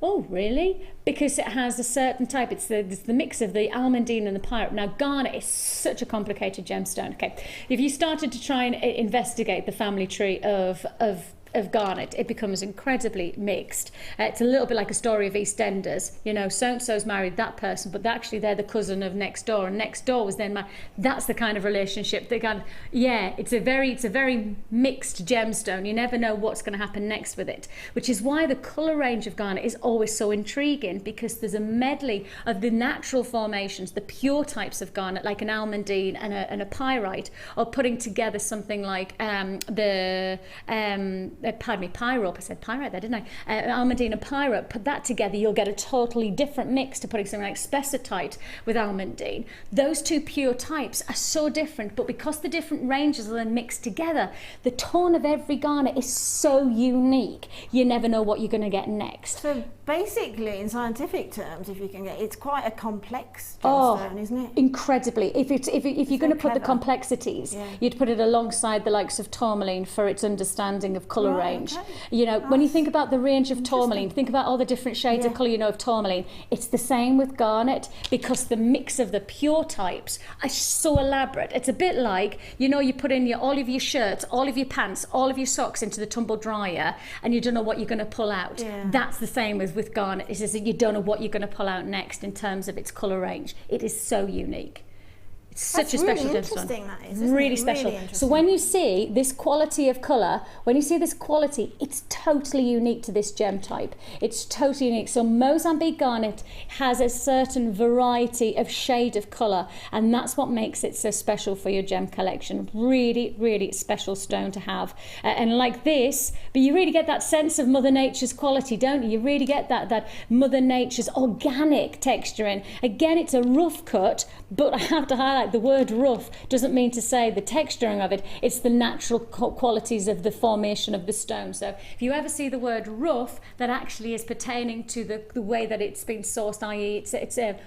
really? Because it has a certain type. It's the mix of the almandine and the pyrite. Now, garnet is such a complicated gemstone. Okay, if you started to try and investigate the family tree of of garnet, it becomes incredibly mixed. It's a little bit like a story of EastEnders. You know, so-and-so's married that person, but actually they're the cousin of next door, and next door was then married. That's the kind of relationship they got. Yeah, it's a very mixed gemstone. You never know what's going to happen next with it, which is why the colour range of garnet is always so intriguing, because there's a medley of the natural formations, the pure types of garnet, like an almandine and a pyrite, or putting together something like pyrope. I said pyrite there, didn't I? Almandine and pyrope. Put that together, you'll get a totally different mix to putting something like spessartite with almandine. Those two pure types are so different, but because the different ranges are then mixed together, the tone of every garnet is so unique. You never know what you're going to get next. So basically, in scientific terms, if you can get, it's quite a complex gemstone, isn't it? Incredibly. If you're going to put the clever. Complexities, you'd put it alongside the likes of tourmaline for its understanding of colour range. You know, when you think about the range of tourmaline, think about all the different shades of colour you know of tourmaline. It's the same with garnet, because the mix of the pure types are so elaborate. It's a bit like, you know, you put in all of your shirts, all of your pants, all of your socks into the tumble dryer, and you don't know what you're going to pull out. That's the same with garnet. It's just that you don't know what you're going to pull out next in terms of its colour range. It is so unique. It's such a special gemstone. That is, really special. Really so when you see this quality of colour, when you see this quality, it's totally unique to this gem type. It's totally unique. So Mozambique garnet has a certain variety of shade of colour, and that's what makes it so special for your gem collection. Really, really special stone to have. And like this, but you really get that sense of Mother Nature's quality, don't you? You really get that Mother Nature's organic texture in. Again, it's a rough cut, but I have to highlight the word rough doesn't mean to say the texturing of it, it's the natural qualities of the formation of the stone. So if you ever see the word rough, that actually is pertaining to the way that it's been sourced, i.e. it's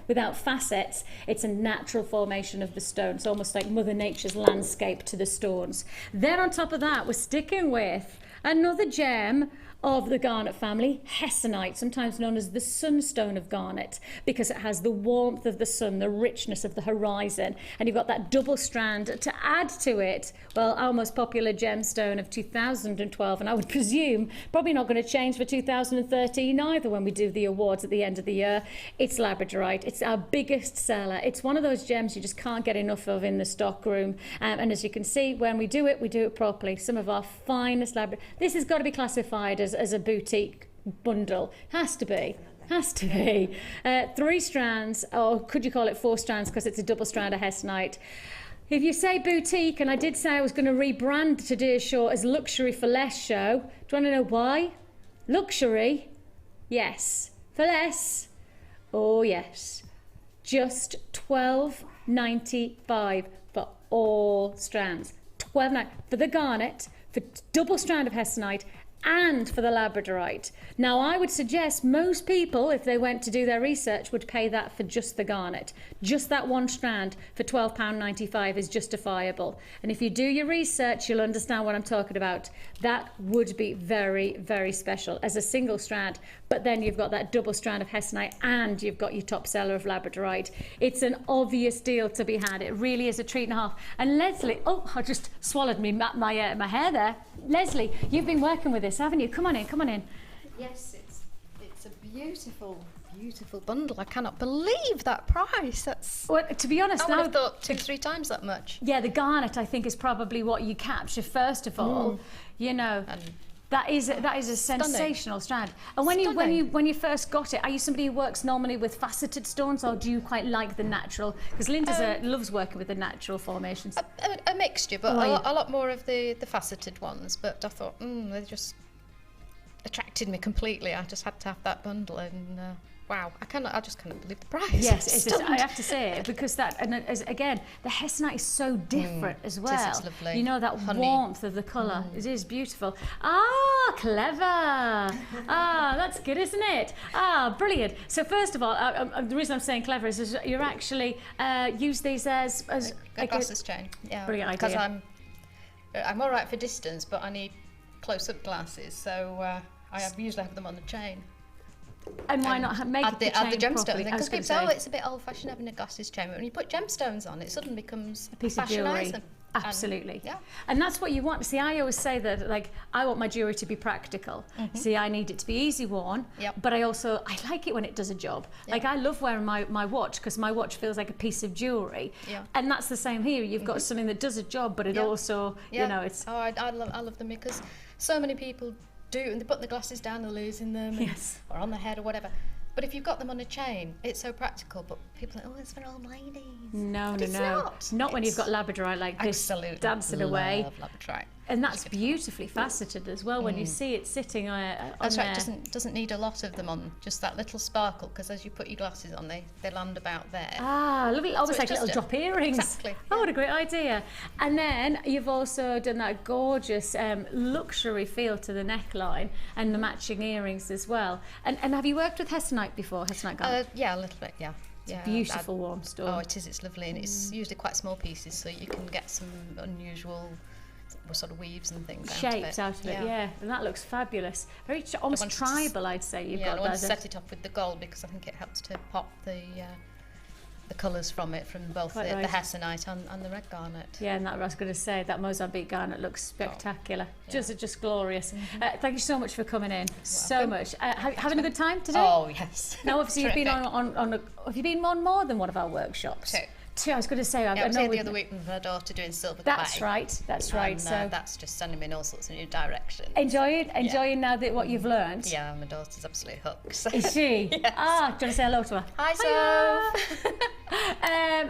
without facets, it's a natural formation of the stone. It's almost like Mother Nature's landscape to the stones. Then on top of that, we're sticking with another gem of the garnet family, hessonite, sometimes known as the sunstone of garnet, because it has the warmth of the sun, the richness of the horizon, and you've got that double strand to add to it. Well, our most popular gemstone of 2012, and I would presume probably not going to change for 2013 either when we do the awards at the end of the year. It's labradorite. It's our biggest seller. It's one of those gems you just can't get enough of in the stock room, and as you can see, when we do it properly. Some of our finest labradorite. This has got to be classified as a boutique bundle. Has to be. 3 strands, or could you call it 4 strands, because it's a double strand of hessonite. If you say boutique, and I did say I was going to rebrand today's show as Luxury for Less show, do you want to know why? Luxury? Yes. For less? Oh yes. Just $12.95 for all strands. $12.95 for the garnet, for double strand of hessonite, and for the labradorite. Now, I would suggest most people, if they went to do their research, would pay that for just the garnet. Just that one strand for £12.95 is justifiable. And if you do your research, you'll understand what I'm talking about. That would be very, very special as a single strand. But then you've got that double strand of hessonite, and you've got your top seller of labradorite. It's an obvious deal to be had. It really is a treat and a half. And Leslie, oh, I just swallowed my hair there. Leslie, you've been working with this, haven't you? Come on in. Yes, it's a beautiful bundle. I cannot believe that price. Well, to be honest, I would have thought 2-3 times that much. Yeah, the garnet I think is probably what you capture first of all. You know, and that is a sensational strand. And when you first got it, are you somebody who works normally with faceted stones, or do you quite like the natural? Because Linda loves working with the natural formations. A mixture, but a lot more of the faceted ones. But I thought, they just attracted me completely. I just had to have that bundle, and wow, I just cannot believe the price. Yes, I have to say it, because again, the hessonite is so different as well. It's lovely. You know, that warmth of the colour. It is beautiful. Ah, clever. That's good, isn't it? Brilliant. So first of all, the reason I'm saying clever is you're actually use these as a glasses chain. Yeah, brilliant idea. Because I'm all right for distance, but I need close-up glasses, so I usually have them on the chain. And why not add the gemstones? Because people say, it's a bit old-fashioned having a glasses chain. But when you put gemstones on, it suddenly becomes a piece of jewellery. Item. Absolutely. Yeah. And that's what you want. See, I always say that, like, I want my jewellery to be practical. See, I need it to be easy worn, but I like it when it does a job. Like, I love wearing my watch because my watch feels like a piece of jewellery. And that's the same here. You've got something that does a job, but it also, you know, it's... Oh, I love them because so many people do, and they put the glasses down, they're losing them, or on their head or whatever. But if you've got them on a chain, it's so practical. But people are like, oh, it's for old ladies. No, but no, it's no. Not when you've got labradorite like this dancing away. Labradorite. And that's beautifully faceted as well when you see it sitting on That's there. right, doesn't need a lot of them on, just that little sparkle, because as you put your glasses on, they land about there. Ah, lovely, almost like little drop earrings. Exactly. Oh, what a great idea. And then you've also done that gorgeous luxury feel to the neckline and the matching earrings as well. And have you worked with Hessonite before, Hessonite garnet? Yeah, a little bit, yeah. It's beautiful warm stone. Oh, it is, it's lovely, and it's usually quite small pieces, so you can get some unusual sort of weaves and things shapes out of it, yeah. And that looks fabulous. Very almost tribal, I'd say. You've got I want to set it off with the gold because I think it helps to pop the colours from it, from both the Hessonite and the red garnet. Yeah, and that I was going to say, that Mozambique garnet looks spectacular. Just glorious. Thank you so much for coming in. So much. Having a good time today? Oh, yes. Now, obviously, you've been have you been on more than one of our workshops? Two. I was going to say, I was here the other week with my daughter doing silver clay. That's right. And, so that's just sending me in all sorts of new directions. Enjoying now that what you've learned. Yeah, my daughter's absolutely hooked. So. Is she? Yes. Ah, do you want to say hello to her? Hi,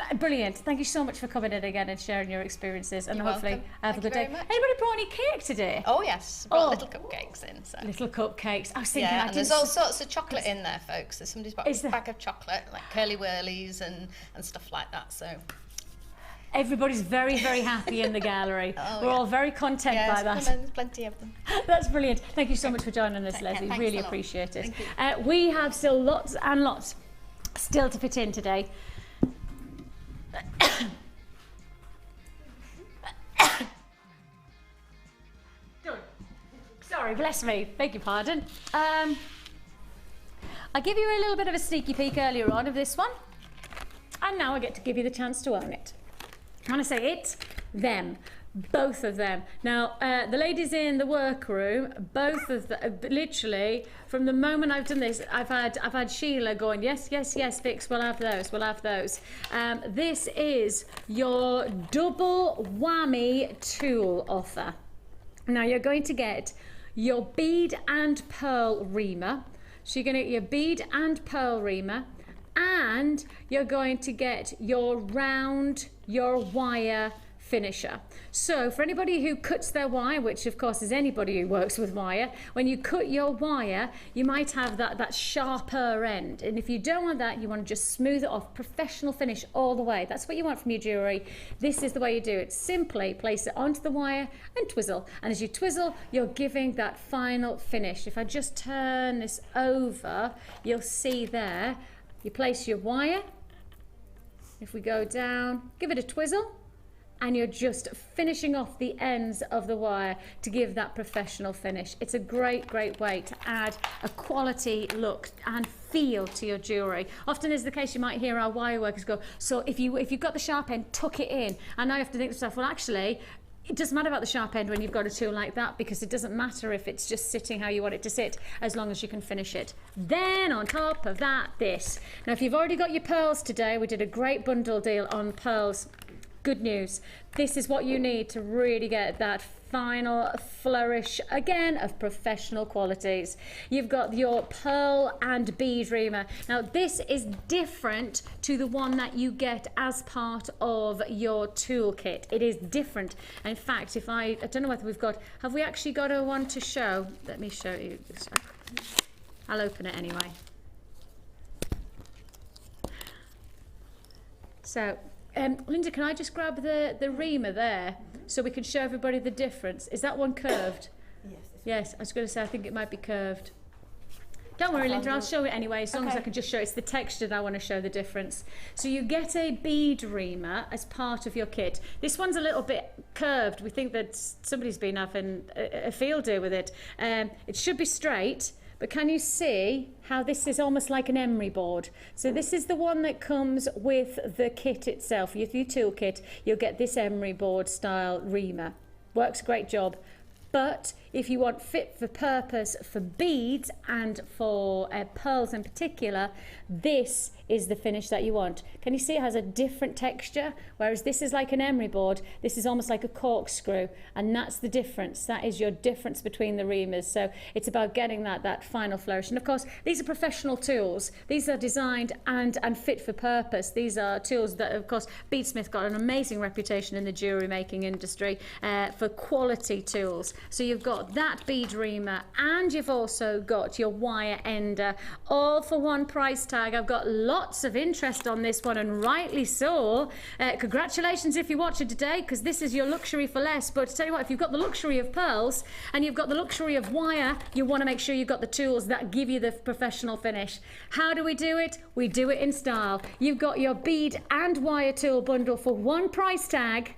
Soph. Brilliant. Thank you so much for coming in again and sharing your experiences. And hopefully have a good day. Anybody brought any cake today? Oh yes, brought little cupcakes in. So. Little cupcakes. I was thinking, and there's all sorts of chocolate in there, folks. There's somebody's bought a bag of chocolate, like curly whirlies and stuff like that. So. Everybody's very, very happy in the gallery. We're all very content by that. There's plenty of them. That's brilliant. Thank you so much for joining us, Leslie. Really appreciate it. We have still lots and lots still to fit in today. Sorry, bless me. Beg your pardon. I gave you a little bit of a sneaky peek earlier on of this one, and now I get to give you the chance to own it. When I say it, them, both of them. Now, the ladies in the workroom, both of them, literally, from the moment I've done this, I've had Sheila going, yes, Vix, we'll have those. This is your double whammy tool offer. Now, you're going to get your bead and pearl reamer. So you're going to get your bead and pearl reamer, and you're going to get your wire finisher. So for anybody who cuts their wire, which of course is anybody who works with wire, when you cut your wire, you might have that sharper end. And if you don't want that, you want to just smooth it off, professional finish all the way. That's what you want from your jewellery. This is the way you do it. Simply place it onto the wire and twizzle. And as you twizzle, you're giving that final finish. If I just turn this over, you'll see there, you place your wire. If we go down, give it a twizzle, and you're just finishing off the ends of the wire to give that professional finish. It's a great way to add a quality look and feel to your jewellery. Often is the case, you might hear our wire workers go, so if you've got the sharp end, tuck it in. And I have to think to myself, well actually, it doesn't matter about the sharp end when you've got a tool like that, because it doesn't matter if it's just sitting how you want it to sit, as long as you can finish it. Then on top of that, this. Now if you've already got your pearls today, we did a great bundle deal on pearls. Good news. This is what you need to really get that final flourish again of professional qualities. You've got your pearl and bead reamer. Now this is different to the one that you get as part of your toolkit. It is different. In fact, if I don't know whether have we actually got a one to show? Let me show you this. I'll open it anyway. So Linda, can I just grab the reamer there so we can show everybody the difference? Is that one curved? Yes, I was going to say I think it might be curved. Don't worry, Linda, I'll show it anyway, as long as I can just show it's the texture that I want to show the difference. So you get a bead reamer as part of your kit. This one's a little bit curved. We think that somebody's been having a field day with it. It should be straight, but can you see how this is almost like an emery board? So this is the one that comes with the kit itself. With your tool kit, you'll get this emery board style reamer. Works a great job. But if you want fit for purpose for beads and for pearls in particular, this is the finish that you want. Can you see it has a different texture? Whereas this is like an emery board, this is almost like a corkscrew, and that's the difference. That is your difference between the reamers. So it's about getting that final flourish. And of course, these are professional tools. These are designed and fit for purpose. These are tools that, of course, Beadsmith got an amazing reputation in the jewellery making industry for quality tools. So you've got that bead reamer, and you've also got your wire ender, all for one price tag. I've got lots of interest on this one, and rightly so. Congratulations if you're watching today, because this is your luxury for less. But to tell you what, if you've got the luxury of pearls and you've got the luxury of wire, you want to make sure you've got the tools that give you the professional finish. How do we do it? We do it in style. You've got your bead and wire tool bundle for one price tag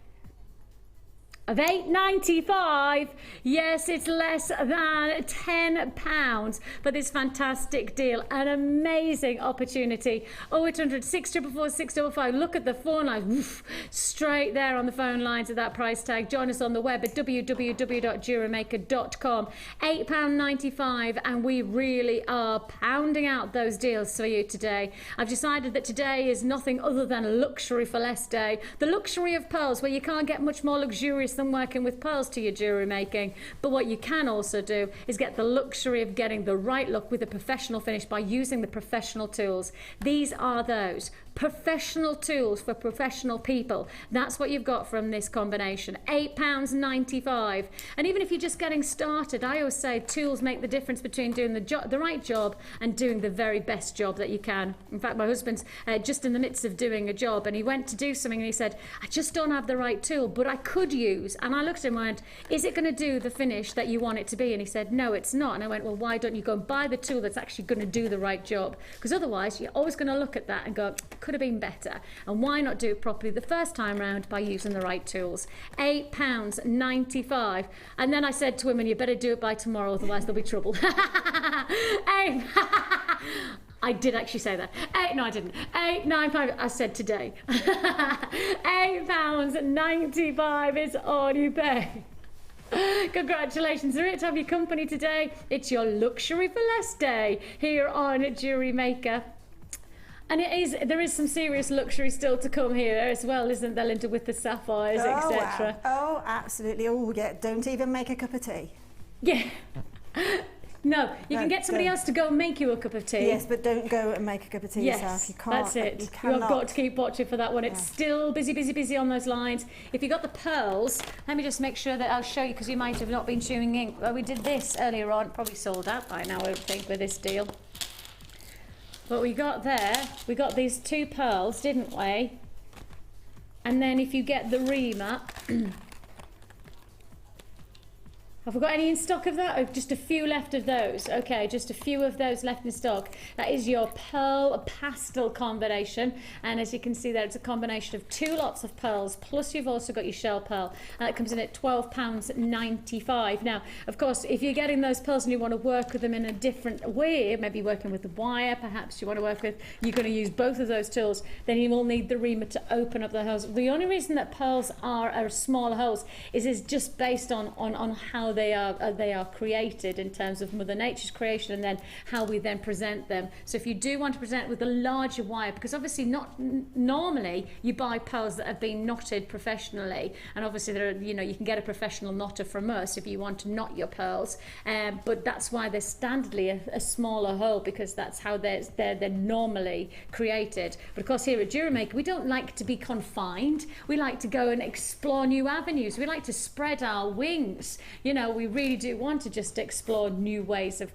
of £8.95. Yes, it's less than £10 for this fantastic deal. An amazing opportunity. 0800 644 655. Look at the phone lines. Woof, straight there on the phone lines at that price tag. Join us on the web at www.jewellerymaker.com. £8.95, and we really are pounding out those deals for you today. I've decided that today is nothing other than a luxury for less day. The luxury of pearls, where you can't get much more luxurious than working with pearls to your jewellery making. But what you can also do is get the luxury of getting the right look with a professional finish by using the professional tools. These are those professional tools for professional people. That's what you've got from this combination. £8.95. And even if you're just getting started, I always say tools make the difference between doing the right job and doing the very best job that you can. In fact, my husband's just in the midst of doing a job, and he went to do something and he said, I just don't have the right tool, but I could use. And I looked at him and went, is it going to do the finish that you want it to be? And he said, no, it's not. And I went, well, why don't you go and buy the tool that's actually going to do the right job? Because otherwise you're always going to look at that and go, could have been better. And why not do it properly the first time round by using the right tools? £8.95. And then I said to him, and you better do it by tomorrow, otherwise there'll be trouble. I did actually say that. No, I didn't. £8.95. I said today. £8.95 is all you pay. Congratulations, we're here to have your company today. It's your luxury for less day here on Jewellery Maker. And there is some serious luxury still to come here as well, isn't there, Linda, with the sapphires, etc. Wow. Oh, absolutely. Oh, yeah. Don't even make a cup of tea. Yeah. No, you can get somebody else to go and make you a cup of tea. Yes, but don't go and make a cup of tea yourself. You can't. That's it. You have got to keep watching for that one. It's still busy on those lines. If you got the pearls, let me just make sure that I'll show you, because you might have not been tuning in. Well, we did this earlier on, probably sold out by now, I would think, with this deal. But we got these two pearls, didn't we? And then if you get the reamer, have we got any in stock of that? Or just a few left of those? Okay, just a few of those left in stock. That is your pearl pastel combination. And as you can see there, it's a combination of 2 lots of pearls, plus you've also got your shell pearl. And that comes in at £12.95. Now, of course, if you're getting those pearls and you want to work with them in a different way, maybe working with the wire, perhaps you want to work with, you're going to use both of those tools, then you will need the reamer to open up the holes. The only reason that pearls are smaller holes is just based on how they are created in terms of Mother Nature's creation, and then how we then present them. So if you do want to present with a larger wire, because obviously normally you buy pearls that have been knotted professionally, and obviously there are, you can get a professional knotter from us if you want to knot your pearls, but that's why they're standardly a smaller hole, because that's how they're normally created. But of course here at Jewellery Maker, we don't like to be confined. We like to go and explore new avenues. We like to spread our wings. We really do want to just explore new ways of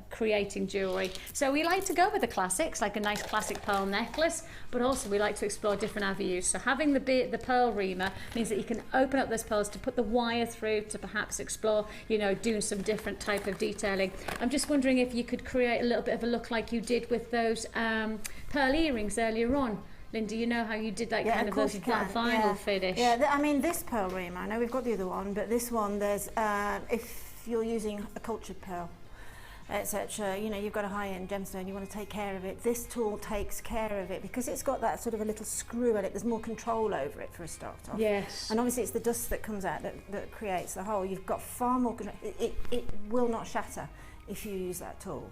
creating jewellery. So we like to go with the classics, like a nice classic pearl necklace, but also we like to explore different avenues. So having the pearl reamer means that you can open up those pearls to put the wire through, to perhaps explore, doing some different type of detailing. I'm just wondering if you could create a little bit of a look like you did with those pearl earrings earlier on. Linda, you know how you did that kind of those vinyl finish? Yeah, I mean, this pearl reamer, I know we've got the other one, but this one, there's, if you're using a cultured pearl, etc. You know, you've got a high-end gemstone, you want to take care of it. This tool takes care of it because it's got that sort of a little screw in it. There's more control over it for a start off. Yes. And obviously it's the dust that comes out that creates the hole. You've got far more control. It will not shatter if you use that tool.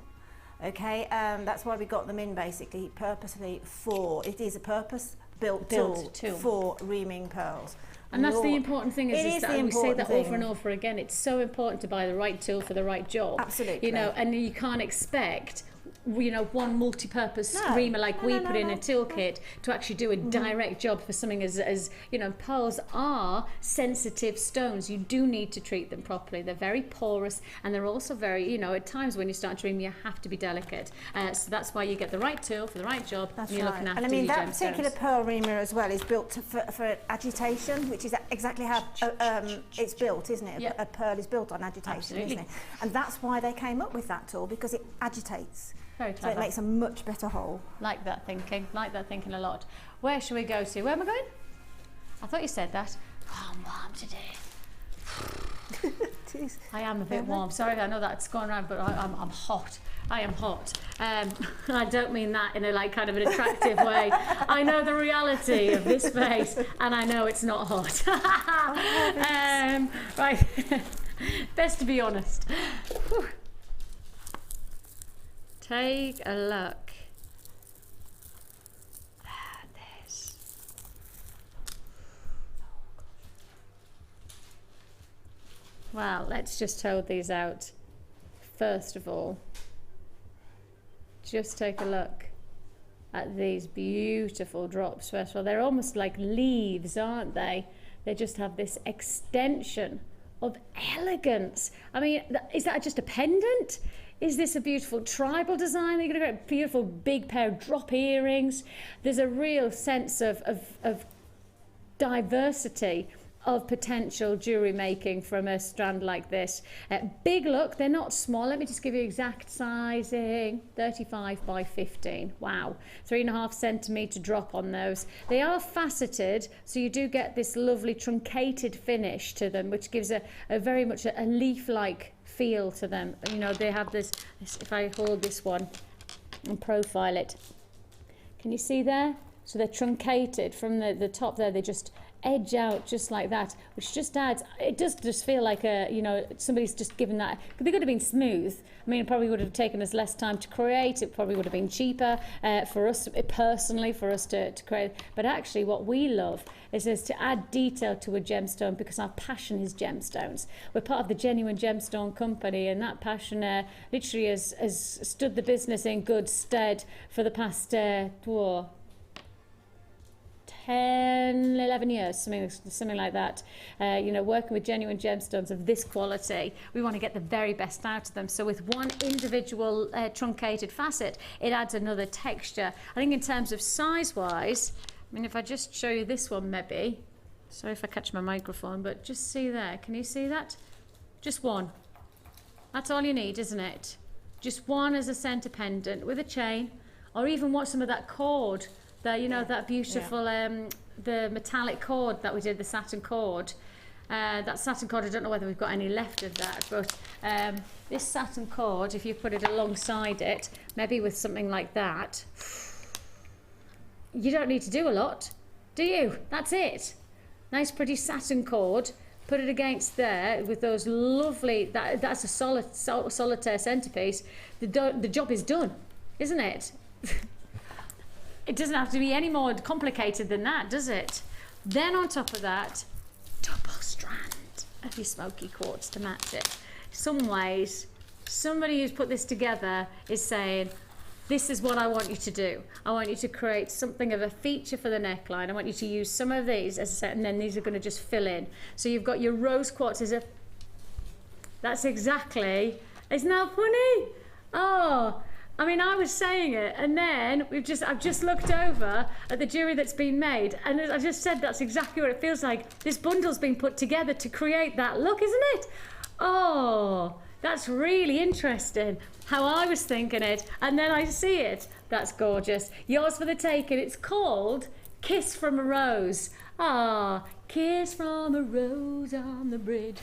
Okay, that's why we got them in basically purposely for, it is a purpose-built tool for reaming pearls. And that's the important thing is that we say that over and thing. over again. It's so important to buy the right tool for the right job. Absolutely. You know, and you can't expect, you know, one multi-purpose reamer like we put in a toolkit to actually do a direct job for something as you know, pearls are sensitive stones. You do need to treat them properly. They're very porous and they're also very, you know, at times when you start to ream, you have to be delicate. So that's why you get the right tool for the right job. That's and you're right. looking after And I mean, your that gemstones. particular pearl reamer as well is built for agitation, which is exactly how it's built, isn't it? Yep. A pearl is built on agitation, Absolutely. isn't it? And that's why they came up with that tool, because it agitates. Very So clever. it makes a much better hole. Like that thinking a lot. Where should we go to? Where am I going? I thought you said that. Oh, I'm warm today. Jeez. I am a bit warm. Sorry, I know that's going around, but I'm hot. I am hot. I don't mean that in a like kind of an attractive way. I know the reality of this face, and I know it's not hot. Right. Best to be honest. Whew. Take a look at this. Well, let's just hold these out. First of all, just take a look at these beautiful drops. First of all, they're almost like leaves, aren't they? They just have this extension of elegance. I mean, is that just a pendant? Is this a beautiful tribal design? You're going to get a beautiful big pair of drop earrings. There's a real sense of diversity of potential jewellery making from a strand like this. Big look, they're not small. Let me just give you exact sizing. 35 by 15. Wow. 3.5 centimetre drop on those. They are faceted, so you do get this lovely truncated finish to them, which gives a very much a leaf-like feel to them. You know, they have this, if I hold this one and profile it, can you see there? So they're truncated from the top there. They just edge out just like that, which just adds, it does just feel like a, you know, somebody's just given that. They could have been smooth. I mean, it probably would have taken us less time to create. It probably would have been cheaper for us personally, for us to create. But actually what we love is to add detail to a gemstone, because our passion is gemstones. We're part of the Genuine Gemstone Company, and that passion literally has stood the business in good stead for the past 10, 11 years, something like that. You know, working with genuine gemstones of this quality, we want to get the very best out of them. So with one individual truncated facet, it adds another texture. I think in terms of size-wise, I mean, if I just show you this one maybe, sorry if I catch my microphone, but just see there, can you see that? Just one. That's all you need, isn't it? Just one as a centre pendant with a chain, or even watch some of that cord. You know, that beautiful, the metallic cord that we did, the satin cord. That satin cord, I don't know whether we've got any left of that, but this satin cord, if you put it alongside it, maybe with something like that, you don't need to do a lot, do you? That's it. Nice pretty satin cord, put it against there with those lovely, that's a solitaire centerpiece. The job is done, isn't it? It doesn't have to be any more complicated than that, does it? Then on top of that, double strand of your smoky quartz to match it. Some ways, somebody who's put this together is saying, this is what I want you to do. I want you to create something of a feature for the neckline. I want you to use some of these as a set, and then these are going to just fill in. So you've got your rose quartz as a... That's exactly... Isn't that funny? Oh... I mean, I was saying it, and then I've just looked over at the jewellery that's been made, and I just said that's exactly what it feels like. This bundle's been put together to create that look, isn't it? Oh, that's really interesting, how I was thinking it, and then I see it. That's gorgeous. Yours for the taking. It's called Kiss from a Rose. Ah, kiss from a rose on the bridge.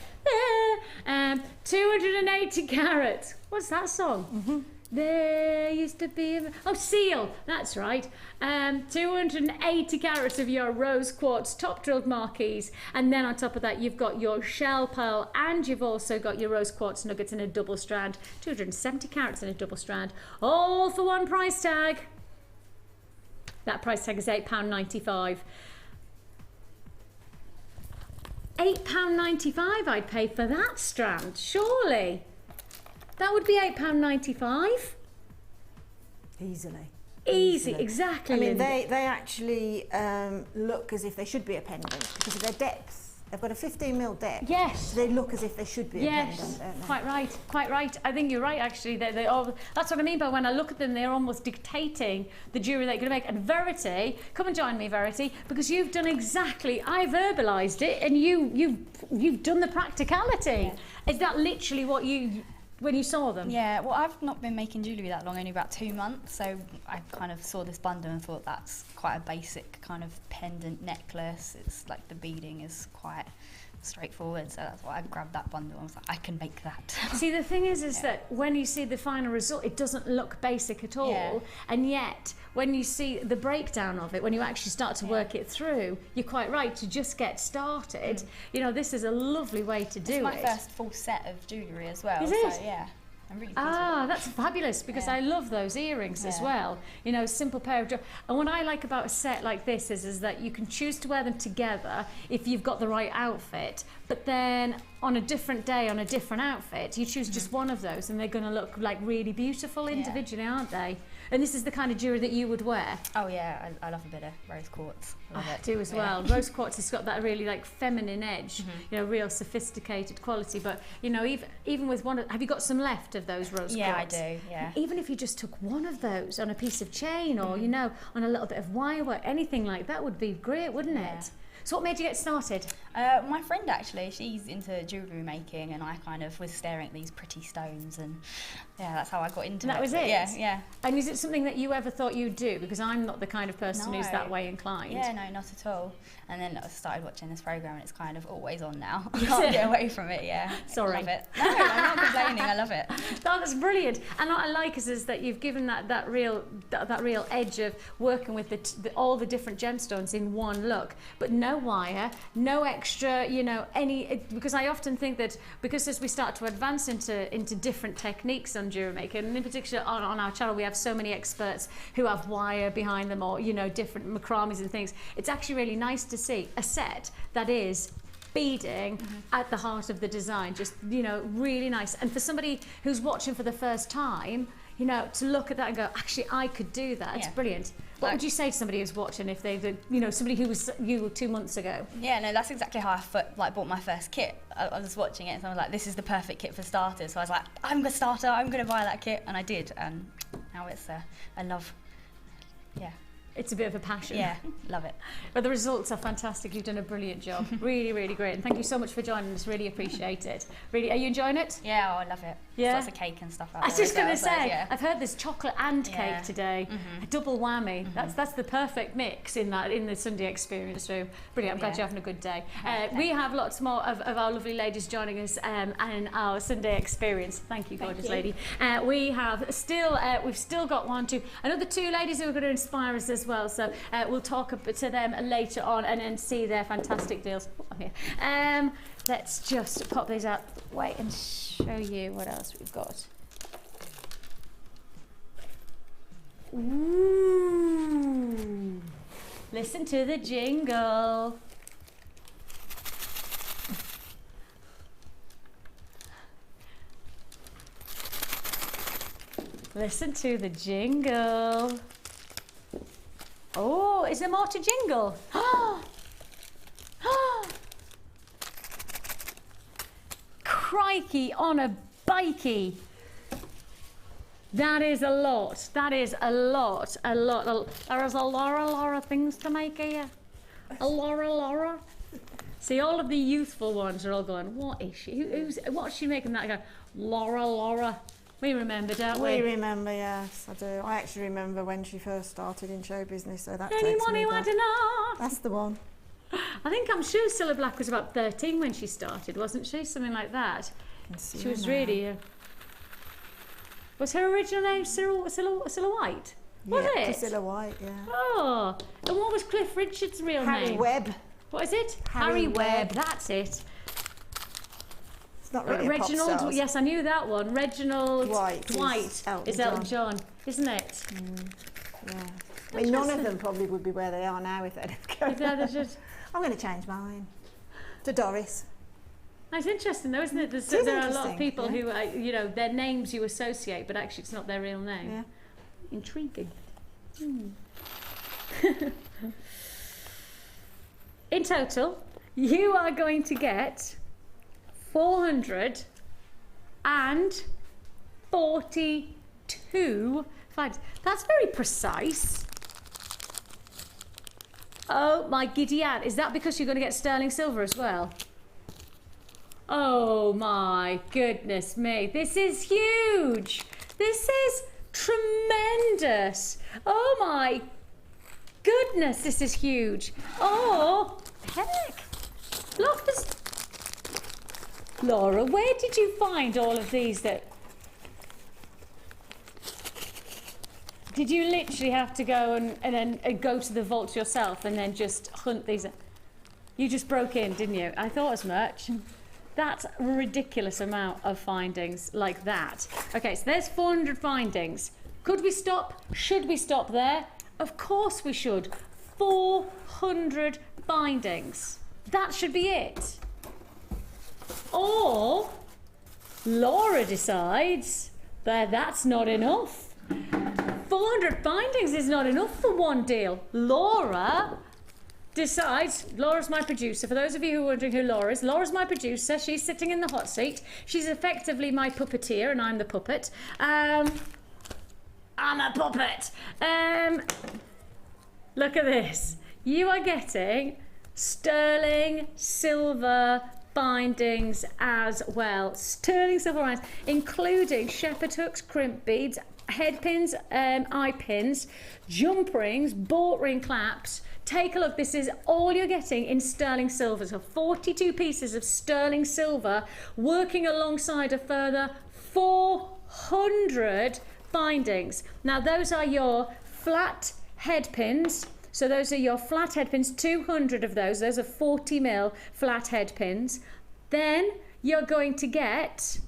280 carats. What's that song? There used to be Seal, that's right. 280 carats of your rose quartz top drilled marquise, and then on top of that you've got your shell pearl, and you've also got your rose quartz nuggets in a double strand, 270 carats in a double strand, all for one price tag. That price tag is £8.95. £8.95 I'd pay for that strand, surely. That would be £8.95. Easy, exactly. I mean, Linda. they actually look as if they should be a pendant because of their depth. They've got a 15mm depth. Yes. So they look as if they should be a pendant, don't they? Quite right. I think you're right, actually. They all, that's what I mean by when I look at them, they're almost dictating the jewellery they're going to make. And Verity, come and join me, Verity, because you've done exactly, I verbalised it, and you've done the practicality. Is that literally what you... when you saw them? Yeah, well, I've not been making jewellery that long, only about 2 months, so I kind of saw this bundle and thought that's quite a basic kind of pendant necklace. It's like the beading is quite straightforward, so that's why I grabbed that bundle. I was like, I can make that. See, the thing is that when you see the final result, it doesn't look basic at all, and yet when you see the breakdown of it, when you actually start to work it through, you're quite right to just get started. You know, this is a lovely way to do it. It's my first full set of jewellery as well. Is so it? yeah, I'm really pleased with it. That's fabulous, because I love those earrings as well. You know, simple pair of and what I like about a set like this is that you can choose to wear them together if you've got the right outfit, but then on a different day, on a different outfit, you choose just one of those and they're going to look like really beautiful individually, aren't they? And this is the kind of jewellery that you would wear. Oh yeah, I love a bit of rose quartz. I do as well. Rose quartz has got that really like feminine edge, you know, real sophisticated quality. But you know, even with one, have you got some left of those rose quartz? Yeah, I do. Yeah. Even if you just took one of those on a piece of chain, or you know, on a little bit of wire work, anything like that would be great, wouldn't it? So what made you get started? My friend actually, she's into jewellery making, and I kind of was staring at these pretty stones, and yeah, that's how I got into it. That was it? Yeah. And is it something that you ever thought you'd do? Because I'm not the kind of person who's that way inclined. Yeah, no, not at all. And then I started watching this programme, and it's kind of always on now. I can't get away from it, Sorry. I love it. No, I'm not complaining, I love it. That's brilliant. And what I like is that you've given that real edge of working with all the different gemstones in one look, but no wire, no extra, you know, because I often think that because as we start to advance into different techniques on Jewellery Maker, and in particular on our channel we have so many experts who have wire behind them, or you know, different macrames and things, it's actually really nice to see a set that is beading at the heart of the design, just, you know, really nice. And for somebody who's watching for the first time, you know, to look at that and go, actually I could do that, it's brilliant. What would you say to somebody who's watching if they, you know, somebody who was you 2 months ago? Yeah, no, that's exactly how I bought my first kit. I was watching it and I was like, this is the perfect kit for starters. So I was like, I'm a starter, I'm going to buy that kit, and I did. And now it's I love, it's a bit of a passion. Yeah, love it. But the results are fantastic. You've done a brilliant job. Really, really great. And thank you so much for joining us. Really appreciate it. Really, are you enjoying it? Yeah, I love it. Yeah. Lots of cake and stuff out there. I was just going to say, I've heard there's chocolate and cake today. A double whammy. That's the perfect mix in the Sunday experience room. Brilliant. I'm glad you're having a good day. We have lots more of our lovely ladies joining us in our Sunday experience. Thank you, gorgeous lady. We have we've still got another two ladies who are going to inspire us as well. So we'll talk to them later on and then see their fantastic deals. Let's just pop these out the way and show you what else we've got. Ooh. Listen to the jingle. Listen to the jingle. Oh, is there more to jingle? Crikey on a bikey. That is a lot. That is a lot. There's a lot of things to make here. A lot. See, all of the youthful ones are all going, what is she? What's she making that? I go, Laura. We remember, don't we? We remember, yes, I do. I actually remember when she first started in show business, so that takes Anyone me who back. had enough. That's the one. I'm sure Cilla Black was about 13 when she started, wasn't she? Something like that. She was really... Was her original name Cilla White? Was it? Priscilla White, yeah. Oh, and what was Cliff Richard's real name? Harry Webb. What is it? Harry Webb. That's it. It's not really Reginald. a pop star. Yes, I knew that one. Reginald Dwight is Elton John, isn't it? Yeah. I mean, none of them probably would be where they are now if they'd have gone. I'm going to change mine to Doris. That's interesting though, isn't it? There are a lot of people who, you know, their names you associate, but actually it's not their real name. Yeah. Intriguing. In total, you are going to get 442 finds. That's very precise. Oh my giddy aunt, is that because you're going to get sterling silver as well? Oh my goodness me, this is huge. This is tremendous. Oh my goodness, this is huge. Oh, heck. Look, this. Laura, where did you find all of these that... Did you literally have to go and go to the vault yourself and then just hunt these? You just broke in, didn't you? I thought as much. That's a ridiculous amount of findings like that. Okay, so there's 400 findings. Could we stop? Should we stop there? Of course we should. 400 findings. That should be it. Or Laura decides that that's not enough. 400 findings is not enough for one deal. Laura decides, Laura's my producer. For those of you who are wondering who Laura's my producer. She's sitting in the hot seat. She's effectively my puppeteer and I'm the puppet. I'm a puppet. Look at this. You are getting sterling silver bindings as well. Sterling silver bindings, including shepherd hooks, crimp beads, head pins, eye pins, jump rings, bought ring claps. Take a look, this is all you're getting in sterling silver. So 42 pieces of sterling silver working alongside a further 400 bindings. Now those are your flat head pins. So those are your flat head pins, 200 of those. Those are 40mm flat head pins. Then you're going to get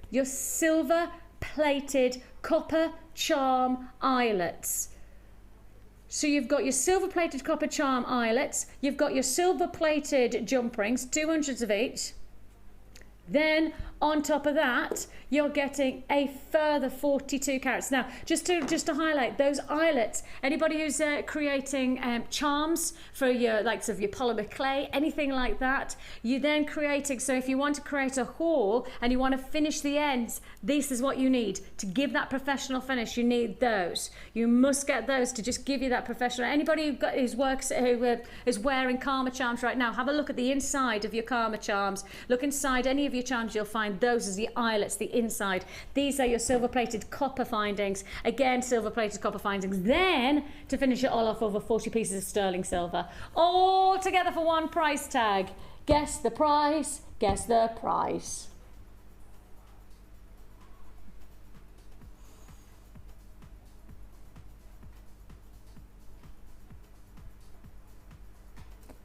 your silver plated copper charm eyelets. So you've got your silver plated copper charm eyelets, you've got your silver plated jump rings, 200s of each. Then on top of that, you're getting a further 42 carats. Now, just to highlight those eyelets, anybody who's creating charms for your likes of your polymer clay, anything like that, you're then creating, so if you want to create a haul and you want to finish the ends, this is what you need. To give that professional finish, you need those. You must get those to just give you that professional. Anybody who is wearing Karma charms right now, have a look at the inside of your Karma charms. Look inside any of your charms, you'll find those as the eyelets, the inside. These are your silver plated copper findings. Again, silver plated copper findings. Then to finish it all off, over 40 pieces of sterling silver, all together for one price tag. Guess the price, guess the price.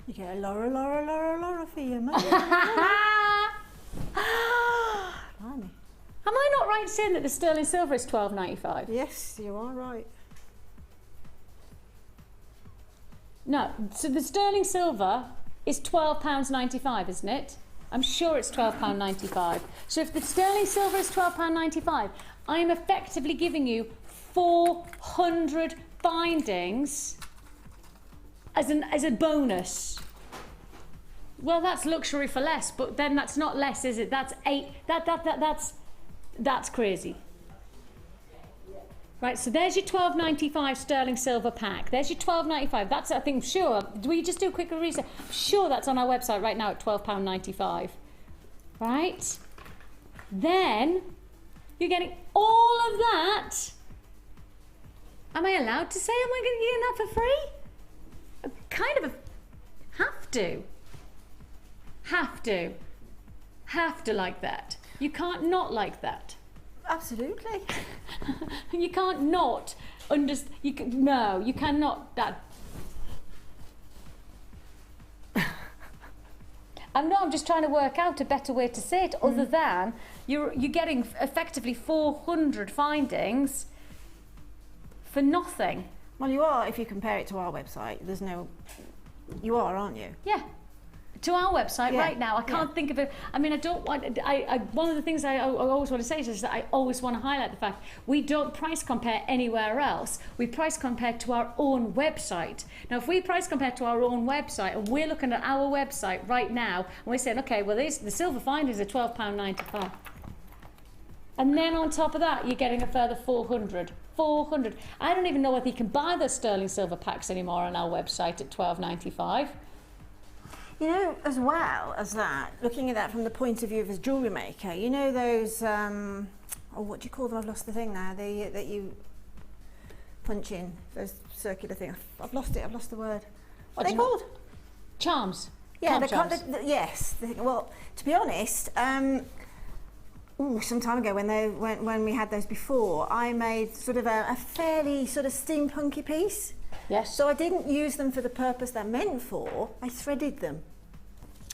You get a Laura for your money. Blimey. Am I not right in saying that the sterling silver is £12.95? Yes, you are right. No, so the sterling silver is £12.95, isn't it? I'm sure it's £12.95. So if the sterling silver is £12.95, I'm effectively giving you 400 bindings as a bonus. Well, that's luxury for less, but then that's not less, is it? That's that's crazy. Right, so there's your £12.95 sterling silver pack. There's your £12.95. That's, I think, sure. Do we just do a quick research? I'm sure that's on our website right now at £12.95. Right? Then you're getting all of that. Am I allowed to say am I going to get that for free? Kind of have to like that. You can't not like that. Absolutely. You can't not understand. No, you cannot. That. I'm just trying to work out a better way to say it, other than you're getting effectively 400 findings for nothing. Well, you are if you compare it to our website. There's no. You are, aren't you? Yeah. To our website Yeah. right now, I can't think of it. I mean, I don't want. One of the things I always want to say is that I always want to highlight the fact we don't price compare anywhere else. We price compare to our own website. Now, if we price compare to our own website, and we're looking at our website right now, and we're saying, okay, well, the silver findings are £12.95, and then on top of that, you're getting a further 400. 400. I don't even know whether you can buy those sterling silver packs anymore on our website at £12.95. You know, as well as that, looking at that from the point of view of a jewellery maker, you know those, what do you call them? I've lost the thing now, that you punch in, those circular things. I've lost it, I've lost the word. What are they called? Charms. Yeah, Charms. yes. Well, to be honest, some time ago when we had those before, I made sort of a fairly sort of steampunky piece. Yes. So I didn't use them for the purpose they're meant for. I threaded them.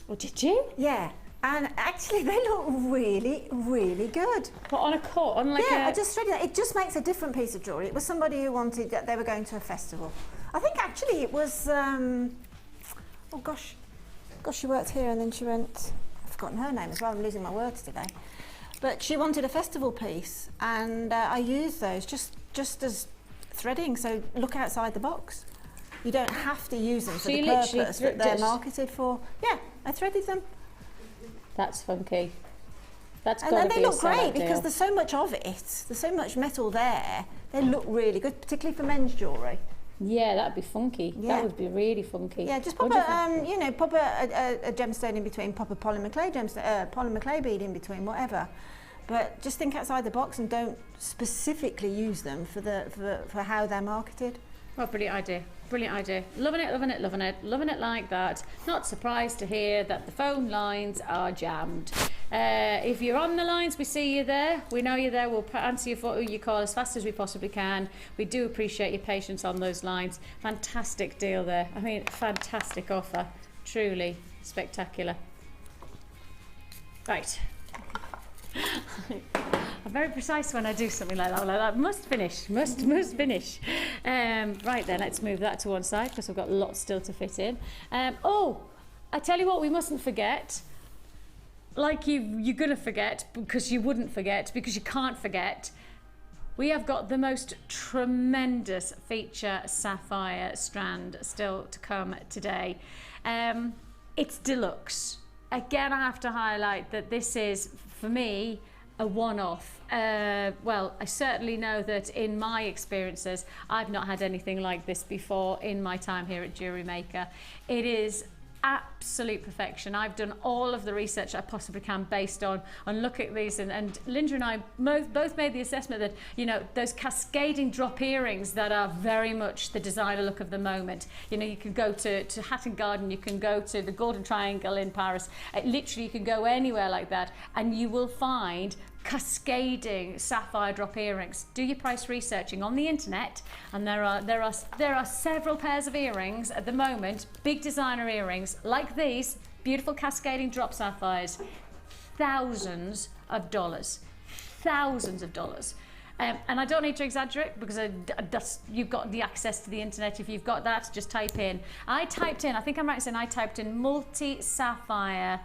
Oh, did you? Yeah. And actually, they look really, really good. But on a cord, on like I just threaded it. It just makes a different piece of jewellery. It was somebody who wanted that they were going to a festival. I think actually it was. Oh gosh, she worked here and then she went. I've forgotten her name as well. I'm losing my words today. But she wanted a festival piece, and I used those just as threading, so look outside the box. You don't have to use them for the purpose that they're marketed for. Yeah, I threaded them. That's funky. That's and they look great because there's so much of it. There's so much metal there. They look really good, particularly for men's jewellery. Yeah, that'd be funky. Yeah. That would be really funky. Yeah, just pop pop a gemstone in between, pop a polymer clay bead in between, whatever. But just think outside the box and don't specifically use them for how they're marketed. Oh, brilliant idea. Brilliant idea. Loving it, loving it, loving it. Loving it like that. Not surprised to hear that the phone lines are jammed. If you're on the lines, we see you there. We know you're there. We'll answer your call as fast as we possibly can. We do appreciate your patience on those lines. Fantastic deal there. I mean, fantastic offer. Truly spectacular. Right. I'm very precise when I do something like that. Must finish. Must finish. Right then, let's move that to one side because we've got lots still to fit in. I tell you what, we mustn't forget. Like you're gonna forget because you wouldn't forget because you can't forget. We have got the most tremendous feature sapphire strand still to come today. It's deluxe. Again, I have to highlight that this is, for me, a one-off. Well, I certainly know that in my experiences, I've not had anything like this before in my time here at Jewellery Maker. It is absolute perfection. I've done all of the research I possibly can based on look at these, and Linda and I both made the assessment that, you know, those cascading drop earrings that are very much the designer look of the moment. You know, you can go to Hatton Garden, you can go to the Golden Triangle in Paris, literally you can go anywhere like that and you will find cascading sapphire drop earrings. Do your price researching on the internet, and there are several pairs of earrings at the moment, big designer earrings like these, beautiful cascading drop sapphires, thousands of dollars. And I don't need to exaggerate because you've got the access to the internet. If you've got that, just type in. I typed in multi-sapphire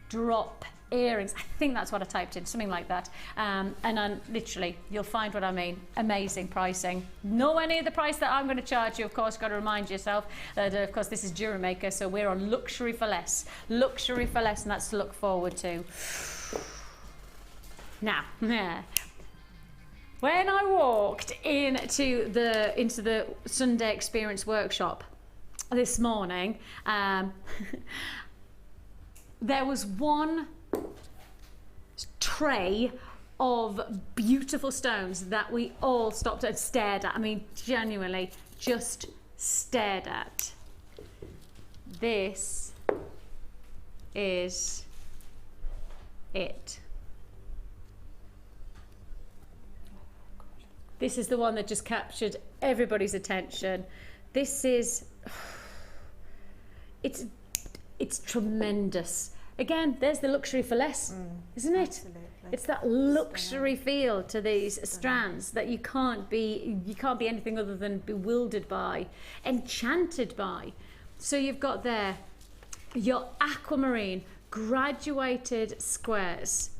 drop earrings. I think that's what I typed in, something like that. And then literally, you'll find what I mean. Amazing pricing. Nowhere near the price that I'm going to charge you. Of course, got to remind yourself that, of course, this is Jewellery Maker, so we're on luxury for less. Luxury for less, and that's to look forward to. Now, when I walked into the Sunday Experience workshop this morning, there was one tray of beautiful stones that we all stopped and stared at. I mean, genuinely just stared at. This is it. This is the one that just captured everybody's attention. This is, it's tremendous. Again, there's the luxury for less, isn't it? Absolutely. It's that luxury feel to these strands that you can't be anything other than bewildered by, enchanted by. So you've got there your aquamarine graduated squares.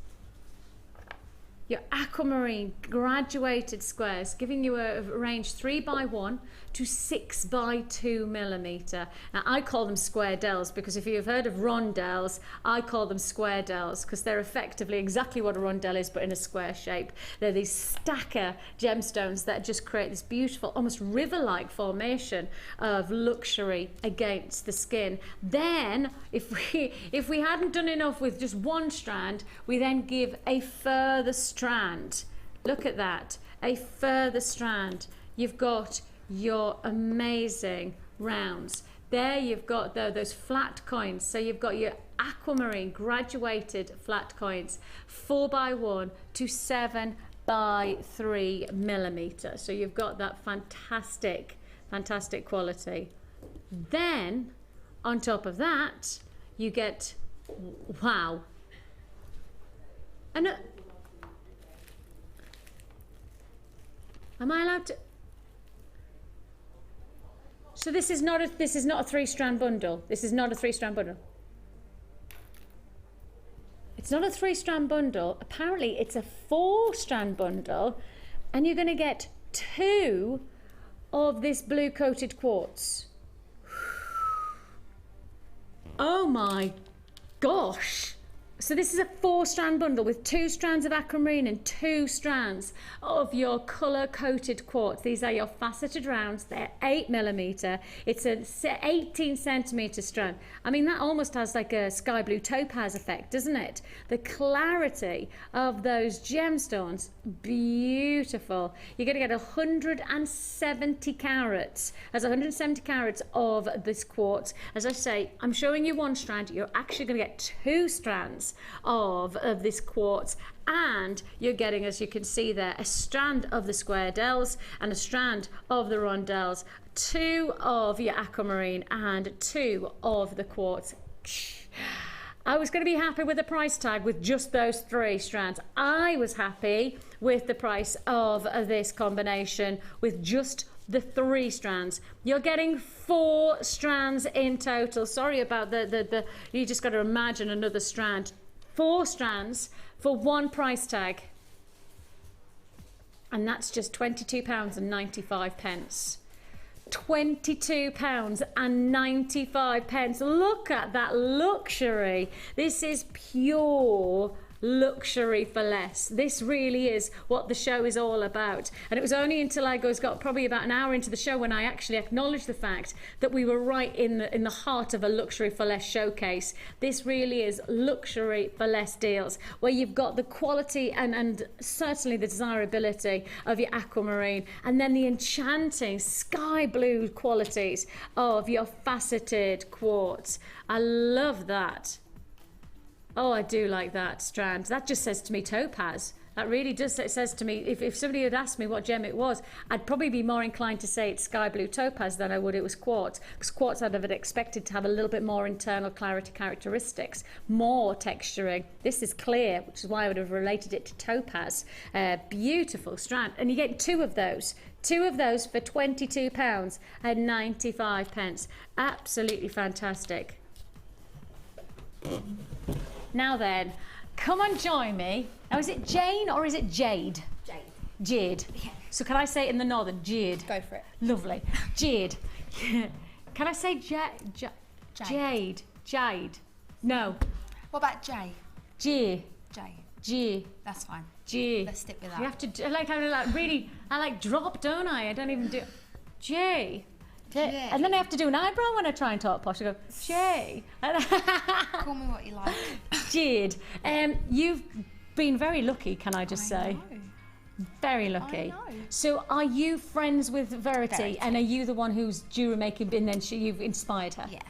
Your aquamarine graduated squares, giving you a range 3x1 to 6x2 millimeter. Now I call them square dells because if you've heard of rondelles, I call them square dells because they're effectively exactly what a rondelle is but in a square shape. They're these stacker gemstones that just create this beautiful, almost river-like formation of luxury against the skin. Then, if we hadn't done enough with just one strand, we then give a further strand. Look at that, a further strand. You've got your amazing rounds. There you've got those flat coins. So you've got your aquamarine graduated flat coins, 4x1 to 7x3 millimeter. So you've got that fantastic quality. Then on top of that, you get, wow. And am I allowed to? So this is not a 3-strand bundle. This is not a 3-strand bundle. It's not a 3-strand bundle. Apparently it's a 4-strand bundle, and you're going to get 2 of this blue coated quartz. Oh my gosh. So this is a 4-strand bundle with 2 strands of aquamarine and 2 strands of your colour coated quartz. These are your faceted rounds. They're 8 millimeter. It's a 18 centimeter strand. I mean, that almost has like a sky blue topaz effect, doesn't it? The clarity of those gemstones, beautiful. You're going to get 170 carats. That's 170 carats of this quartz. As I say, I'm showing you 1 strand. You're actually going to get 2 strands of this quartz, and you're getting, as you can see there, a strand of the square dells and a strand of the rondelles, 2 of your aquamarine and 2 of the quartz. I was going to be happy with the price tag with just those 3 strands. I was happy with the price of this combination with just the 3 strands. You're getting 4 strands in total. Sorry about the you just got to imagine another strand. 4 strands for 1 price tag. And that's just £22.95. £22.95. Look at that luxury. This is pure luxury for less. This really is what the show is all about. And it was only until I got probably about an hour into the show when I actually acknowledged the fact that we were right in the heart of a luxury for less showcase. This really is luxury for less deals, where you've got the quality and certainly the desirability of your aquamarine, and then the enchanting sky blue qualities of your faceted quartz. I love that. Oh, I do like that strand. That just says to me topaz. That really does. It says to me, if somebody had asked me what gem it was, I'd probably be more inclined to say it's sky blue topaz than I would it was quartz. Because quartz I'd have expected to have a little bit more internal clarity characteristics, more texturing. This is clear, which is why I would have related it to topaz. Beautiful strand. And you get 2 of those. 2 of those for £22.95. Absolutely fantastic. Now then, come and join me. Now, is it Jane or is it Jade? Jade. Jade. Yeah. So can I say it in the northern? Jade. Go for it. Lovely. Jade. Can I say Jade? Jade. No. What about J? J. J. G. That's fine. G. Let's stick with that. You have to, I like drop, don't I? I don't even do. J. J. And then I have to do an eyebrow when I try and talk posh. I go, J. Call me what you like. Jade. You've been very lucky, can I just say? Know. Very lucky. I know. So are you friends with Verity, and are you the one who's jewellery making, and then you've inspired her? Yeah.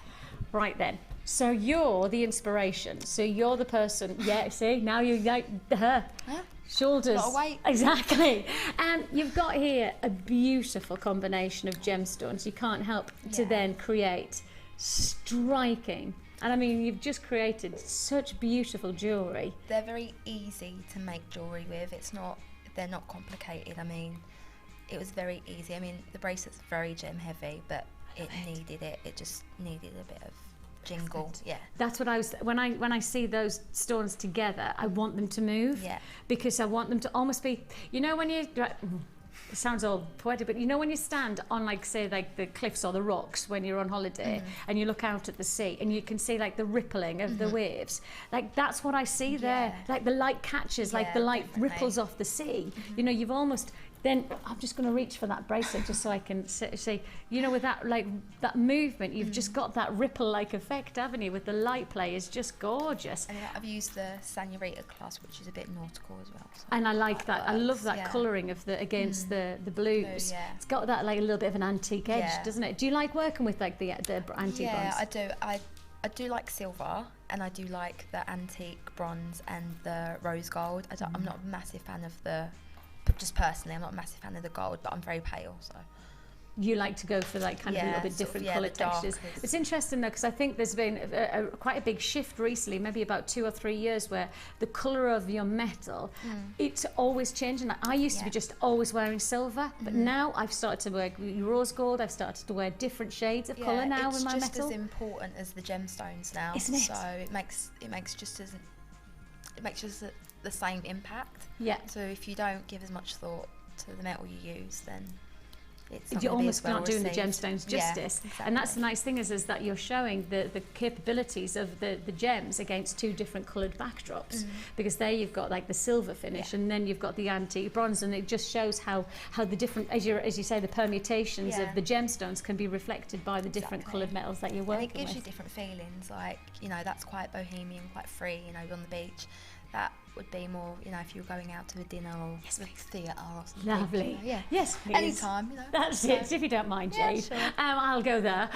Right then. So you're the inspiration. So you're the person. Yeah, see, now you like her. Huh? shoulders. A lot of weight. Exactly. You've got here a beautiful combination of gemstones. You can't help to then create striking. And I mean, you've just created such beautiful jewellery. They're very easy to make jewellery with. They're not complicated. I mean, it was very easy. I mean, the bracelet's very gem heavy, but it needed it. It just needed a bit of jingle. Yeah. That's what I was, when I see those stones together, I want them to move. Yeah. Because I want them to almost be, you know, when you, it sounds all poetic, but you know when you stand on, like, say, like the cliffs or the rocks when you're on holiday and you look out at the sea and you can see like the rippling of the waves, like that's what I see there, like the light catches, like the light ripples off the sea. You know, you've almost, then I'm just going to reach for that bracelet just so I can see, you know, with that, like that movement, you've just got that ripple-like effect, haven't you? With the light play is just gorgeous. And I've used the Senorita clasp, which is a bit nautical as well. So and I like that. I love that colouring of the against the blues. It's got that like a little bit of an antique edge, doesn't it? Do you like working with like the antique bronze? Yeah, I do. I do like silver, and I do like the antique bronze and the rose gold. I'm not a massive fan of the. Just personally, I'm not a massive fan of the gold, but I'm very pale, so. You like to go for like kind of a little bit different colour textures. It's interesting though, because I think there's been quite a big shift recently, maybe about 2 or 3 years, where the colour of your metal, it's always changing. Like, I used to be just always wearing silver, but now I've started to wear rose gold. I've started to wear different shades of colour now with my metal. It's just as important as the gemstones now, isn't it? So it makes just the same impact. Yeah. So if you don't give as much thought to the metal you use, then it's you're almost not doing the gemstones justice. Yeah, exactly. And that's the nice thing is that you're showing the capabilities of the gems against 2 different coloured backdrops, because there you've got like the silver finish and then you've got the antique bronze, and it just shows how the different, as you say, the permutations of the gemstones can be reflected by the different coloured metals that you're working with. And it gives you different feelings, like, you know, that's quite bohemian, quite free, you know, on the beach. That would be more, you know, if you were going out to a dinner or a theatre or something. Lovely. You know, yeah. Yes, please. Anytime, you know. That's it, if you don't mind, Jade. Sure. I'll go there.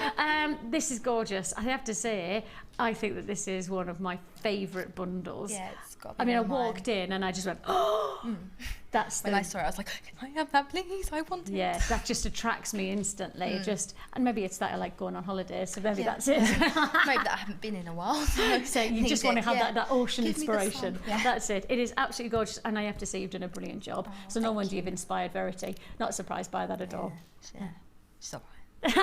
This is gorgeous. I have to say, I think that this is one of my favourite bundles. Yeah, it's got to be I mean, I one of mine. walked in and I just went, oh! That's when I saw it, I was like, can I have that, please? I want it. Yeah, that just attracts me instantly. And maybe it's that I like going on holidays, so maybe that's it. Maybe that I haven't been in a while. So you just want to have that ocean Give me the inspiration. sun. That's it. It is absolutely gorgeous, and I have to say you've done a brilliant job. So no wonder you've inspired Verity. Not surprised by that at all. Yeah. She's all right.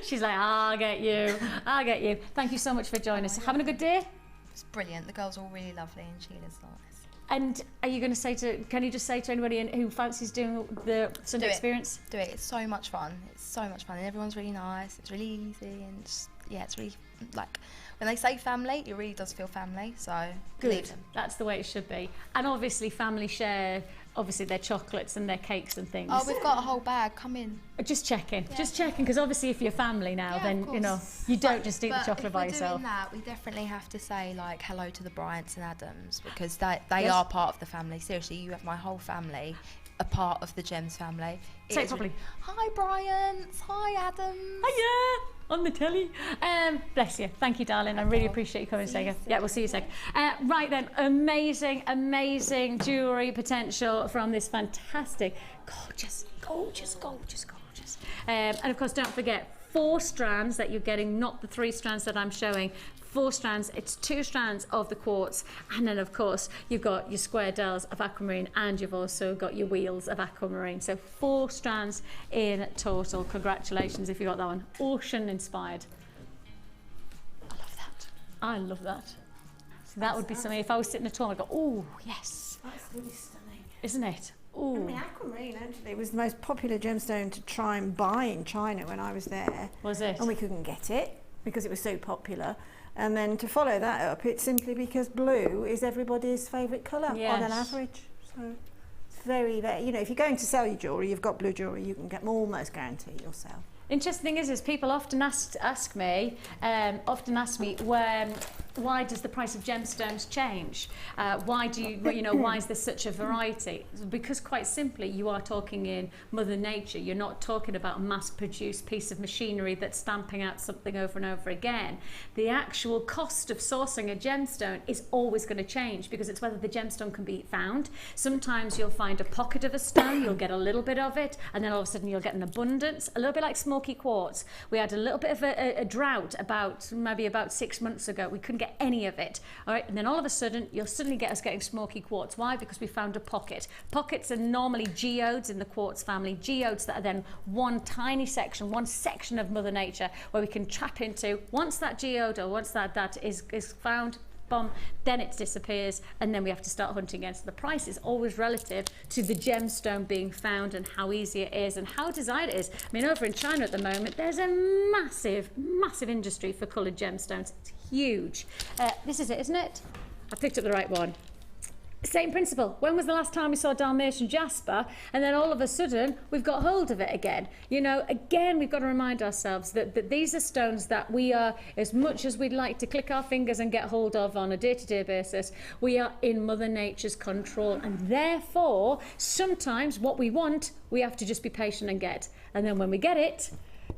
She's like, I'll get you. Thank you so much for joining us. Having a good day? It's brilliant. The girls are all really lovely, and Sheila's nice. And are you going to say can you just say to anybody who fancies doing the Sunday experience? Do it. It's so much fun. It's so much fun, and everyone's really nice. It's really easy, and it's really, like, when they say family, it really does feel family. So good. That's the way it should be. And obviously, family share obviously their chocolates and their cakes and things. Oh, we've got a whole bag. Come in. Just checking, because obviously if you're family now, then you know you don't just eat the chocolate by yourself. If we're doing that, we definitely have to say like hello to the Bryants and Adams, because they are part of the family. Seriously, you have my whole family a part of the Gems family. Say it properly. Hi Bryants, hi Adams. Hiya, on the telly. Bless you. Thank you, darling. I really appreciate you coming, Sega. Yeah, we'll see you second. Right then, amazing jewellery potential from this fantastic, gorgeous. And of course, don't forget 4 strands that you're getting, not the 3 strands that I'm showing. 4 strands, it's 2 strands of the quartz, and then of course you've got your square dells of aquamarine, and you've also got your wheels of aquamarine. So 4 strands in total. Congratulations if you got that one. Ocean inspired. I love that. So that would be something, if I was sitting at home, I'd go, oh yes. That's really stunning. Isn't it? Ooh. And the aquamarine actually was the most popular gemstone to try and buy in China when I was there. Was it? And we couldn't get it because it was so popular. And then to follow that up, it's simply because blue is everybody's favourite colour on an average. So it's very, very, you know, if you're going to sell your jewellery, you've got blue jewellery, you can get almost guarantee you'll sell. Interesting thing is people often ask me when why does the price of gemstones change? Why is there such a variety? Because quite simply, you are talking in Mother Nature. You're not talking about a mass-produced piece of machinery that's stamping out something over and over again. The actual cost of sourcing a gemstone is always going to change because it's whether the gemstone can be found. Sometimes you'll find a pocket of a stone, you'll get a little bit of it, and then all of a sudden you'll get an abundance, a little bit like smoky quartz. We had a little bit of a drought about 6 months ago. We couldn't get any of it, all right, and then all of a sudden you'll suddenly get us getting smoky quartz. Why? Because we found a pocket. Pockets are normally geodes in the quartz family, geodes that are then one section of Mother Nature where we can tap into. Once that geode or once that is found, bomb, then it disappears, and then we have to start hunting again. So the price is always relative to the gemstone being found and how easy it is and how desired it is. I mean, over in China at the moment, there's a massive industry for coloured gemstones. It's huge. This is it, isn't it? I picked up the right one. Same principle. When was the last time we saw Dalmatian jasper? And then all of a sudden, we've got hold of it again. You know, again, we've got to remind ourselves that these are stones that we are, as much as we'd like to click our fingers and get hold of on a day-to-day basis, we are in Mother Nature's control. And therefore, sometimes what we want, we have to just be patient and get. And then when we get it,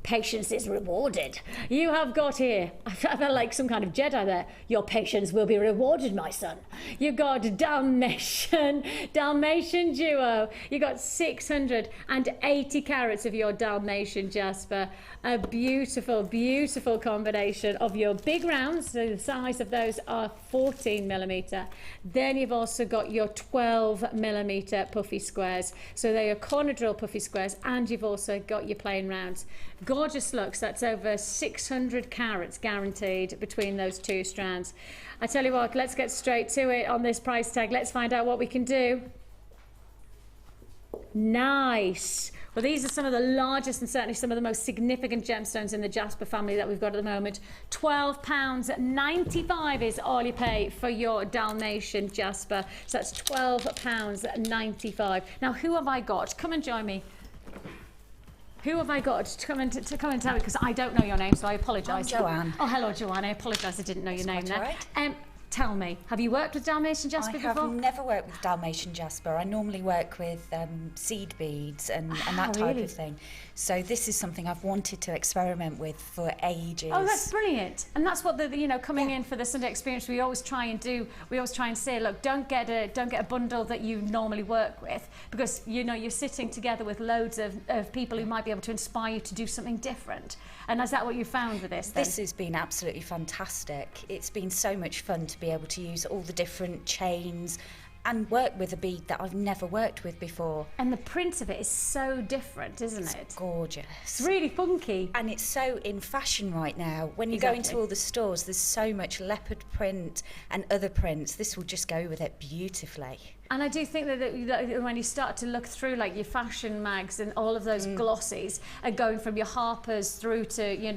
patience is rewarded. You have got here, I felt like some kind of Jedi there. Your patience will be rewarded, my son. You got Dalmatian duo. You got 680 carats of your Dalmatian jasper. A beautiful, beautiful combination of your big rounds. So the size of those are 14mm. Then you've also got your 12mm puffy squares. So they're your corner drill puffy squares, and you've also got your plain rounds. Gorgeous looks. That's over 600 carats guaranteed between those two strands. I tell you what, let's get straight to it on this price tag. Let's find out what we can do. Nice. Well, these are some of the largest and certainly some of the most significant gemstones in the jasper family that we've got at the moment. £12.95 is all you pay for your Dalmatian jasper. So that's £12.95. Now, who have I got? Come and join me. Who have I got to come and tell me? Because I don't know your name, so I apologise. I'm Joanne. Oh, hello, Joanne. I apologise, I didn't know your name there. Right. Tell me, have you worked with Dalmatian jasper before? I have never worked with Dalmatian jasper. I normally work with seed beads and that type of thing. So this is something I've wanted to experiment with for ages. Oh, that's brilliant. And that's what coming in for the Sunday experience, we always try and do. We always try and say, look, don't get a bundle that you normally work with, because you're sitting together with loads of people who might be able to inspire you to do something different. And is that what you found with this then? This has been absolutely fantastic. It's been so much fun to be able to use all the different chains and work with a bead that I've never worked with before. And the print of it is so different, isn't it? It's gorgeous. It's really funky. And it's so in fashion right now. When you go into all the stores, there's so much leopard print and other prints. This will just go with it beautifully. And I do think that when you start to look through like your fashion mags and all of those glossies are going from your Harper's through to your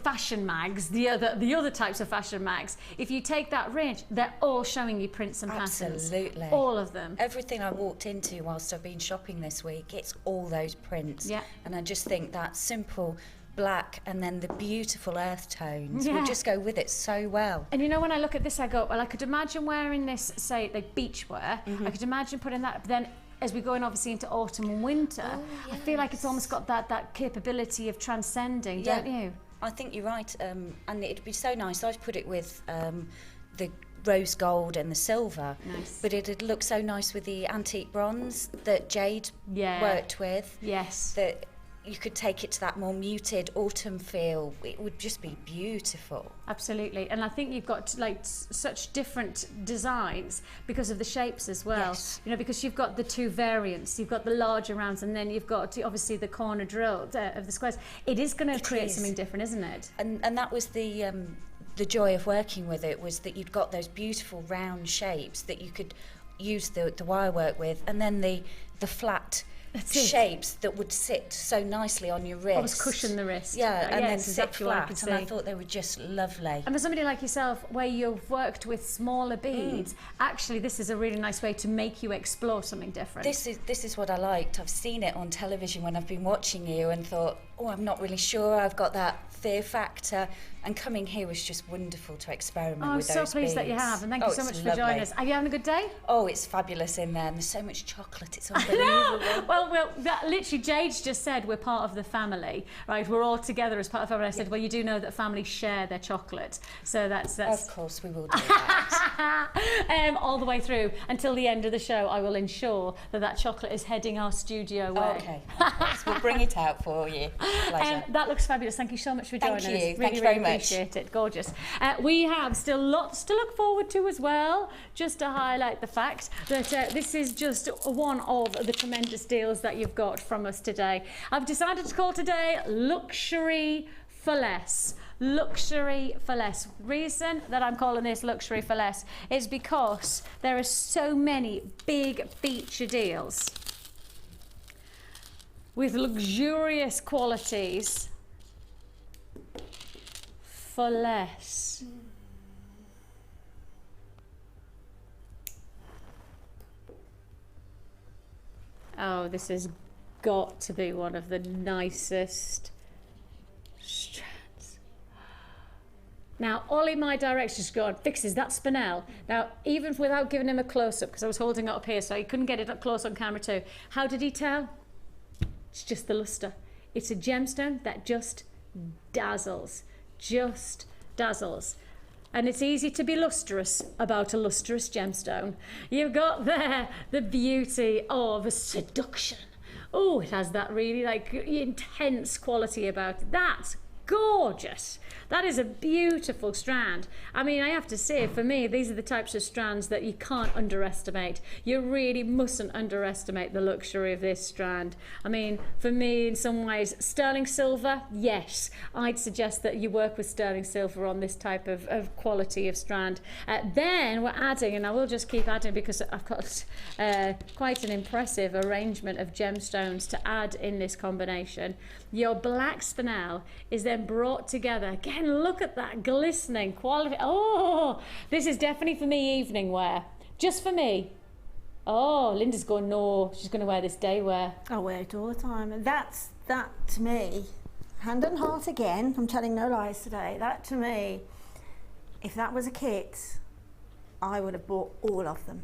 fashion mags, the other types of fashion mags. If you take that range, they're all showing you prints and patterns. Absolutely. All of them. Everything I walked into whilst I've been shopping this week, it's all those prints. Yeah. And I just think that simple black and then the beautiful earth tones will just go with it so well. And when I look at this, I go, well, I could imagine wearing this, say, like beachwear. I could imagine putting that, but then as we go in obviously into autumn and winter, I feel like it's almost got that capability of transcending, don't you? I think you're right, and it'd be so nice. I'd put it with the rose gold and the silver, but it'd look so nice with the antique bronze that Jade worked with. Yes. That you could take it to that more muted autumn feel. It would just be beautiful. Absolutely. And I think you've got like such different designs because of the shapes as well. Yes. Because you've got the two variants. You've got the larger rounds, and then you've got obviously the corner drill of the squares. It is going to create something different, isn't it? And that was the joy of working with it, was that you'd got those beautiful round shapes that you could use the wire work with, and then the flat shapes that would sit so nicely on your wrist. Almost cushion the wrist. Yeah, and then it's sit exactly what I flat, can and I see. thought they were just lovely. And for somebody like yourself, where you've worked with smaller beads, actually this is a really nice way to make you explore something different. This is what I liked. I've seen it on television when I've been watching you and thought, oh, I'm not really sure. I've got that fear factor. And coming here was just wonderful to experiment with those I'm so pleased that you beads. have, and thank you so much for joining us. Are you having a good day? Oh, it's fabulous in there, and there's so much chocolate. It's unbelievable. Well, that, literally, Jade's just said we're part of the family, right? We're all together as part of the family. I said, well, you do know that families share their chocolate, so that's. Of course, we will do that. All the way through until the end of the show, I will ensure that chocolate is heading our studio way. Okay, of course. We'll bring it out for you. Pleasure. That looks fabulous. Thank you so much for joining us. Thank you very much. Appreciate it. Gorgeous. We have still lots to look forward to as well. Just to highlight the fact that this is just one of the tremendous deals that you've got from us today. I've decided to call today Luxury for Less. Luxury for Less. Reason that I'm calling this Luxury for Less is because there are so many big feature deals with luxurious qualities for less. Oh, this has got to be one of the nicest strands. Now, Ollie, my director's gone, fixes that spinel. Now, even without giving him a close-up, because I was holding it up here, so he couldn't get it up close on camera too. How did he tell? It's just the luster. It's a gemstone that just dazzles. Just dazzles. And it's easy to be lustrous about a lustrous gemstone. You've got there the beauty of a seduction. Oh, it has that really like intense quality about it. That's gorgeous. That is a beautiful strand. I mean, I have to say, for me, these are the types of strands that you can't underestimate. You really mustn't underestimate the luxury of this strand. I mean, for me, in some ways, sterling silver, yes. I'd suggest that you work with sterling silver on this type of quality of strand. Then we're adding, and I will just keep adding because I've got quite an impressive arrangement of gemstones to add in this combination. Your black spinel is then brought together. Again, look at that glistening quality. Oh, this is definitely for me evening wear. Just for me. Oh, Linda's going, no, she's going to wear this day wear. I wear it all the time. And that to me, hand on heart again, I'm telling no lies today, that to me, if that was a kit, I would have bought all of them.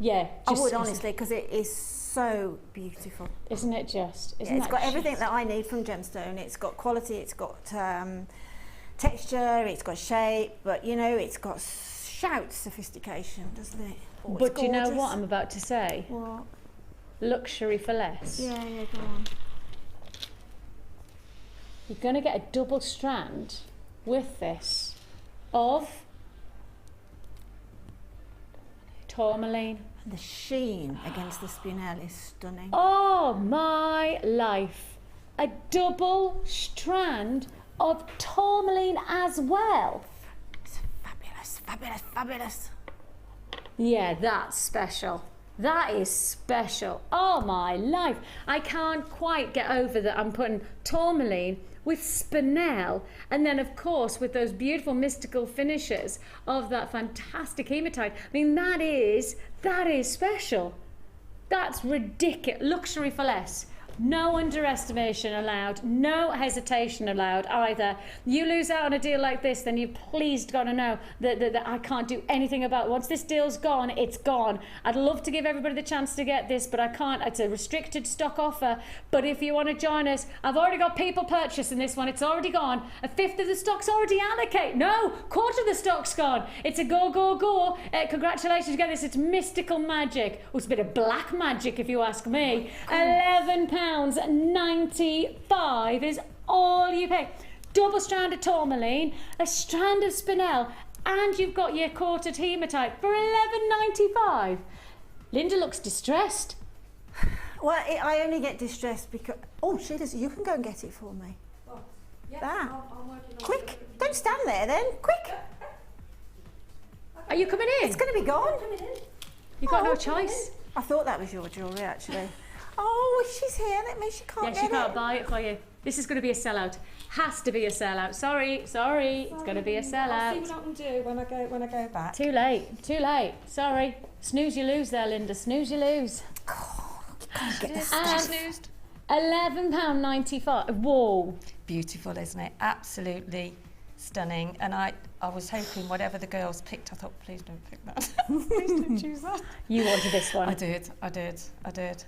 Yeah. I would, honestly, because it is so beautiful. Isn't it just? It's got everything that I need from gemstone. It's got quality, it's got texture, it's got shape, but you know, it's got shout sophistication, doesn't it? Oh, but do you know what I'm about to say? What? Luxury for less. Yeah, go on. You're going to get a double strand with this of tourmaline. And the sheen against the spinel is stunning. Oh my life. A double strand of tourmaline as well. It's fabulous, fabulous, fabulous. Yeah, that's special. That is special. Oh my life. I can't quite get over that I'm putting tourmaline with spinel, and then of course with those beautiful mystical finishes of that fantastic hematite. I mean, that is special. That's ridiculous. Luxury for less. No underestimation allowed, no hesitation allowed either. You lose out on a deal like this, then you've please got to know that I can't do anything about it. Once this deal's gone, it's gone. I'd love to give everybody the chance to get this, but I can't. It's a restricted stock offer. But if you want to join us, I've already got people purchasing this one. It's already gone. A fifth of the stock's already allocated. No, quarter of the stock's gone. It's a go, go, go. Congratulations, you get this. It's mystical magic. Oh, it's a bit of black magic if you ask me. £11.95 is all you pay. Double strand of tourmaline, a strand of spinel, and you've got your quartered hematite for £11.95. Linda looks distressed. Well, I only get distressed because... Oh, she does. You can go and get it for me. Oh, yeah, That. I'm working on Quick. it. Don't stand there then. Quick. Are you coming in? It's going to be gone. You've got no choice. I thought that was your jewellery, actually. Oh, she's here. That means she can't Yeah, get she can't it. buy it for you. This is going to be a sellout. Has to be a sellout. Sorry. It's going to be a I'll see sellout. what I can do when I go back. Too late. Sorry. Snooze you lose there, Linda. Snooze you lose. Can't get this. Snoozed. £11.95. Whoa. Beautiful, isn't it? Absolutely stunning. And I was hoping whatever the girls picked, I thought, please don't pick that. Please don't choose that. You wanted this one. I did. And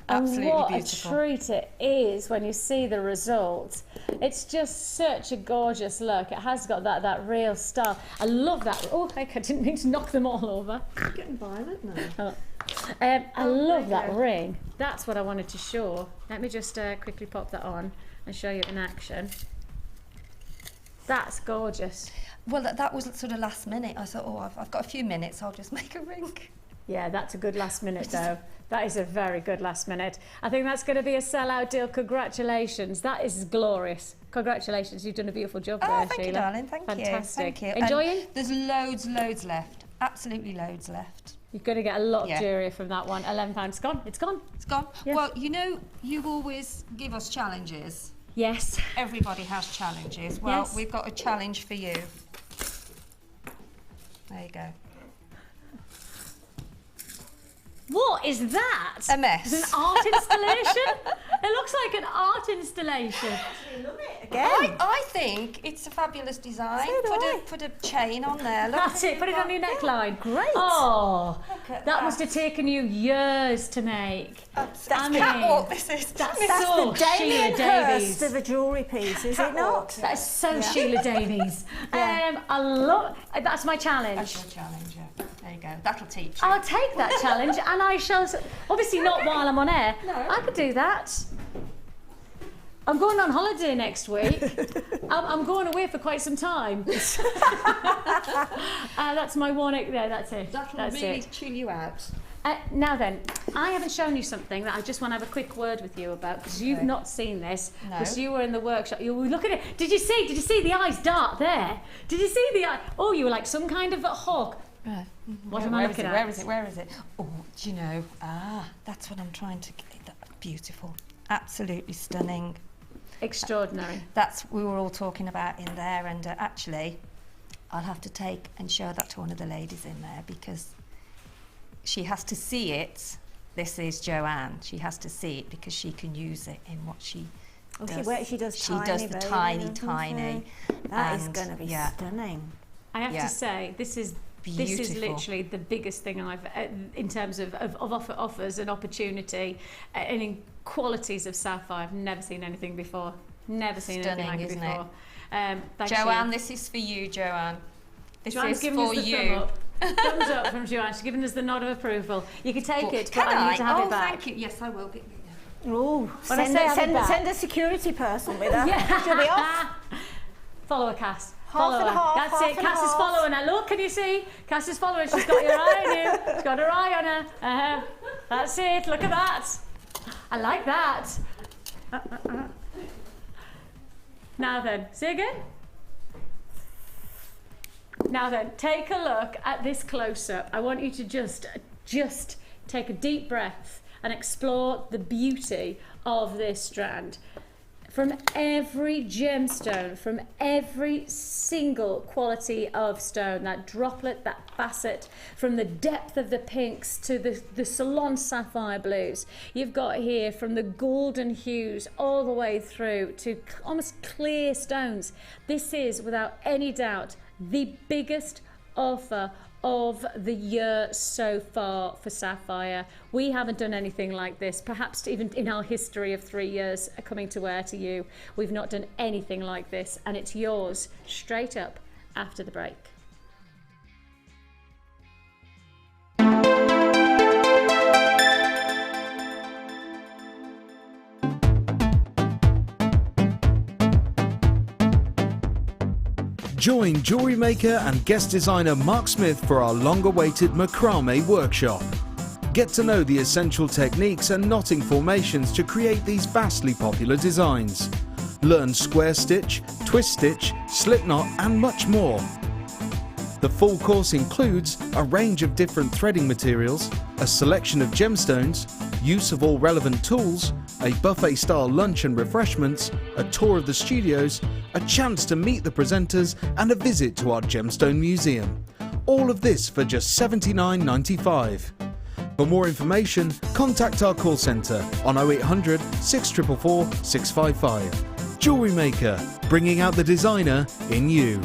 Absolutely what beautiful. a treat it is when you see the result. It's just such a gorgeous look. It has got that real style. I love that. Oh, heck, I didn't mean to knock them all over. It's getting violent now. I love that ring. That's what I wanted to show. Let me just quickly pop that on and show you in action. That's gorgeous. Well, that was sort of last minute. I thought, oh, I've got a few minutes. I'll just make a ring. Yeah, that's a good last minute though. That is a very good last minute. I think that's going to be a sellout deal. Congratulations. That is glorious. Congratulations. You've done a beautiful job there, Thank Sheila. you, darling. Thank Fantastic. you. Enjoying? And there's loads left. Absolutely loads left. You're going to get a lot of Yeah. jewellery from that one. £11. It's gone. It's gone. It's gone. Yeah. Well, you know, you always give us challenges. Yes. Everybody has challenges. Well, Yes. we've got a challenge for you. There you go. What is that? A mess. It's an art installation? It looks like an art installation. I think it's a fabulous design. So do Put a chain on there. Look. That's it. Put it on your neckline. Great. Oh, Look at that must have taken you years to make. That's I mean, catwalk. This is. That's That's so the Sheila Damien Davies. Hirst of a jewellery piece, is it not? That is so Sheila Davies. Yeah. I love. That's my challenge. That's your challenge. Yeah. There you go. That'll teach you. I'll take that challenge, and I shall. Obviously, not while I'm on air. No. I could do that. I'm going on holiday next week. I'm going away for quite some time. That's my one. Yeah, that's it. That'll That's really it. chill you out. Now then, I haven't shown you something that I just want to have a quick word with you about, because you've not seen this, No. because you were in the workshop. You were looking at it. Did you see the eyes dart there? Did you see the eye? Oh, you were like some kind of a hawk. What am I looking at? Where is it? Oh, do you know? That's what I'm trying to get. Beautiful. Absolutely stunning. Extraordinary. That's we were all talking about in there, and actually, I'll have to take and show that to one of the ladies in there, because she has to see it. This is Joanne. She has to see it because she can use it in what she does. She does She tiny does the baby, tiny. That is and, going to be yeah. stunning. I have Yeah. to say, this is Beautiful. literally the biggest thing I've, in terms of offers and opportunity, and in qualities of Sapphire. I've never seen anything before. Never seen Stunning, anything like it isn't it? before. Thanks, Joanne, Sheila. this is for you, Joanne. This Joanne's is giving for us the you. thumb up. Thumbs up from Joanne. She's giving us the nod of approval. You can take it, Can but I need to have oh, it back. thank you. Yes, I will. Oh, When I say have it back- send a security person with her. Yeah. She'll be off. Follow her, Cass. Half Follow and her. half, That's half it. and Cass is half. following her. Look, can you see? Cass is following. She's got your eye on you. She's got her eye on her. That's it. Look at that. I like that. Now then, say again. Now then, take a look at this close-up. I want you to just take a deep breath and explore the beauty of this strand. From every gemstone, from every single quality of stone, that droplet, that facet, from the depth of the pinks to the salon sapphire blues, you've got here from the golden hues all the way through to almost clear stones. This is, without any doubt, the biggest offer of the year so far for Sapphire. We haven't done anything like this, perhaps even in our history of 3 years coming to wear to you. We've not done anything like this, and it's yours straight up after the break. Join Jewellery Maker and guest designer Mark Smith for our long-awaited macrame workshop. Get to know the essential techniques and knotting formations to create these vastly popular designs. Learn square stitch, twist stitch, slip knot and much more. The full course includes a range of different threading materials, a selection of gemstones, use of all relevant tools, a buffet-style lunch and refreshments, a tour of the studios, a chance to meet the presenters, and a visit to our gemstone museum. All of this for just $79.95. For more information, contact our call centre on 0800 644 655. Jewellery Maker, bringing out the designer in you.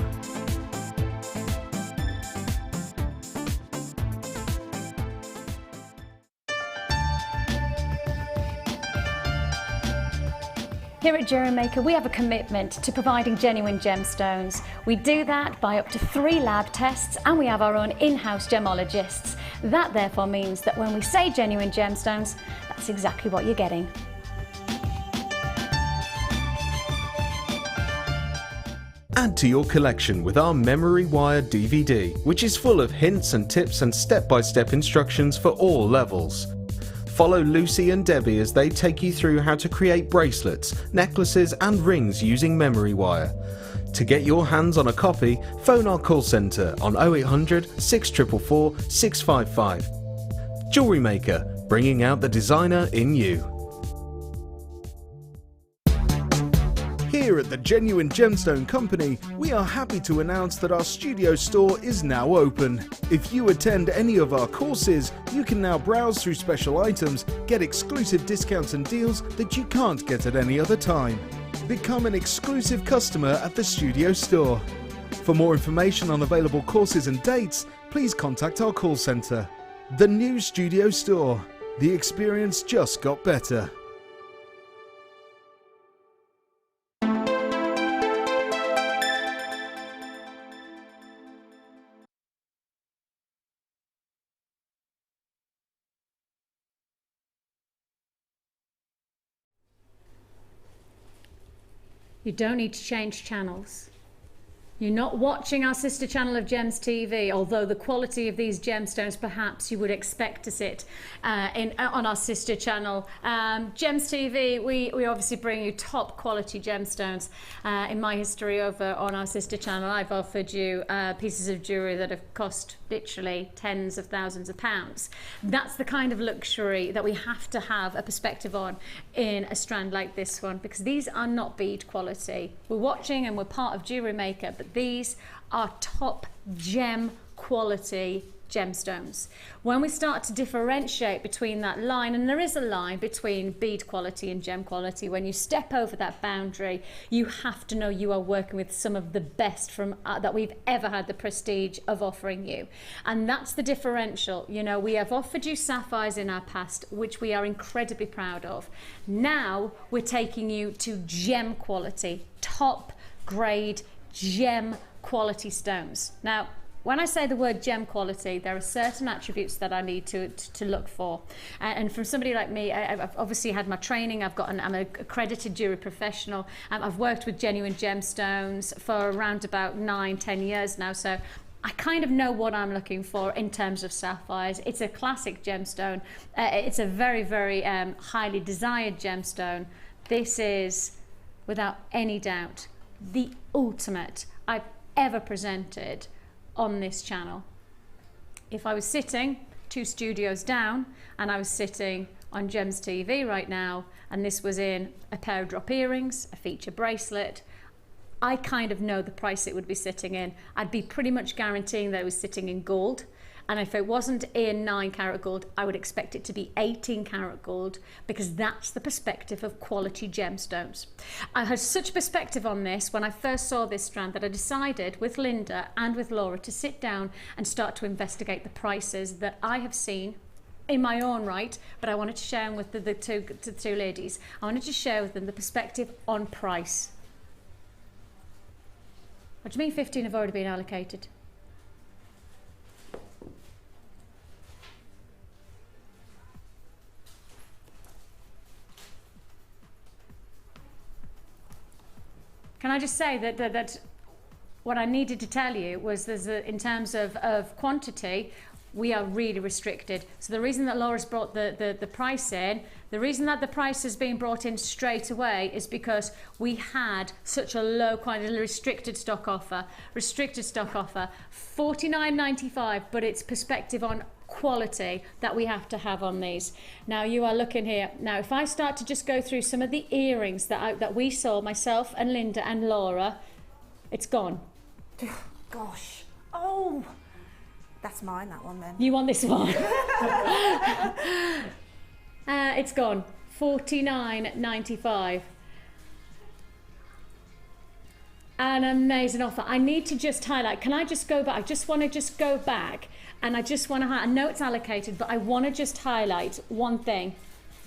Here at Jewellery Maker, we have a commitment to providing genuine gemstones. We do that by up to 3 lab tests, and we have our own in-house gemologists. That therefore means that when we say genuine gemstones, that's exactly what you're getting. Add to your collection with our Memory Wire DVD, which is full of hints and tips and step-by-step instructions for all levels. Follow Lucy and Debbie as they take you through how to create bracelets, necklaces and rings using memory wire. To get your hands on a copy, phone our call centre on 0800 644 655. Jewellery Maker, bringing out the designer in you. Here at the Genuine Gemstone Company, we are happy to announce that our studio store is now open. If you attend any of our courses, you can now browse through special items, get exclusive discounts and deals that you can't get at any other time. Become an exclusive customer at the studio store. For more information on available courses and dates, please contact our call centre. The new studio store. The experience just got better. You don't need to change channels. You're not watching our sister channel of Gems TV, although the quality of these gemstones perhaps you would expect to sit on our sister channel. Gems TV, we obviously bring you top quality gemstones. In my history over on our sister channel, I've offered you pieces of jewellery that have cost literally tens of thousands of pounds. That's the kind of luxury that we have to have a perspective on in a strand like this one, because these are not bead quality. We're watching and we're part of Jewellery Maker, but these are top gem quality gemstones. When we start to differentiate between that line, and there is a line between bead quality and gem quality, when you step over that boundary, you have to know you are working with some of the best from that we've ever had the prestige of offering you. And that's the differential. You know, we have offered you sapphires in our past, which we are incredibly proud of. Now we're taking you to gem quality, top grade gem quality stones. Now, when I say the word gem quality, there are certain attributes that I need to look for. And from somebody like me, I've obviously had my training. I'm an accredited jewelry professional. I've worked with genuine gemstones for around about 9-10 years now. So I kind of know what I'm looking for in terms of sapphires. It's a classic gemstone. It's a very, very highly desired gemstone. This is, without any doubt, the ultimate I've ever presented on this channel. If I was sitting 2 studios down and I was sitting on Gems TV right now, and this was in a pair of drop earrings, a feature bracelet, I kind of know the price it would be sitting in. I'd be pretty much guaranteeing that it was sitting in gold. And if it wasn't in 9-carat gold, I would expect it to be 18-carat gold, because that's the perspective of quality gemstones. I had such perspective on this when I first saw this strand that I decided with Linda and with Laura to sit down and start to investigate the prices that I have seen in my own right, but I wanted to share them with the two ladies. I wanted to share with them the perspective on price. What do you mean 15 have already been allocated? Can I just say that what I needed to tell you was in terms of quantity, we are really restricted. So the reason that Laura's brought the price in, the reason that the price has been brought in straight away is because we had such a low quantity, restricted stock offer, $49.95, but it's perspective on quality that we have to have on these. Now you are looking here. Now if I start to just go through some of the earrings that we saw, myself and Linda and Laura, it's gone. Gosh. Oh, that's mine, that one then. You want this one? It's gone. $49.95. An amazing offer. I need to just highlight, can I just go back? I just want to just go back and I just want to, I know it's allocated, but I want to just highlight one thing,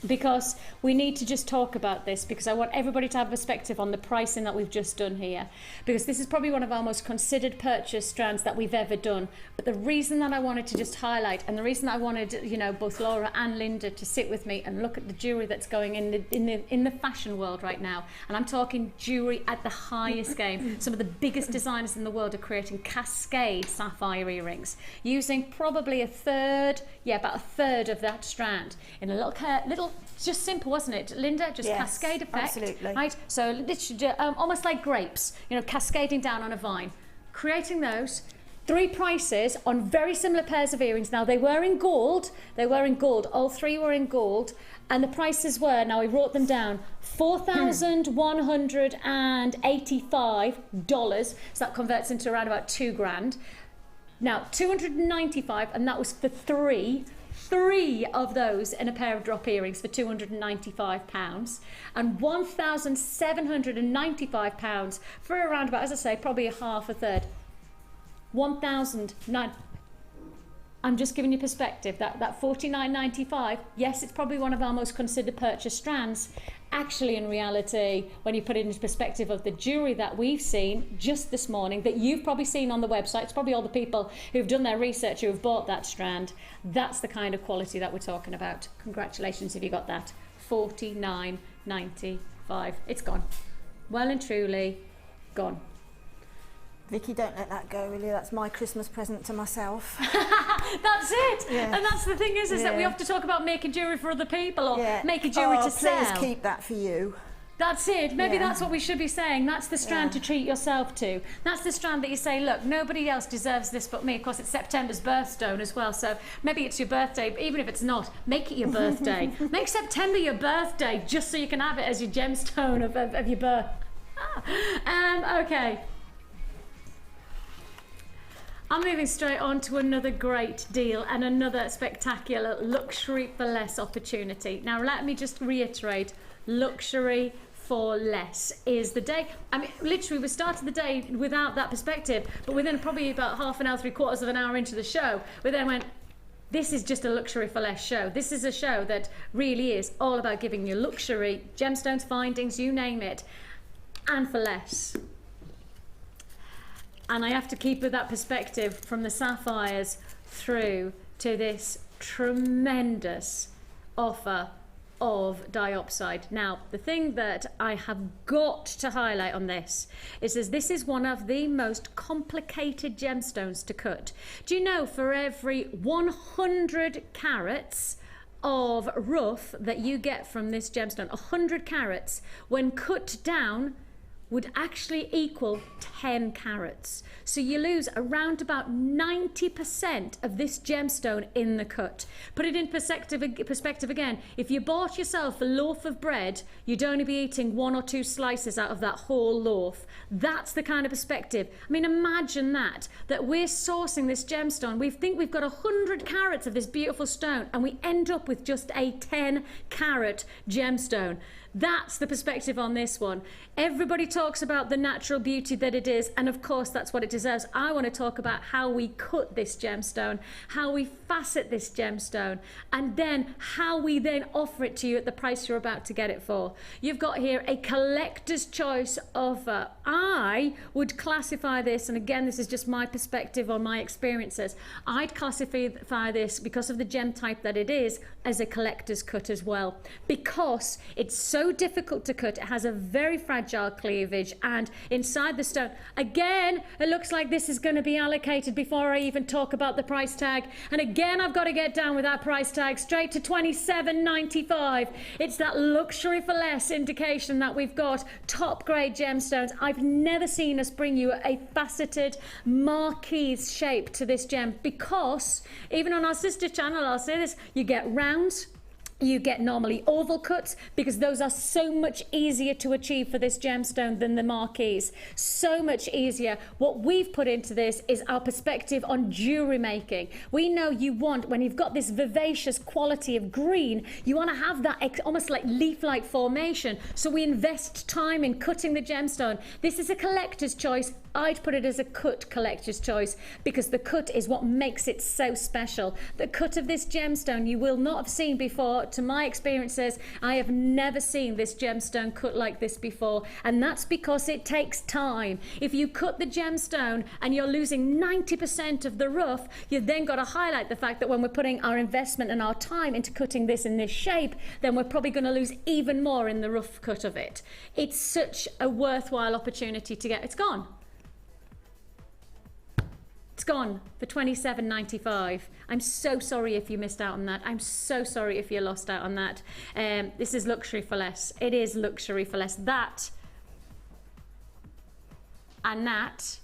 because we need to just talk about this, because I want everybody to have perspective on the pricing that we've just done here, because this is probably one of our most considered purchase strands that we've ever done. But the reason that I wanted to just highlight, and the reason I wanted, you know, both Laura and Linda to sit with me and look at the jewelry that's going in the fashion world right now, and I'm talking jewelry at the highest game. Some of the biggest designers in the world are creating cascade sapphire earrings using probably about a third of that strand in a little. It's just simple, wasn't it, Linda? Just cascade effect. Absolutely. Right? So literally, almost like grapes, you know, cascading down on a vine. Creating those. 3 prices on very similar pairs of earrings. Now they were in gold. All 3 were in gold. And the prices were, now I wrote them down, $4,185. So that converts into around about $2,000. Now, $295, and that was for three of those in a pair of drop earrings for £295, and £1,795 for around about, as I say, probably a third. 1,009. I'm just giving you perspective. That $49.95, yes, it's probably one of our most considered purchase strands. Actually, in reality, when you put it into perspective of the jewelry that we've seen just this morning, that you've probably seen on the website, it's probably all the people who've done their research who have bought that strand. That's the kind of quality that we're talking about. Congratulations if you got that. $49.95. It's gone. Well and truly gone. Vicky, don't let that go, will you? That's my Christmas present to myself. That's it. Yes. And that's the thing is that we have to talk about making jewellery for other people or making jewellery to sell. Please keep that for you. That's it. Maybe that's what we should be saying. That's the strand to treat yourself to. That's the strand that you say, look, nobody else deserves this but me. Of course, it's September's birthstone as well, so maybe it's your birthday, but even if it's not, make it your birthday. Make September your birthday just so you can have it as your gemstone of your birth. Okay. I'm moving straight on to another great deal and another spectacular luxury for less opportunity. Now, let me just reiterate, luxury for less is the day. I mean, literally, we started the day without that perspective, but within probably about half an hour, 3/4 of an hour into the show, we then went, this is just a luxury for less show. This is a show that really is all about giving you luxury, gemstones, findings, you name it, and for less. And I have to keep with that perspective from the sapphires through to this tremendous offer of diopside. Now, the thing that I have got to highlight on this is this is one of the most complicated gemstones to cut. Do you know, for every 100 carats of rough that you get from this gemstone, 100 carats, when cut down, would actually equal 10 carats. So you lose around about 90% of this gemstone in the cut. Put it in perspective again. If you bought yourself a loaf of bread, you'd only be eating 1 or 2 slices out of that whole loaf. That's the kind of perspective. I mean, imagine that we're sourcing this gemstone. We think we've got 100 carats of this beautiful stone, and we end up with just a 10 carat gemstone. That's the perspective on this one. Everybody talks about the natural beauty that it is, and of course that's what it deserves. I want to talk about how we cut this gemstone, how we facet this gemstone, and then how we then offer it to you at the price you're about to get it for. You've got here a collector's choice offer. I would classify this, and again this is just my perspective on my experiences, I'd classify this, because of the gem type that it is, as a collector's cut as well, because it's so so difficult to cut. It has a very fragile cleavage, and inside the stone, again, it looks like this is going to be allocated before I even talk about the price tag. And again, I've got to get down with that price tag straight to $27.95. It's that luxury for less indication that we've got top grade gemstones. I've never seen us bring you a faceted marquise shape to this gem, because even on our sister channel, I'll say this, you get rounds, you get normally oval cuts, because those are so much easier to achieve for this gemstone than the marquise. So much easier. What we've put into this is our perspective on jewellery making. We know you want, when you've got this vivacious quality of green, you want to have that almost like leaf-like formation. So we invest time in cutting the gemstone. This is a collector's choice. I'd put it as a cut collector's choice, because the cut is what makes it so special. The cut of this gemstone you will not have seen before. To my experiences, I have never seen this gemstone cut like this before, and that's because it takes time. If you cut the gemstone and you're losing 90% of the rough, you've then got to highlight the fact that when we're putting our investment and our time into cutting this in this shape, then we're probably going to lose even more in the rough cut of it. It's such a worthwhile opportunity to get. It's gone. It's gone for $27.95. I'm so sorry if you missed out on that. I'm so sorry if you lost out on that. This is luxury for less. It is luxury for less. That and that,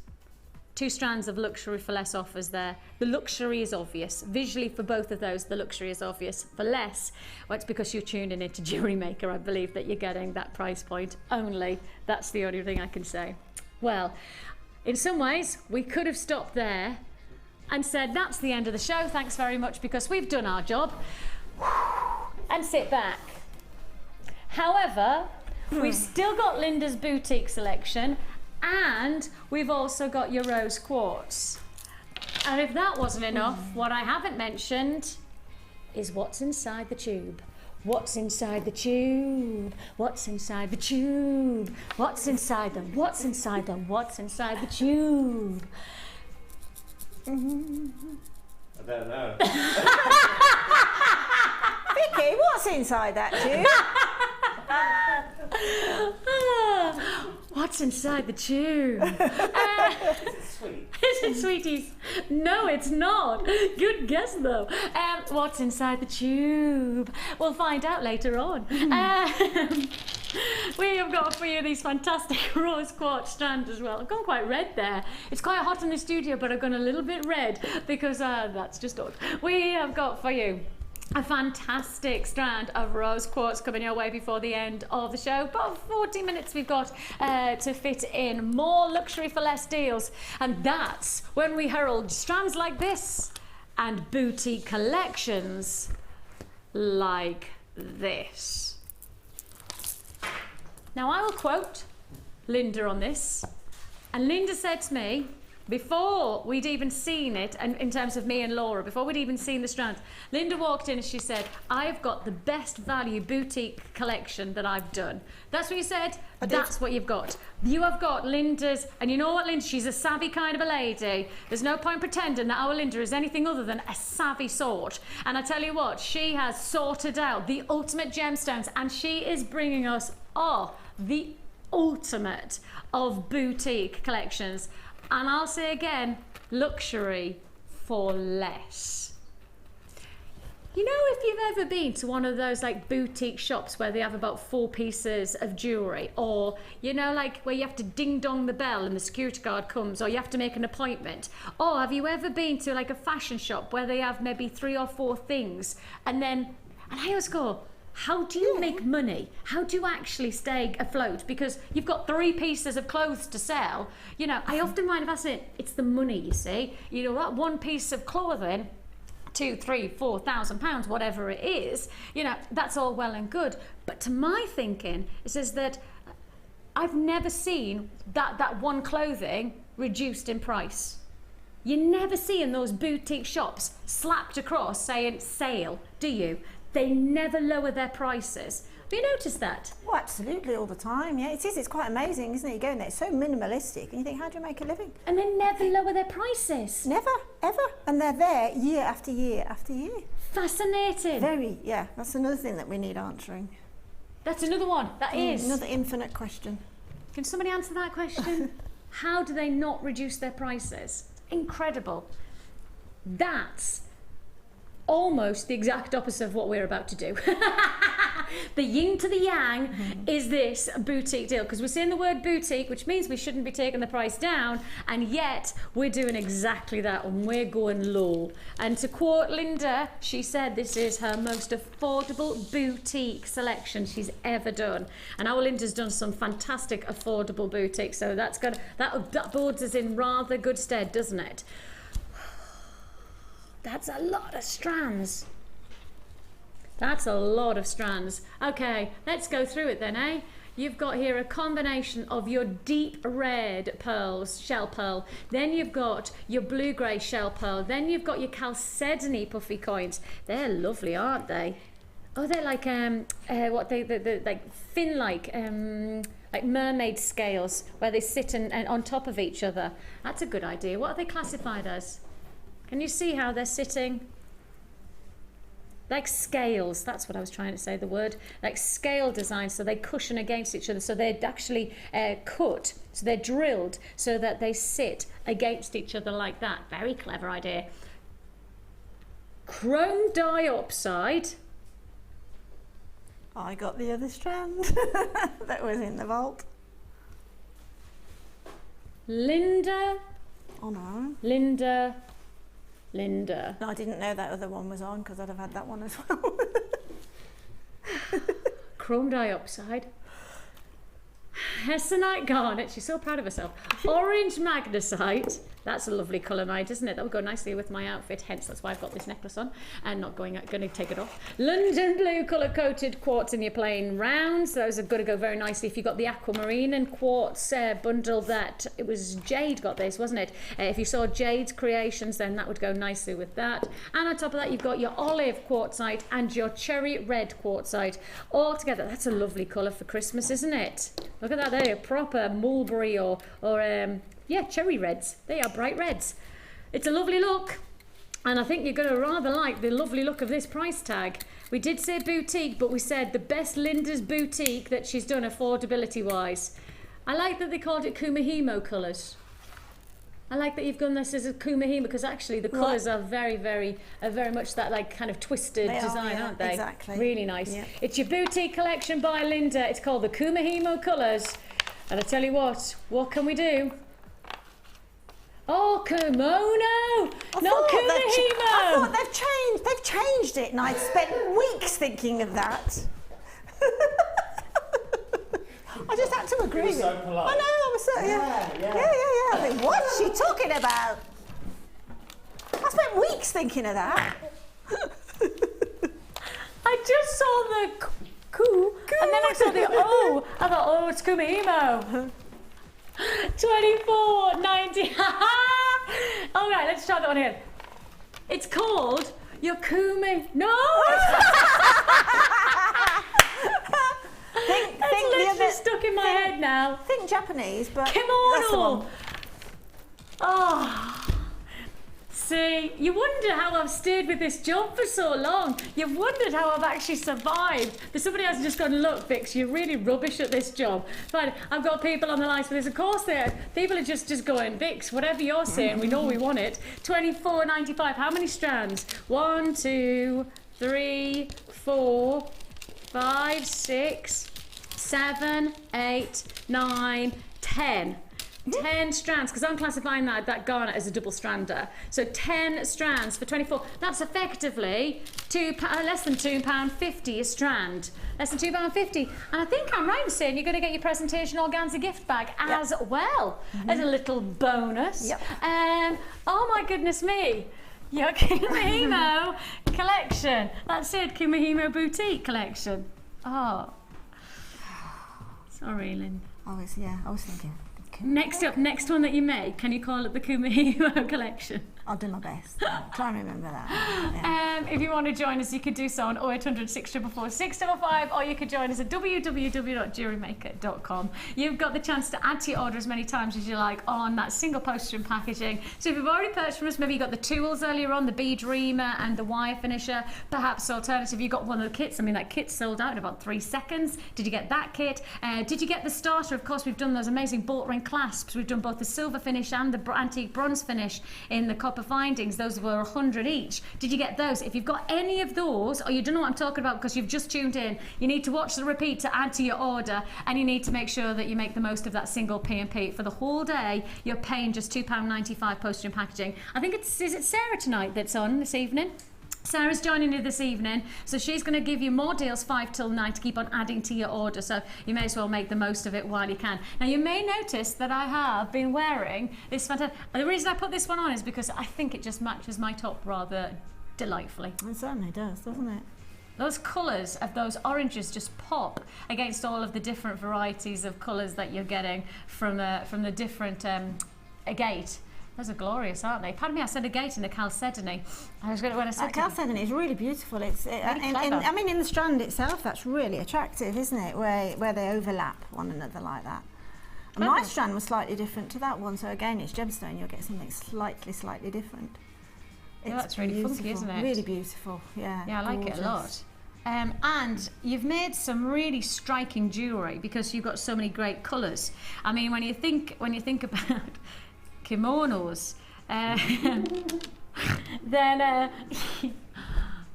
2 strands of luxury for less offers there. The luxury is obvious. Visually for both of those, the luxury is obvious. For less, well, it's because you're tuning into Jewellery Maker. I believe that you're getting that price point only. That's the only thing I can say. Well, in some ways, we could have stopped there and said, that's the end of the show, thanks very much, because we've done our job, and sit back. However, we've still got Linda's boutique selection, and we've also got your rose quartz. And if that wasn't enough, what I haven't mentioned is what's inside the tube. What's inside the tube? What's inside the tube? What's inside them? What's inside them? What's inside the tube? I don't know. Vicki, what's inside that tube? What's inside the tube? Sweet. Is it sweeties? No, it's not. Good guess though. What's inside the tube? We'll find out later on. We have got for you these fantastic rose quartz strands as well. I've gone quite red there. It's quite hot in the studio, but I've gone a little bit red because that's just odd. We have got for you a fantastic strand of rose quartz coming your way before the end of the show. About 40 minutes we've got to fit in more luxury for less deals, and that's when we herald strands like this and boutique collections like this. Now I will quote Linda on this, and Linda said to me, before we'd even seen it, and in terms of me and Laura, before we'd even seen the strands, Linda walked in and she said, I've got the best value boutique collection that I've done. That's what you said. That's what you've got. You have got Linda's, and you know what, Linda, she's a savvy kind of a lady. There's no point pretending that our Linda is anything other than a savvy sort. And I tell you what, she has sorted out the ultimate gemstones, and she is bringing us, the ultimate of boutique collections. And I'll say again, luxury for less. You know, if you've ever been to one of those like boutique shops where they have about 4 pieces of jewellery, or, you know, like where you have to ding dong the bell and the security guard comes, or you have to make an appointment, or have you ever been to like a fashion shop where they have maybe 3 or 4 things, and I always go, how do you make money? How do you actually stay afloat? Because you've got 3 pieces of clothes to sell. You know, I often find it's the money, you see. You know, that 1 piece of clothing, 2, 3, 4,000 pounds, whatever it is, you know, that's all well and good. But to my thinking, it says that I've never seen that one clothing reduced in price. You never see in those boutique shops slapped across saying sale, do you? They never lower their prices. Have you noticed that? Oh, absolutely, all the time. Yeah, it is. It's quite amazing, isn't it? You go in there, it's so minimalistic, and you think, how do you make a living? And they never lower their prices. Never, ever. And they're there year after year after year. Fascinating. Very, yeah. That's another thing that we need answering. That's another one. That is. Another infinite question. Can somebody answer that question? How do they not reduce their prices? Incredible. That's almost the exact opposite of what we're about to do. The yin to the yang is this boutique deal, because we're saying the word boutique, which means we shouldn't be taking the price down, and yet we're doing exactly that, and we're going low. And to quote Linda, she said this is her most affordable boutique selection she's ever done. And our Linda's done some fantastic affordable boutiques, so that boards us in rather good stead, doesn't it? That's a lot of strands. That's a lot of strands. Okay, let's go through it then, eh? You've got here a combination of your deep red pearls, shell pearl. Then you've got your blue-grey shell pearl. Then you've got your chalcedony puffy coins. They're lovely, aren't they? Oh, they're like they're like fin like mermaid scales where they sit and on top of each other. That's a good idea. What are they classified as? Can you see how they're sitting? Like scales, that's what I was trying to say, the word. Like scale design, so they cushion against each other. So they're actually cut, so they're drilled so that they sit against each other like that. Very clever idea. Chrome Diopside. I got the other strand that was in the vault. Linda. Oh no. Linda. No, I didn't know that other one was on, because I'd have had that one as well. Chrome Diopside. Hessonite Garnet, she's so proud of herself. Orange Magnesite, that's a lovely colour, mate, isn't it? That would go nicely with my outfit, hence that's why I've got this necklace on and not going to take it off. London Blue colour coated quartz in your plain rounds, those are going to go very nicely if you've got the aquamarine and quartz bundle. That it was Jade got this, wasn't it? If you saw Jade's creations, then that would go nicely with that. And on top of that, you've got your olive quartzite and your cherry red quartzite all together. That's a lovely colour for Christmas, isn't it? Look at that there, proper mulberry or yeah, cherry reds. They are bright reds. It's a lovely look, and I think you're going to rather like the lovely look of this price tag. We did say boutique, but we said the best Linda's boutique that she's done affordability wise. I like that they called it Kumahimo colours. I like that you've done this as a Kumahimo, because actually the colours are very much that like kind of twisted design, aren't they? Exactly. Really nice. Yeah. It's your boutique collection by Linda. It's called the Kumahimo colours. And I tell you what can we do? Oh, kimono! Not Kumahimo! I thought they've changed it, and I'd spent weeks thinking of that. I just had to agree. You were so polite. I know, I was so, yeah. I think, what's she talking about? I spent weeks thinking of that. I just saw the coo, and then I saw the O. I thought, oh, it's Kumahimo. 24.90. All right, let's try that one here. It's called your Kumi. No. It's literally stuck in my head now. Think Japanese, but kimono. Oh. See, you wonder how I've stayed with this job for so long. You've wondered how I've actually survived. There's somebody else just gone, look, Vix, you're really rubbish at this job. Fine, I've got people on the line for this. Of course, people are just going, Vix, whatever you're saying, we know we want it. $24.95. How many strands? 1, 2, 3, 4, 5, 6, 7, 8, 9, 10. 10 strands, because I'm classifying that garnet as a double strander. So 10 strands for 24. That's effectively less than £2.50 a strand. Less than £2.50. And I think I'm right in saying you're going to get your presentation organza gift bag as well as a little bonus. Yep. Oh my goodness me. Your Kumahimo collection. That's it, Kumahimo boutique collection. Oh. Sorry, Lynn. I was thinking. Next one that you make, can you call it the Kumahimo collection? I'll do my best. Try and remember that. Yeah. If you want to join us, you can do so on 0800 644 655, or you could join us at www.jewellerymaker.com. You've got the chance to add to your order as many times as you like on that single postage and packaging. So if you've already purchased from us, maybe you got the tools earlier on, the bead reamer and the wire finisher, perhaps alternative, you got one of the kits. I mean, that kit sold out in about 3 seconds. Did you get that kit? Did you get the starter? Of course, we've done those amazing bolt ring clasps. We've done both the silver finish and the antique bronze finish in the copper findings. Those were 100 each. Did you get those? If you've got any of those, or you don't know what I'm talking about because you've just tuned in, you need to watch the repeat to add to your order, and you need to make sure that you make the most of that single P&P. For the whole day, you're paying just £2.95 postage and packaging. I think is it Sarah tonight that's on this evening? Sarah's joining you this evening, so she's going to give you more deals 5 till 9 to keep on adding to your order, so you may as well make the most of it while you can. Now, you may notice that I have been wearing this fantastic... The reason I put this one on is because I think it just matches my top rather delightfully. It certainly does, doesn't it? Those colours of those oranges just pop against all of the different varieties of colours that you're getting from the different agate. Those are glorious, aren't they? Pardon me, I said agate in the chalcedony. I was going to, when I said chalcedony is really beautiful. I mean, in the strand itself, that's really attractive, isn't it? Where they overlap one another like that. And my strand was slightly different to that one, so again, it's gemstone. You'll get something slightly different. Yeah, that's really funky, isn't it? Really beautiful. Yeah. Yeah, I like it a lot. And you've made some really striking jewellery because you've got so many great colours. I mean, when you think about kimonos, then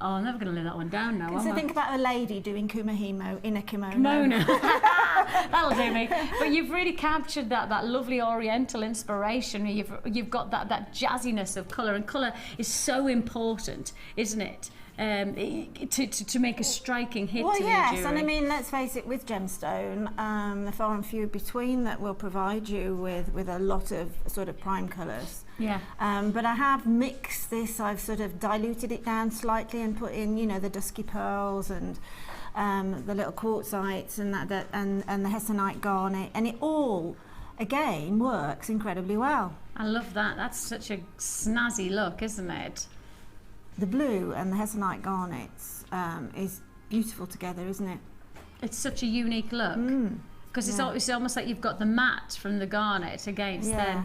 oh, I'm never going to lay that one down now. So think about a lady doing kumahimo in a kimono. That'll do me. But you've really captured that lovely Oriental inspiration. You've got that jazziness of colour, and colour is so important, isn't it? To make a striking hit to your jewellery. And I mean, let's face it, with gemstone, they're far and few between that will provide you with a lot of sort of prime colours. Yeah. But I have mixed this. I've sort of diluted it down slightly and put in, you know, the dusky pearls and the little quartzites and and the hessonite garnet, and it all again works incredibly well. I love that. That's such a snazzy look, isn't it? The blue and the hessonite garnets is beautiful together, isn't it? It's such a unique look because it's almost like you've got the matte from the garnet against then,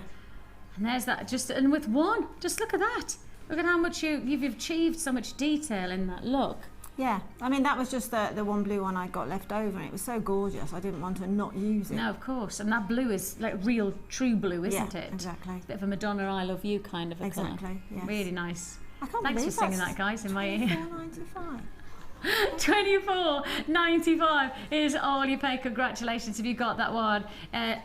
and there's that and with one, just look at that. Look at how much you've achieved, so much detail in that look. Yeah, I mean, that was just the one blue one I got left over, and it was so gorgeous I didn't want to not use it. No, of course, and that blue is like real true blue, isn't it? Exactly. It's a bit of a Madonna I love you kind of a colour. Exactly, yes. Really nice. I can't Thanks believe for singing that, guys, in my ear. £24.95. £24.95 is all you pay. Congratulations if you got that one.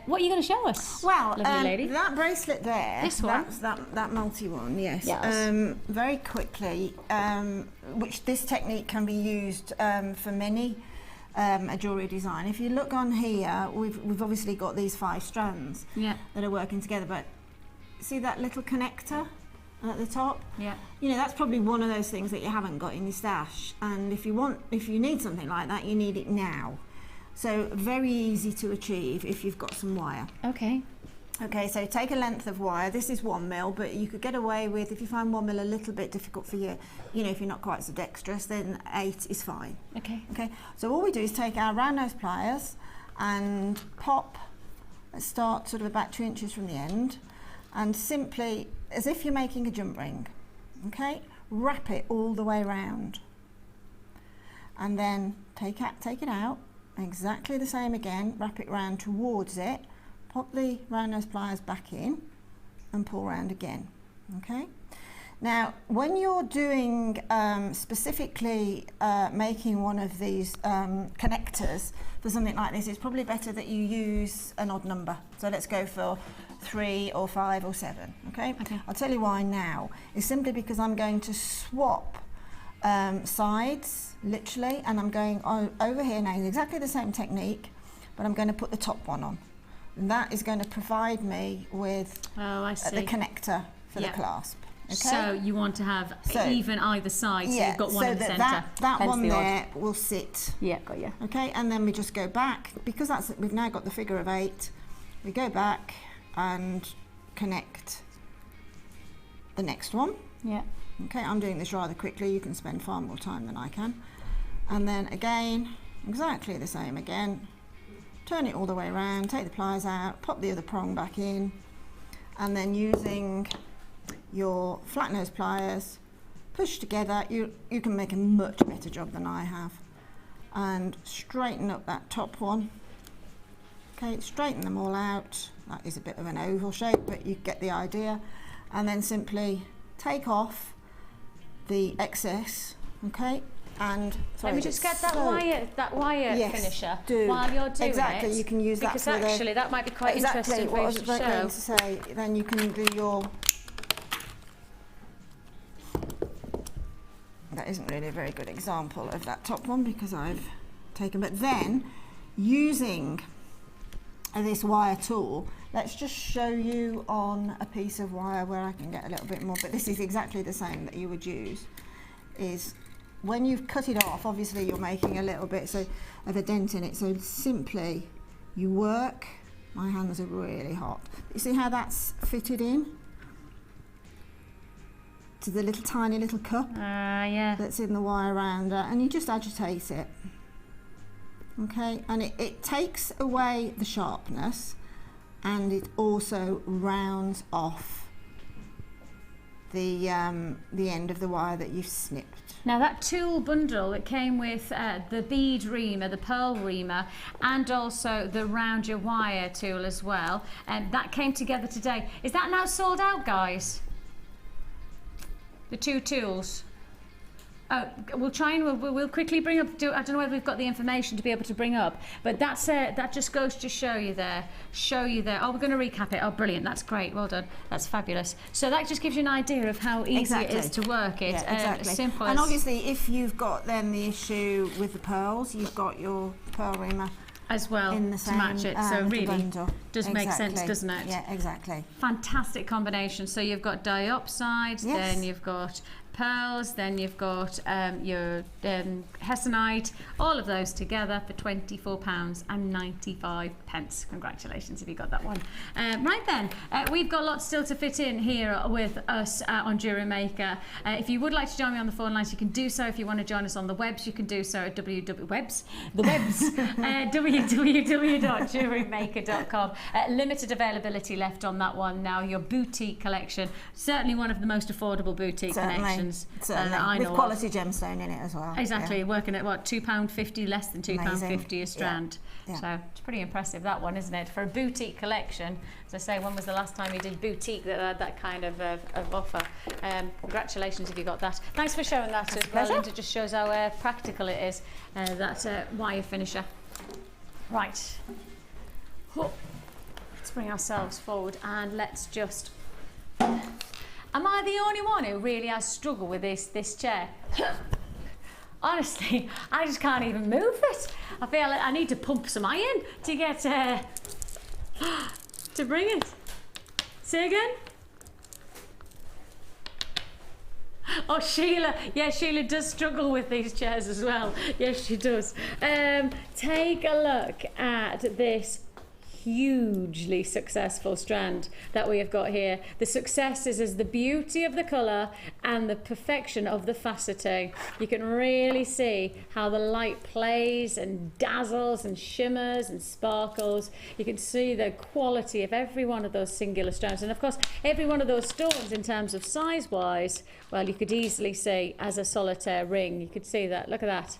What are you going to show us? Well, lovely lady? that bracelet there, this one, that multi one, yes. Very quickly, which this technique can be used for many a jewellery design. If you look on here, we've obviously got these 5 strands that are working together, but see that little connector at the top? Yeah. You know, that's probably one of those things that you haven't got in your stash, and if you need something like that, you need it now. So very easy to achieve if you've got some wire. Okay, so take a length of wire. This is 1 mil, but you could get away with, if you find 1 mil a little bit difficult for you, you know, if you're not quite so dexterous, then 8 is fine. Okay, so all we do is take our round nose pliers and pop, start sort of about 2 inches from the end, and simply, as if you're making a jump ring, wrap it all the way round, and then take it out, exactly the same again, wrap it round towards it, pop the round nose pliers back in, and pull round again. Now, when you're doing specifically making one of these connectors for something like this, it's probably better that you use an odd number. So let's go for 3 or 5 or 7, okay? I'll tell you why now. It's simply because I'm going to swap sides, literally, and I'm going over here now, exactly the same technique, but I'm going to put the top one on. And that is going to provide me with the connector for the clasp. Okay? So you want to have even either side, so you've got one in the centre. That one there will sit. Yeah, got you. Okay, and then we just go back, because we've now got the figure of 8, we go back and connect the next one. Yeah. Okay, I'm doing this rather quickly. You can spend far more time than I can. And then again, exactly the same again. Turn it all the way around, take the pliers out, pop the other prong back in, and then using your flat nose pliers, push together. You can make a much better job than I have. And straighten up that top one. Okay, straighten them all out. That is a bit of an oval shape, but you get the idea. And then simply take off the excess, okay? And let me just get that wire yes, finisher do. while you're doing exactly, it. You can use because that for actually that might be quite interesting for you to show. Going to say, then you can do your. That isn't really a very good example of that top one because I've taken. But then, using this wire tool, let's just show you on a piece of wire where I can get a little bit more. But this is exactly the same that you would use. Is when you've cut it off, obviously you're making a little bit of a dent in it, so simply you work. My hands are really hot. You see how that's fitted in to the little tiny little cup that's in the wire rounder, and you just agitate it. Okay, and it takes away the sharpness, and it also rounds off the end of the wire that you've snipped. Now that tool bundle that came with the bead reamer, the pearl reamer, and also the round your wire tool as well, and that came together today. Is that now sold out, guys? The two tools. Oh, we'll try and we'll quickly bring up. I don't know whether we've got the information to be able to bring up, but that's that just goes to show you there. Oh, we're going to recap it. Oh, brilliant! That's great. Well done. That's fabulous. So that just gives you an idea of how easy it is to work it. Yeah, exactly. Simple. And obviously, if you've got then the issue with the pearls, you've got your pearl reamer as well in the to match it. So really bundle. Does make sense, doesn't it? Yeah, exactly. Fantastic combination. So you've got diopside, then you've got pearls, then you've got your hessonite, all of those together for £24.95. Congratulations if you got that one. Right then, we've got lots still to fit in here with us on Jewellery Maker. If you would like to join me on the phone lines, you can do so. If you want to join us on the webs, you can do so at www.jewellerymaker.com. Limited availability left on that one now. Your boutique collection, certainly one of the most affordable boutique collections. Certainly. I know with quality gemstone in it as well. Exactly, working at what, £2.50, less than £2.50 a strand. Yeah. So it's pretty impressive, that one, isn't it? For a boutique collection. As I say, when was the last time you did boutique that had that kind of offer? Congratulations if you got that. Thanks for showing that as well, and it just shows how practical it is, that wire finisher. Right. Let's bring ourselves forward and let's just... Am I the only one who really has struggled with this chair? Honestly, I just can't even move it. I feel like I need to pump some iron to get to bring it. Say again? Oh, Sheila. Yeah, Sheila does struggle with these chairs as well. Yes, she does. Take a look at this hugely successful strand that we have got here. The success is the beauty of the colour and the perfection of the faceting. You can really see how the light plays and dazzles and shimmers and sparkles. You can see the quality of every one of those singular strands, and of course every one of those stones in terms of size wise, well, you could easily see as a solitaire ring. You could see that. Look at that.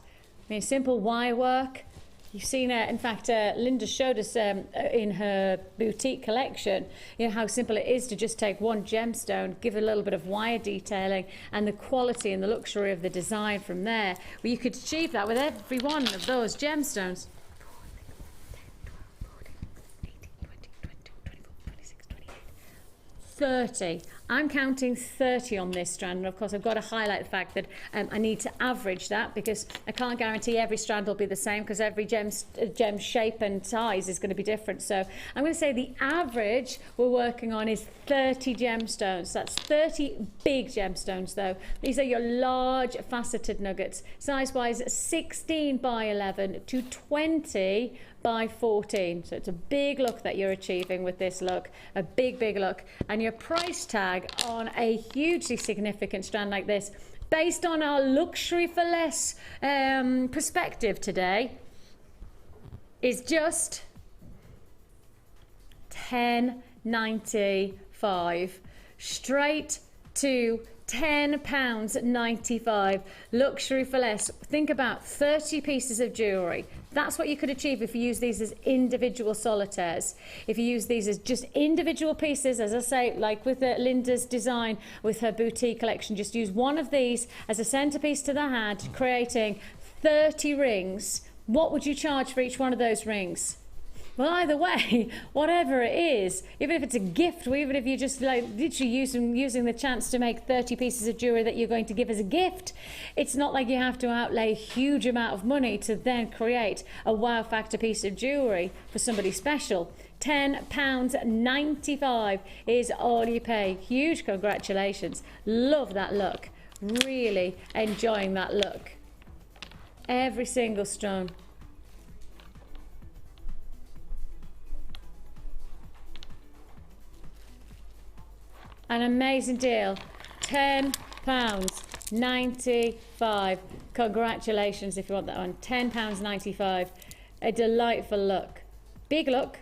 I mean, simple wire work. You've seen it. In fact, Linda showed us in her boutique collection, you know, how simple it is to just take one gemstone, give it a little bit of wire detailing, and the quality and the luxury of the design from there. Well, you could achieve that with every one of those gemstones. 30. I'm counting 30 on this strand, and of course I've got to highlight the fact that I need to average that, because I can't guarantee every strand will be the same, because every gem shape and size is going to be different. So I'm going to say the average we're working on is 30 gemstones. That's 30 big gemstones though. These are your large faceted nuggets, size wise 16 by 11 to 20 by 14. So it's a big look that you're achieving with this look, a big look. And your price tag on a hugely significant strand like this, based on our luxury for less perspective today, is just £10.95, straight to £10.95, luxury for less. Think about 30 pieces of jewellery. That's what you could achieve if you use these as individual solitaires. If you use these as just individual pieces, as I say, like with Linda's design with her boutique collection, just use one of these as a centrepiece to the hat, creating 30 rings. What would you charge for each one of those rings? Well, either way, whatever it is, even if it's a gift, or even if you're just like literally using the chance to make 30 pieces of jewellery that you're going to give as a gift, it's not like you have to outlay a huge amount of money to then create a wow factor piece of jewellery for somebody special. £10.95 is all you pay. Huge congratulations. Love that look. Really enjoying that look. Every single stone. An amazing deal. £10.95. Congratulations if you want that one. £10.95. A delightful look. Big look,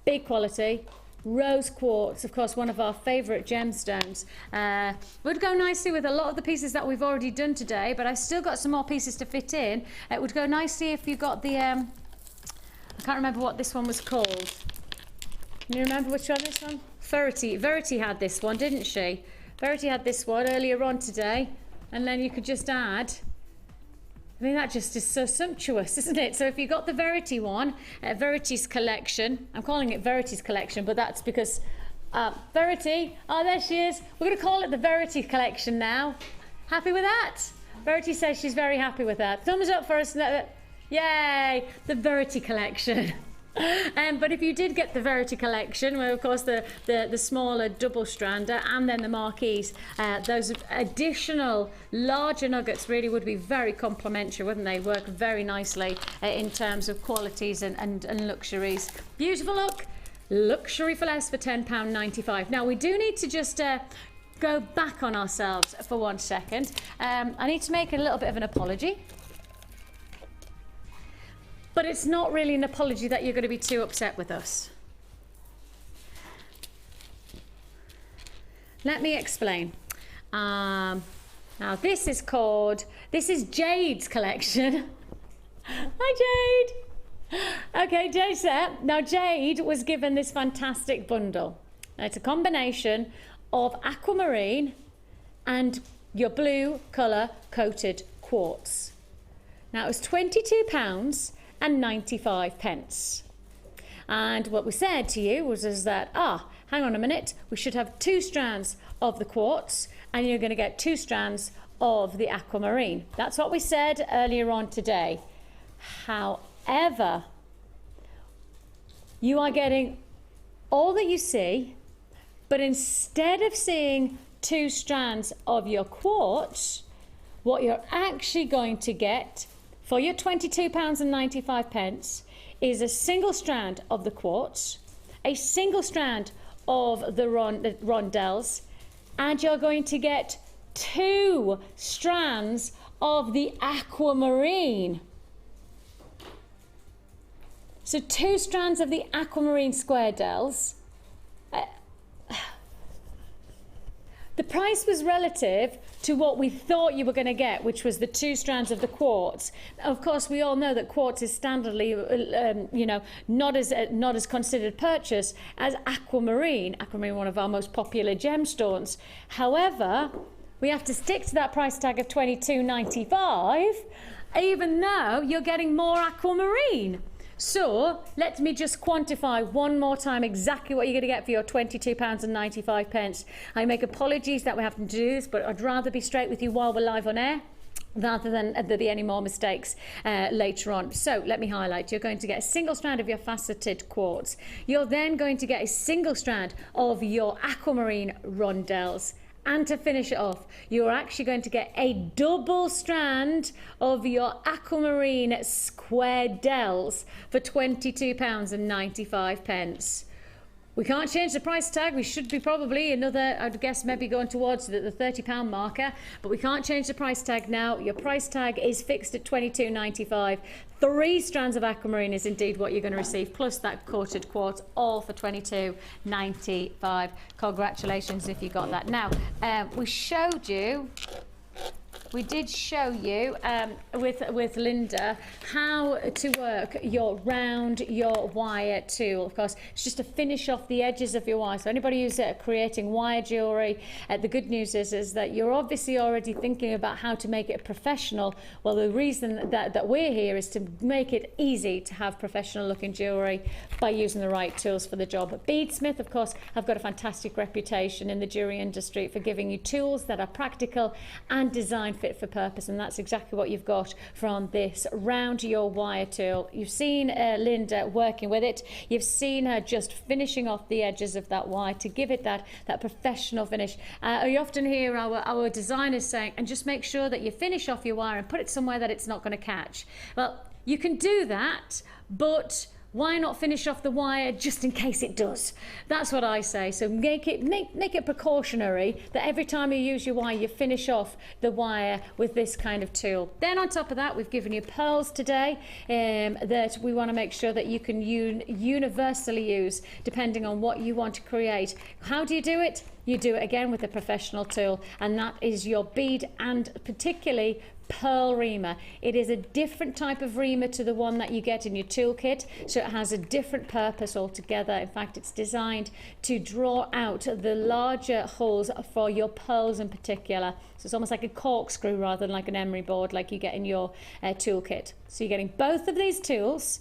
big quality. Rose quartz, of course, one of our favourite gemstones. Would go nicely with a lot of the pieces that we've already done today, but I've still got some more pieces to fit in. It would go nicely if you got the, I can't remember what this one was called. Can you remember which one this one? Verity had this one, didn't she? Verity had this one earlier on today, and then you could just add. I mean, that just is so sumptuous, isn't it? So if you got the Verity one, Verity's collection, I'm calling it Verity's collection, but that's because Verity, oh, there she is. We're going to call it the Verity collection now. Happy with that? Verity says she's very happy with that. Thumbs up for us. Yay, the Verity collection. But if you did get the Verity collection, well, of course the smaller double strander and then the marquees, those additional larger nuggets really would be very complementary, wouldn't they? Work very nicely in terms of qualities and luxuries. Beautiful look, luxury for less for £10.95. Now we do need to just go back on ourselves for 1 second. I need to make a little bit of an apology. But it's not really an apology that you're going to be too upset with us. Let me explain. Now this is Jade's collection. Hi Jade. Okay, Jade's there. Now Jade was given this fantastic bundle. It's a combination of aquamarine and your blue colour coated quartz. Now it was £22.95. And what we said to you was that, hang on a minute, we should have 2 strands of the quartz and you're going to get 2 strands of the aquamarine. That's what we said earlier on today. However, you are getting all that you see, but instead of seeing 2 strands of your quartz, what you're actually going to get for your £22.95 is a single strand of the quartz, a single strand of the rondelles, and you're going to get 2 strands of the aquamarine. So 2 strands of the aquamarine square dells. The price was relative to what we thought you were going to get, which was the 2 strands of the quartz. Of course, we all know that quartz is standardly, not as considered purchase as aquamarine. Aquamarine, one of our most popular gemstones. However, we have to stick to that price tag of £22.95, even though you're getting more aquamarine. So let me just quantify one more time exactly what you're going to get for your £22.95. I make apologies that we have to do this, but I'd rather be straight with you while we're live on air rather than there be any more mistakes later on. So let me highlight. You're going to get a single strand of your faceted quartz. You're then going to get a single strand of your aquamarine rondelles. And to finish it off, you're actually going to get a double strand of your aquamarine square dells for £22.95. We can't change the price tag. We should be probably another, I'd guess, maybe going towards the £30 marker, but we can't change the price tag now. Your price tag is fixed at £22.95. 3 strands of aquamarine is indeed what you're going to receive, plus that coated quartz, all for £22.95. Congratulations if you got that. Now, we did show you with Linda how to work your wire tool. Of course, it's just to finish off the edges of your wire. So anybody who's creating wire jewellery, the good news is that you're obviously already thinking about how to make it professional. Well, the reason that we're here is to make it easy to have professional looking jewellery by using the right tools for the job. Beadsmith, of course, have got a fantastic reputation in the jewellery industry for giving you tools that are practical and designed fit for purpose, and that's exactly what you've got from this round your wire tool. You've seen Linda working with it. You've seen her just finishing off the edges of that wire to give it that professional finish. You often hear our designers saying, and just make sure that you finish off your wire and put it somewhere that it's not going to catch. Well, you can do that, but why not finish off the wire just in case it does? That's what I say. So make it precautionary that every time you use your wire, you finish off the wire with this kind of tool. Then on top of that, we've given you pearls today that we want to make sure that you can universally use depending on what you want to create. How do you do it? You do it again with a professional tool, and that is your bead and particularly pearl reamer. It is a different type of reamer to the one that you get in your toolkit, so it has a different purpose altogether. In fact, it's designed to draw out the larger holes for your pearls in particular. So it's almost like a corkscrew rather than like an emery board like you get in your toolkit. So you're getting both of these tools.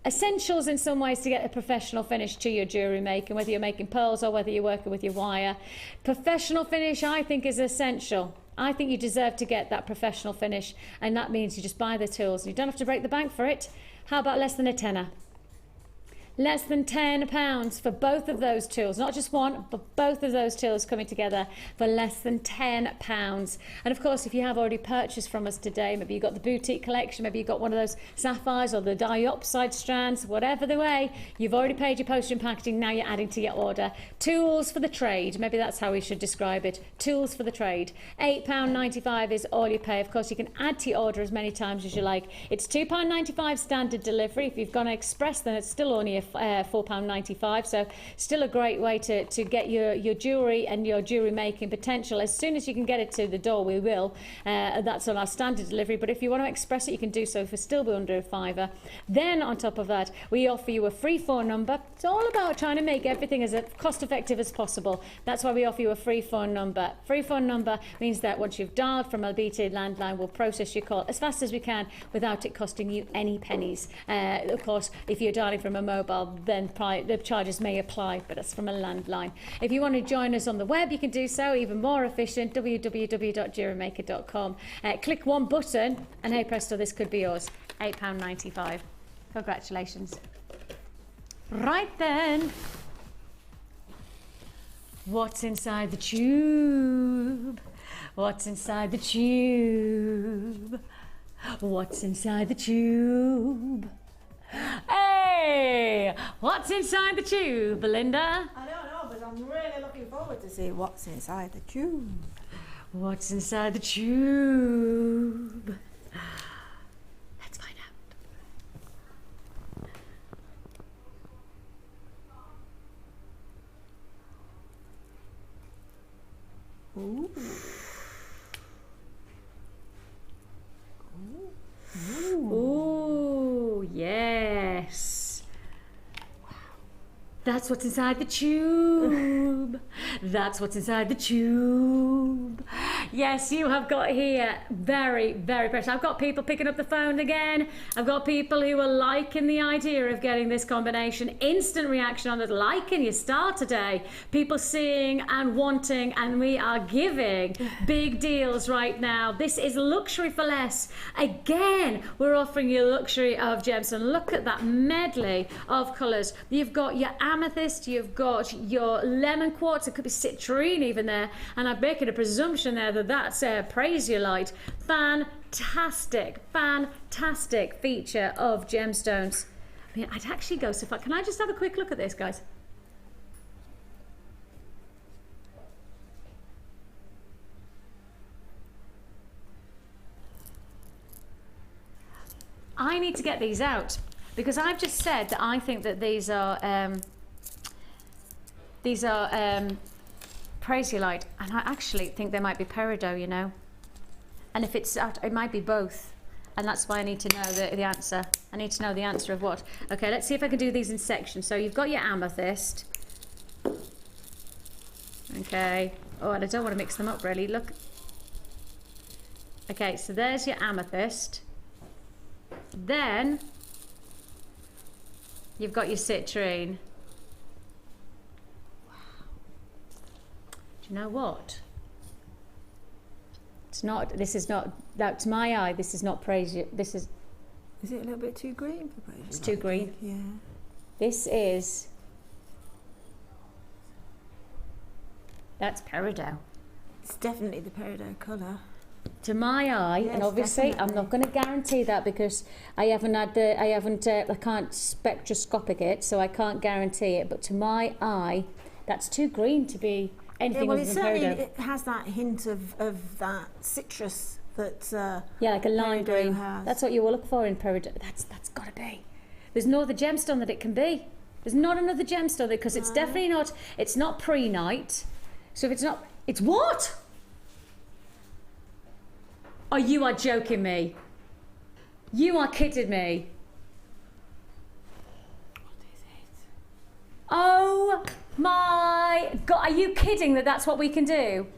Essentials in some ways to get a professional finish to your jewellery making, whether you're making pearls or whether you're working with your wire. Professional finish, I think, is essential. I think you deserve to get that professional finish, and that means you just buy the tools. You don't have to break the bank for it. How about less than a tenner? Less than £10 for both of those tools, not just one, but both of those tools coming together for less than £10. And of course, if you have already purchased from us today, maybe you got the boutique collection, maybe you got one of those sapphires or the diopside strands, whatever the way, you've already paid your postage and packaging, now you're adding to your order. Tools for the trade, maybe that's how we should describe it. Tools for the trade. £8.95 is all you pay. Of course, you can add to your order as many times as you like. It's £2.95 standard delivery. If you've gone express, then it's still only a £4.95, so still a great way to get your jewellery and your jewellery making potential. As soon as you can get it to the door, we will. That's on our standard delivery, but if you want to express it, you can do so for still be under a £5. Then on top of that, we offer you a free phone number. It's all about trying to make everything as cost effective as possible. That's why we offer you a free phone number. Free phone number means that once you've dialed from a BT landline, we'll process your call as fast as we can without it costing you any pennies. Of course, if you're dialing from a mobile, then the charges may apply, but that's from a landline. If you want to join us on the web, you can do so, even more efficient, www.JewelleryMaker.com. Click one button and hey presto, this could be yours. £8.95. Congratulations. Right then, what's inside the tube? What's inside the tube? What's inside the tube? Hey, what's inside the tube, Belinda? I don't know, but I'm really looking forward to see what's inside the tube. What's inside the tube? Let's find out. Ooh. Ooh, yes. Wow. That's what's inside the tube. That's what's inside the tube. Yes, you have got here very, very precious. I've got people picking up the phone again. I've got people who are liking the idea of getting this combination. Instant reaction on it, liking your star today. People seeing and wanting, and we are giving big deals right now. This is luxury for less. Again, we're offering you luxury of gems, and look at that medley of colours. You've got your amethyst, you've got your lemon quartz, it could be citrine even there, and I'm making a presumption there that that's prasiolite. Fantastic feature of gemstones. I mean, I'd actually go so far. Can I just have a quick look at this, guys? I need to get these out because I've just said that I think that these are prasiolite, and I actually think they might be peridot, you know. And if it's it might be both, and that's why I need to know the answer. I need to know the answer of what. Okay, let's see if I can do these in sections. So you've got your amethyst. Okay. Oh, and I don't want to mix them up really. Look. Okay, so there's your amethyst. Then you've got your citrine. Wow. Do you know what? It's not, this is not, that to my eye, this is not prasiolite. This is it a little bit too green for prasiolite? It's too green. Yeah. This is, that's peridot. It's definitely the peridot colour. To my eye, yes, and obviously definitely. I'm not going to guarantee that because I can't spectroscopic it, so I can't guarantee it. But to my eye, that's too green to be anything other than peridot. It has that hint of that citrus that yeah, like a lime peridot green. has. That's what you will look for in peridot. That's got to be. There's no other gemstone that it can be. There's not another gemstone because it's definitely not. It's not pre-night. So if it's not, it's what? Oh, you are joking me. You are kidding me. What is it? Oh my God, are you kidding that that's what we can do?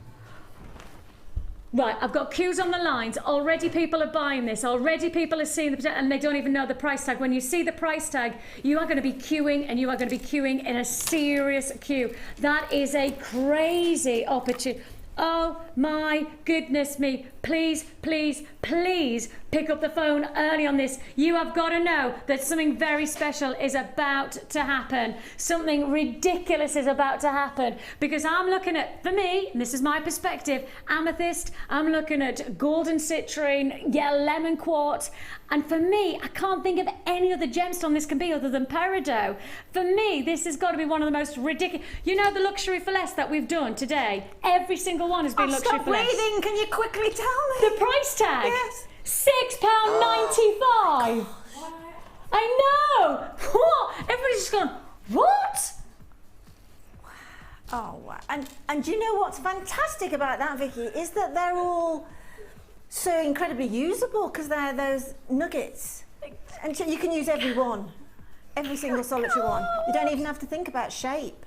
Right, I've got queues on the lines. Already people are buying this. Already people are seeing the, and they don't even know the price tag. When you see the price tag, you are going to be queuing, and you are going to be queuing in a serious queue. That is a crazy opportunity. Oh my goodness me. Please, please, please pick up the phone early on this. You have got to know that something very special is about to happen. Something ridiculous is about to happen. Because I'm looking at, for me, and this is my perspective, amethyst, I'm looking at golden citrine, yeah, lemon quartz. And for me, I can't think of any other gemstone this can be other than peridot. For me, this has got to be one of the most ridiculous. You know the luxury for less that we've done today? Every single one has been luxury Stop for less. breathing. Can you quickly tell me? The price tag? Yes. £6.95. I know. What? Everybody's just gone, what? Oh, wow. And do you know what's fantastic about that, Vicky, is that they're all so incredibly usable because they're those nuggets. And you can use every one, every single solitary one. You don't even have to think about shape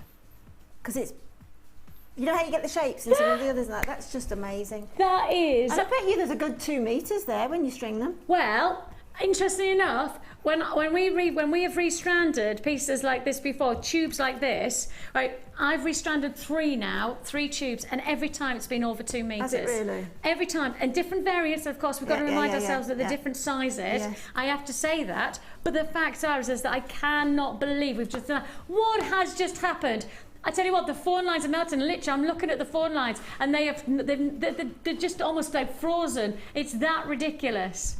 because it's, you know how you get the shapes in some of the others and that's just amazing. That is. And I bet you there's a good 2 meters there when you string them. Well, interestingly enough, when we have restranded pieces like this before, tubes like this, right? I've restranded 3 now, 3 tubes, and every time it's been over 2 meters. Has it really? Every time, and different variants. Of course, we've got to remind ourselves that the different sizes. Yes. I have to say that, but the fact is that I cannot believe we've just done. What has just happened? I tell you what, the phone lines are melting. Literally, I'm looking at the phone lines, and they're just almost like frozen. It's that ridiculous.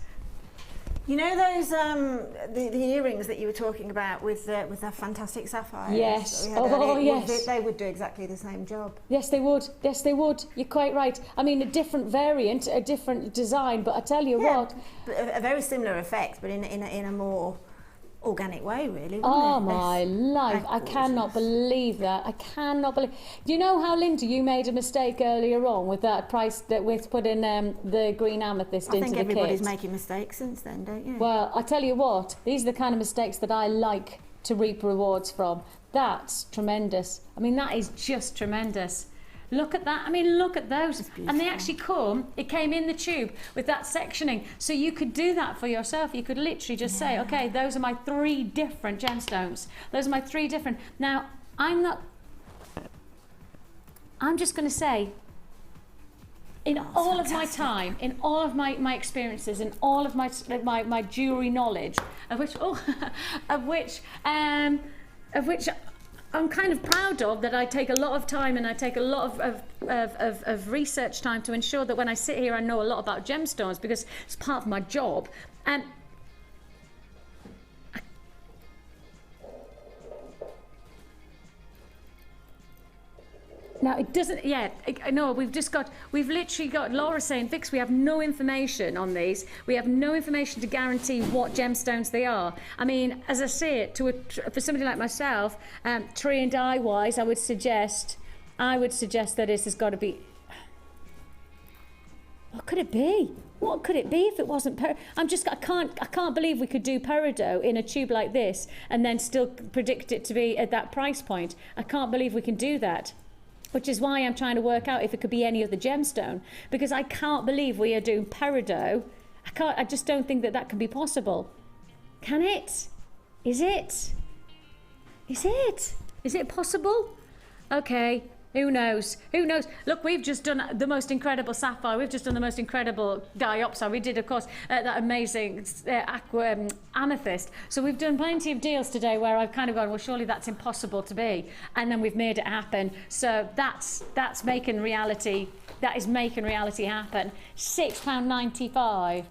You know those the earrings that you were talking about with their fantastic sapphires? Yes. Oh, yes. They would do exactly the same job. Yes, they would. Yes, they would. You're quite right. I mean, a different variant, a different design, but I tell you what. But a very similar effect, but in a more organic way, really. Oh it? my life! I cannot believe that. I cannot believe. Do you know how, Linda, you made a mistake earlier on with that price that we've put in the green amethyst into the kit? I think everybody's making mistakes since then, don't you? Well, I tell you what, these are the kind of mistakes that I like to reap rewards from. That's tremendous. I mean, that is just tremendous. Look at that. I mean, look at those. And they actually it came in the tube with that sectioning. So you could do that for yourself. You could literally just say, okay, those are my 3 different gemstones. Those are my 3 different. Now, I'm just going to say, in all of my time, in all of my experiences, in all of my jewellery knowledge, of which I'm kind of proud of that. I take a lot of time and I take a lot of research time to ensure that when I sit here I know a lot about gemstones, because it's part of my job. And now it doesn't, no, we've literally got Laura saying, Vix, we have no information on these. We have no information to guarantee what gemstones they are. I mean, as I say it, for somebody like myself, tree and dye wise, I would suggest that this has got to be, what could it be? What could it be if it wasn't I can't believe we could do peridot in a tube like this and then still predict it to be at that price point. I can't believe we can do that. Which is why I'm trying to work out if it could be any other gemstone, because I can't believe we are doing peridot. I just don't think that can be possible. Can it? Is it? Is it possible? Okay. Who knows? Who knows? Look, we've just done the most incredible sapphire. We've just done the most incredible diopside. We did, of course, that amazing amethyst. So we've done plenty of deals today where I've kind of gone, well, surely that's impossible to be. And then we've made it happen. So that's making reality. That is making reality happen. £6.95.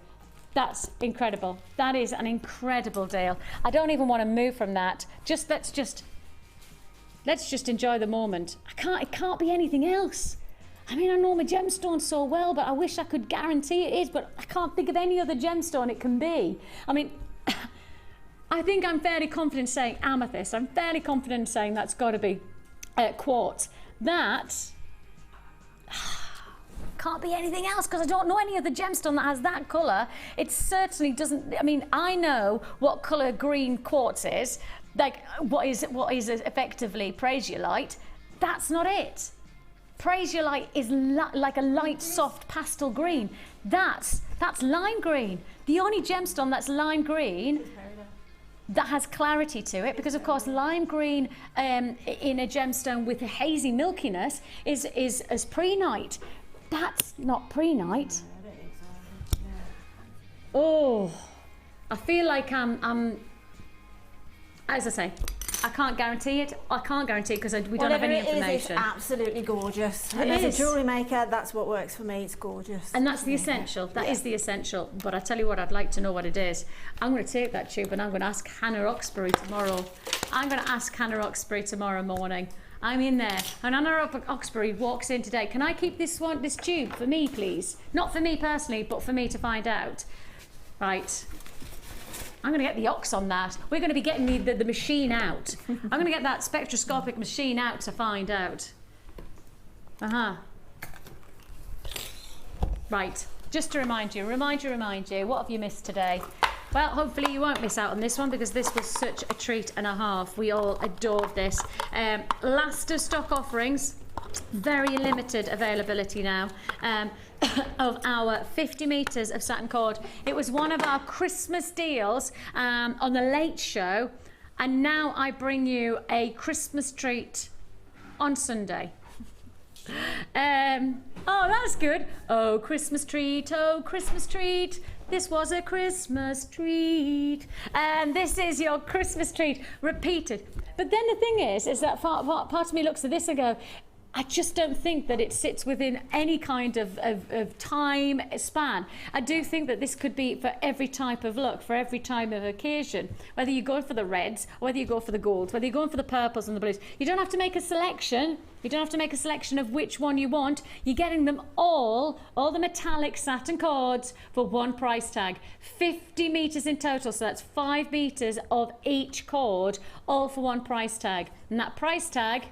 That's incredible. That is an incredible deal. I don't even want to move from that. Let's just enjoy the moment. It can't be anything else. I mean, I know my gemstone so well, but I wish I could guarantee it is, but I can't think of any other gemstone it can be. I mean, I think I'm fairly confident saying amethyst. I'm fairly confident saying that's got to be quartz. That can't be anything else, because I don't know any other gemstone that has that colour. It certainly doesn't. I mean, I know what colour green quartz is, like what is effectively prasiolite. That's not it. Prasiolite is like a light, soft pastel green. That's lime green. The only gemstone that's lime green that has clarity to it, because of course lime green in a gemstone with a hazy milkiness is as prehnite. That's not prehnite. Oh, I feel like I'm as I say, I can't guarantee it. I can't guarantee it because we don't have any information. It's absolutely gorgeous. And as a jewellery maker, that's what works for me. It's gorgeous. And that's the essential. That is the essential. But I tell you what, I'd like to know what it is. I'm going to take that tube and I'm going to ask Hannah Oxbury tomorrow. Morning. I'm in there. And Hannah Oxbury walks in today. Can I keep this tube for me, please? Not for me personally, but for me to find out. Right. I'm going to get the ox on that. We're going to be getting the machine out. I'm going to get that spectroscopic machine out to find out. Right, just to remind you, what have you missed today? Well, hopefully you won't miss out on this one, because this was such a treat and a half. We all adored this. Last of stock offerings. Very limited availability now of our 50 metres of satin cord. It was one of our Christmas deals on the Late Show, and now I bring you a Christmas treat on Sunday. Oh, that's good. Oh, Christmas treat, this was a Christmas treat. And this is your Christmas treat, repeated. But then the thing is that part of me looks at this and go, I just don't think that it sits within any kind of time span. I do think that this could be for every type of look, for every type of occasion. Whether you go for the reds, whether you go for the golds, whether you're going for the purples and the blues. You don't have to make a selection. You don't have to make a selection of which one you want. You're getting them all the metallic satin cords for one price tag. 50 metres in total, so that's 5 metres of each cord, all for one price tag. And that price tag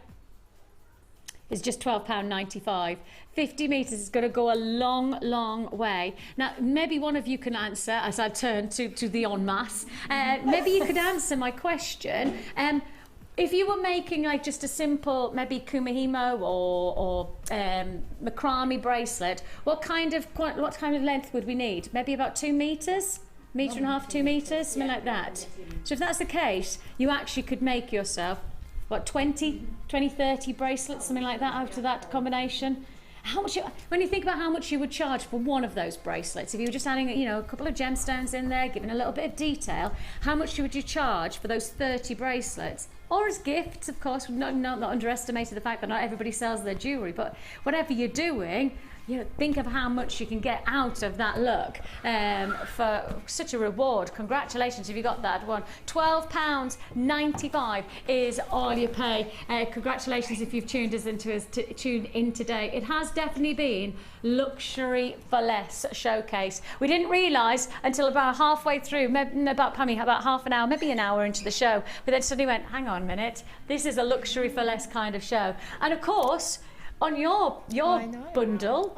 is just £12.95. 50 metres is going to go a long, long way. Now, maybe one of you can answer, as I turn to the en masse, maybe you could answer my question. If you were making like just a simple, maybe kumihimo or macrame bracelet, what kind of length would we need? Maybe about 2 metres? Metre and a half, 2 metres, something like that. So if that's the case, you actually could make yourself, what, 20, 30 bracelets, something like that, out of that combination. How much? When you think about how much you would charge for one of those bracelets, if you were just adding, a couple of gemstones in there, giving a little bit of detail, how much would you charge for those 30 bracelets? or as gifts, of course. Not underestimating the fact that not everybody sells their jewellery, but whatever you're doing, you know, think of how much you can get out of that look for such a reward. Congratulations if you got that one. £12.95 is all you pay. Congratulations if you've tuned in today. It has definitely been luxury for less showcase. We didn't realise until about halfway through, about half an hour, maybe an hour into the show, but then suddenly went, hang on a minute, this is a luxury for less kind of show. And of course, on your bundle,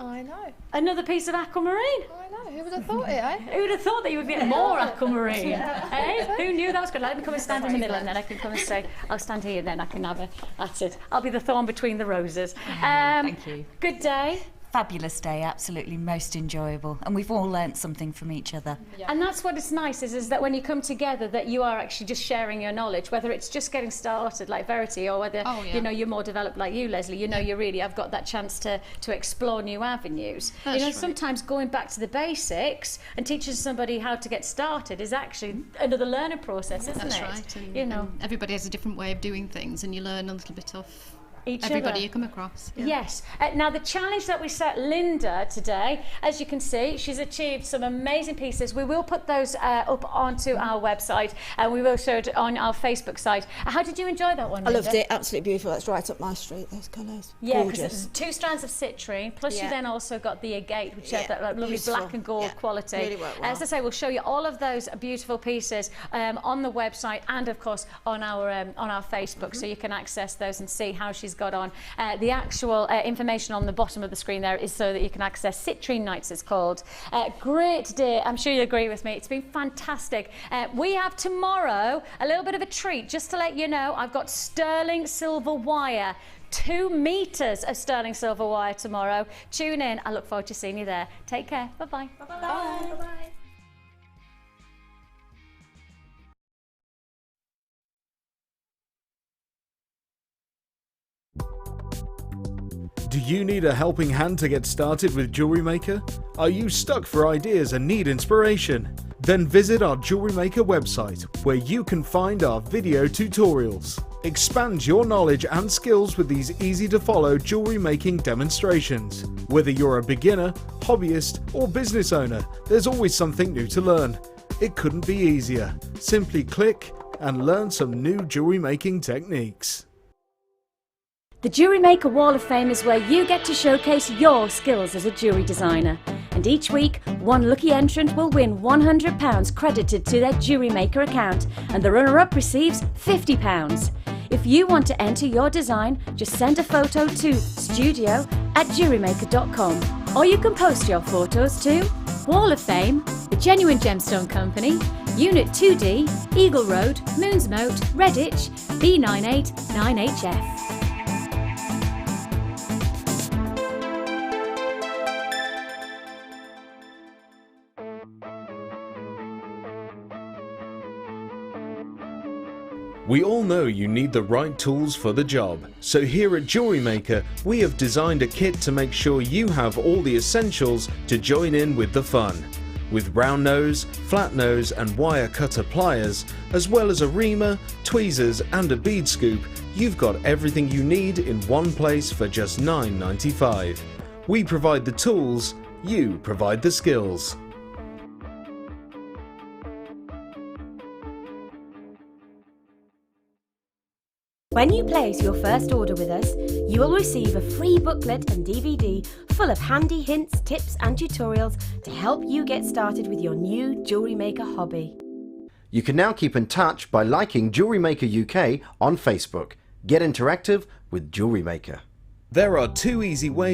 another piece of aquamarine. I know, who would have thought it, eh? Who would have thought that you would get more aquamarine? Eh? Who knew that was good? Let me come and stand in the middle and then I can come and say, I'll stand here and then I can have a, that's it. I'll be the thorn between the roses. Thank you. Good day. Fabulous day, absolutely most enjoyable, and we've all learnt something from each other. And that's what is nice is that when you come together, that you are actually just sharing your knowledge, whether it's just getting started like Verity, or whether you know you're more developed like you, Leslie. You know, you really have got that chance to explore new avenues. That's you know, right. sometimes going back to the basics and teaching somebody how to get started is actually another learning process, isn't That's it? right. And, you know, and everybody has a different way of doing things, and you learn a little bit off everybody other. You come across. Yeah. Yes. Now the challenge that we set Linda today, as you can see, she's achieved some amazing pieces. We will put those up onto our website, and we will show it on our Facebook site. How did you enjoy that one, I Linda? loved it, absolutely beautiful. That's right up my street, those colours. Yeah, because Gorgeous. it's 2 strands of citrine, plus you Yeah. then also got the agate, which had that lovely beautiful. black and gold Yeah, quality. really worked well. As I say, we'll show you all of those beautiful pieces on the website and, of course, on our Facebook, so you can access those and see how she's got on. The actual information on the bottom of the screen there is so that you can access Citrine Nights, it's called. Great day, I'm sure you agree with me. It's been fantastic. We have tomorrow a little bit of a treat, just to let you know. I've got sterling silver wire. 2 meters of sterling silver wire tomorrow. Tune in. I look forward to seeing you there. Take care. Bye-bye. Bye-bye. Bye-bye. Do you need a helping hand to get started with Jewellery Maker? Are you stuck for ideas and need inspiration? Then visit our Jewellery Maker website, where you can find our video tutorials. Expand your knowledge and skills with these easy to follow jewellery making demonstrations. Whether you're a beginner, hobbyist or business owner, there's always something new to learn. It couldn't be easier. Simply click and learn some new jewellery making techniques. The Jewellery Maker Wall of Fame is where you get to showcase your skills as a jewellery designer. And each week, one lucky entrant will win £100 credited to their Jewellery Maker account, and the runner-up receives £50. If you want to enter your design, just send a photo to studio@jewellerymaker.com, or you can post your photos to Wall of Fame, The Genuine Gemstone Company, Unit 2D, Eagle Road, Moonsmote, Redditch, B989HF. We all know you need the right tools for the job, so here at Jewellery Maker we have designed a kit to make sure you have all the essentials to join in with the fun. With round nose, flat nose and wire cutter pliers, as well as a reamer, tweezers and a bead scoop, you've got everything you need in one place for just $9.95. We provide the tools, you provide the skills. When you place your first order with us, you will receive a free booklet and DVD full of handy hints, tips and tutorials to help you get started with your new Jewellery Maker hobby. You can now keep in touch by liking Jewellery Maker UK on Facebook. Get interactive with Jewellery Maker. There are 2 easy ways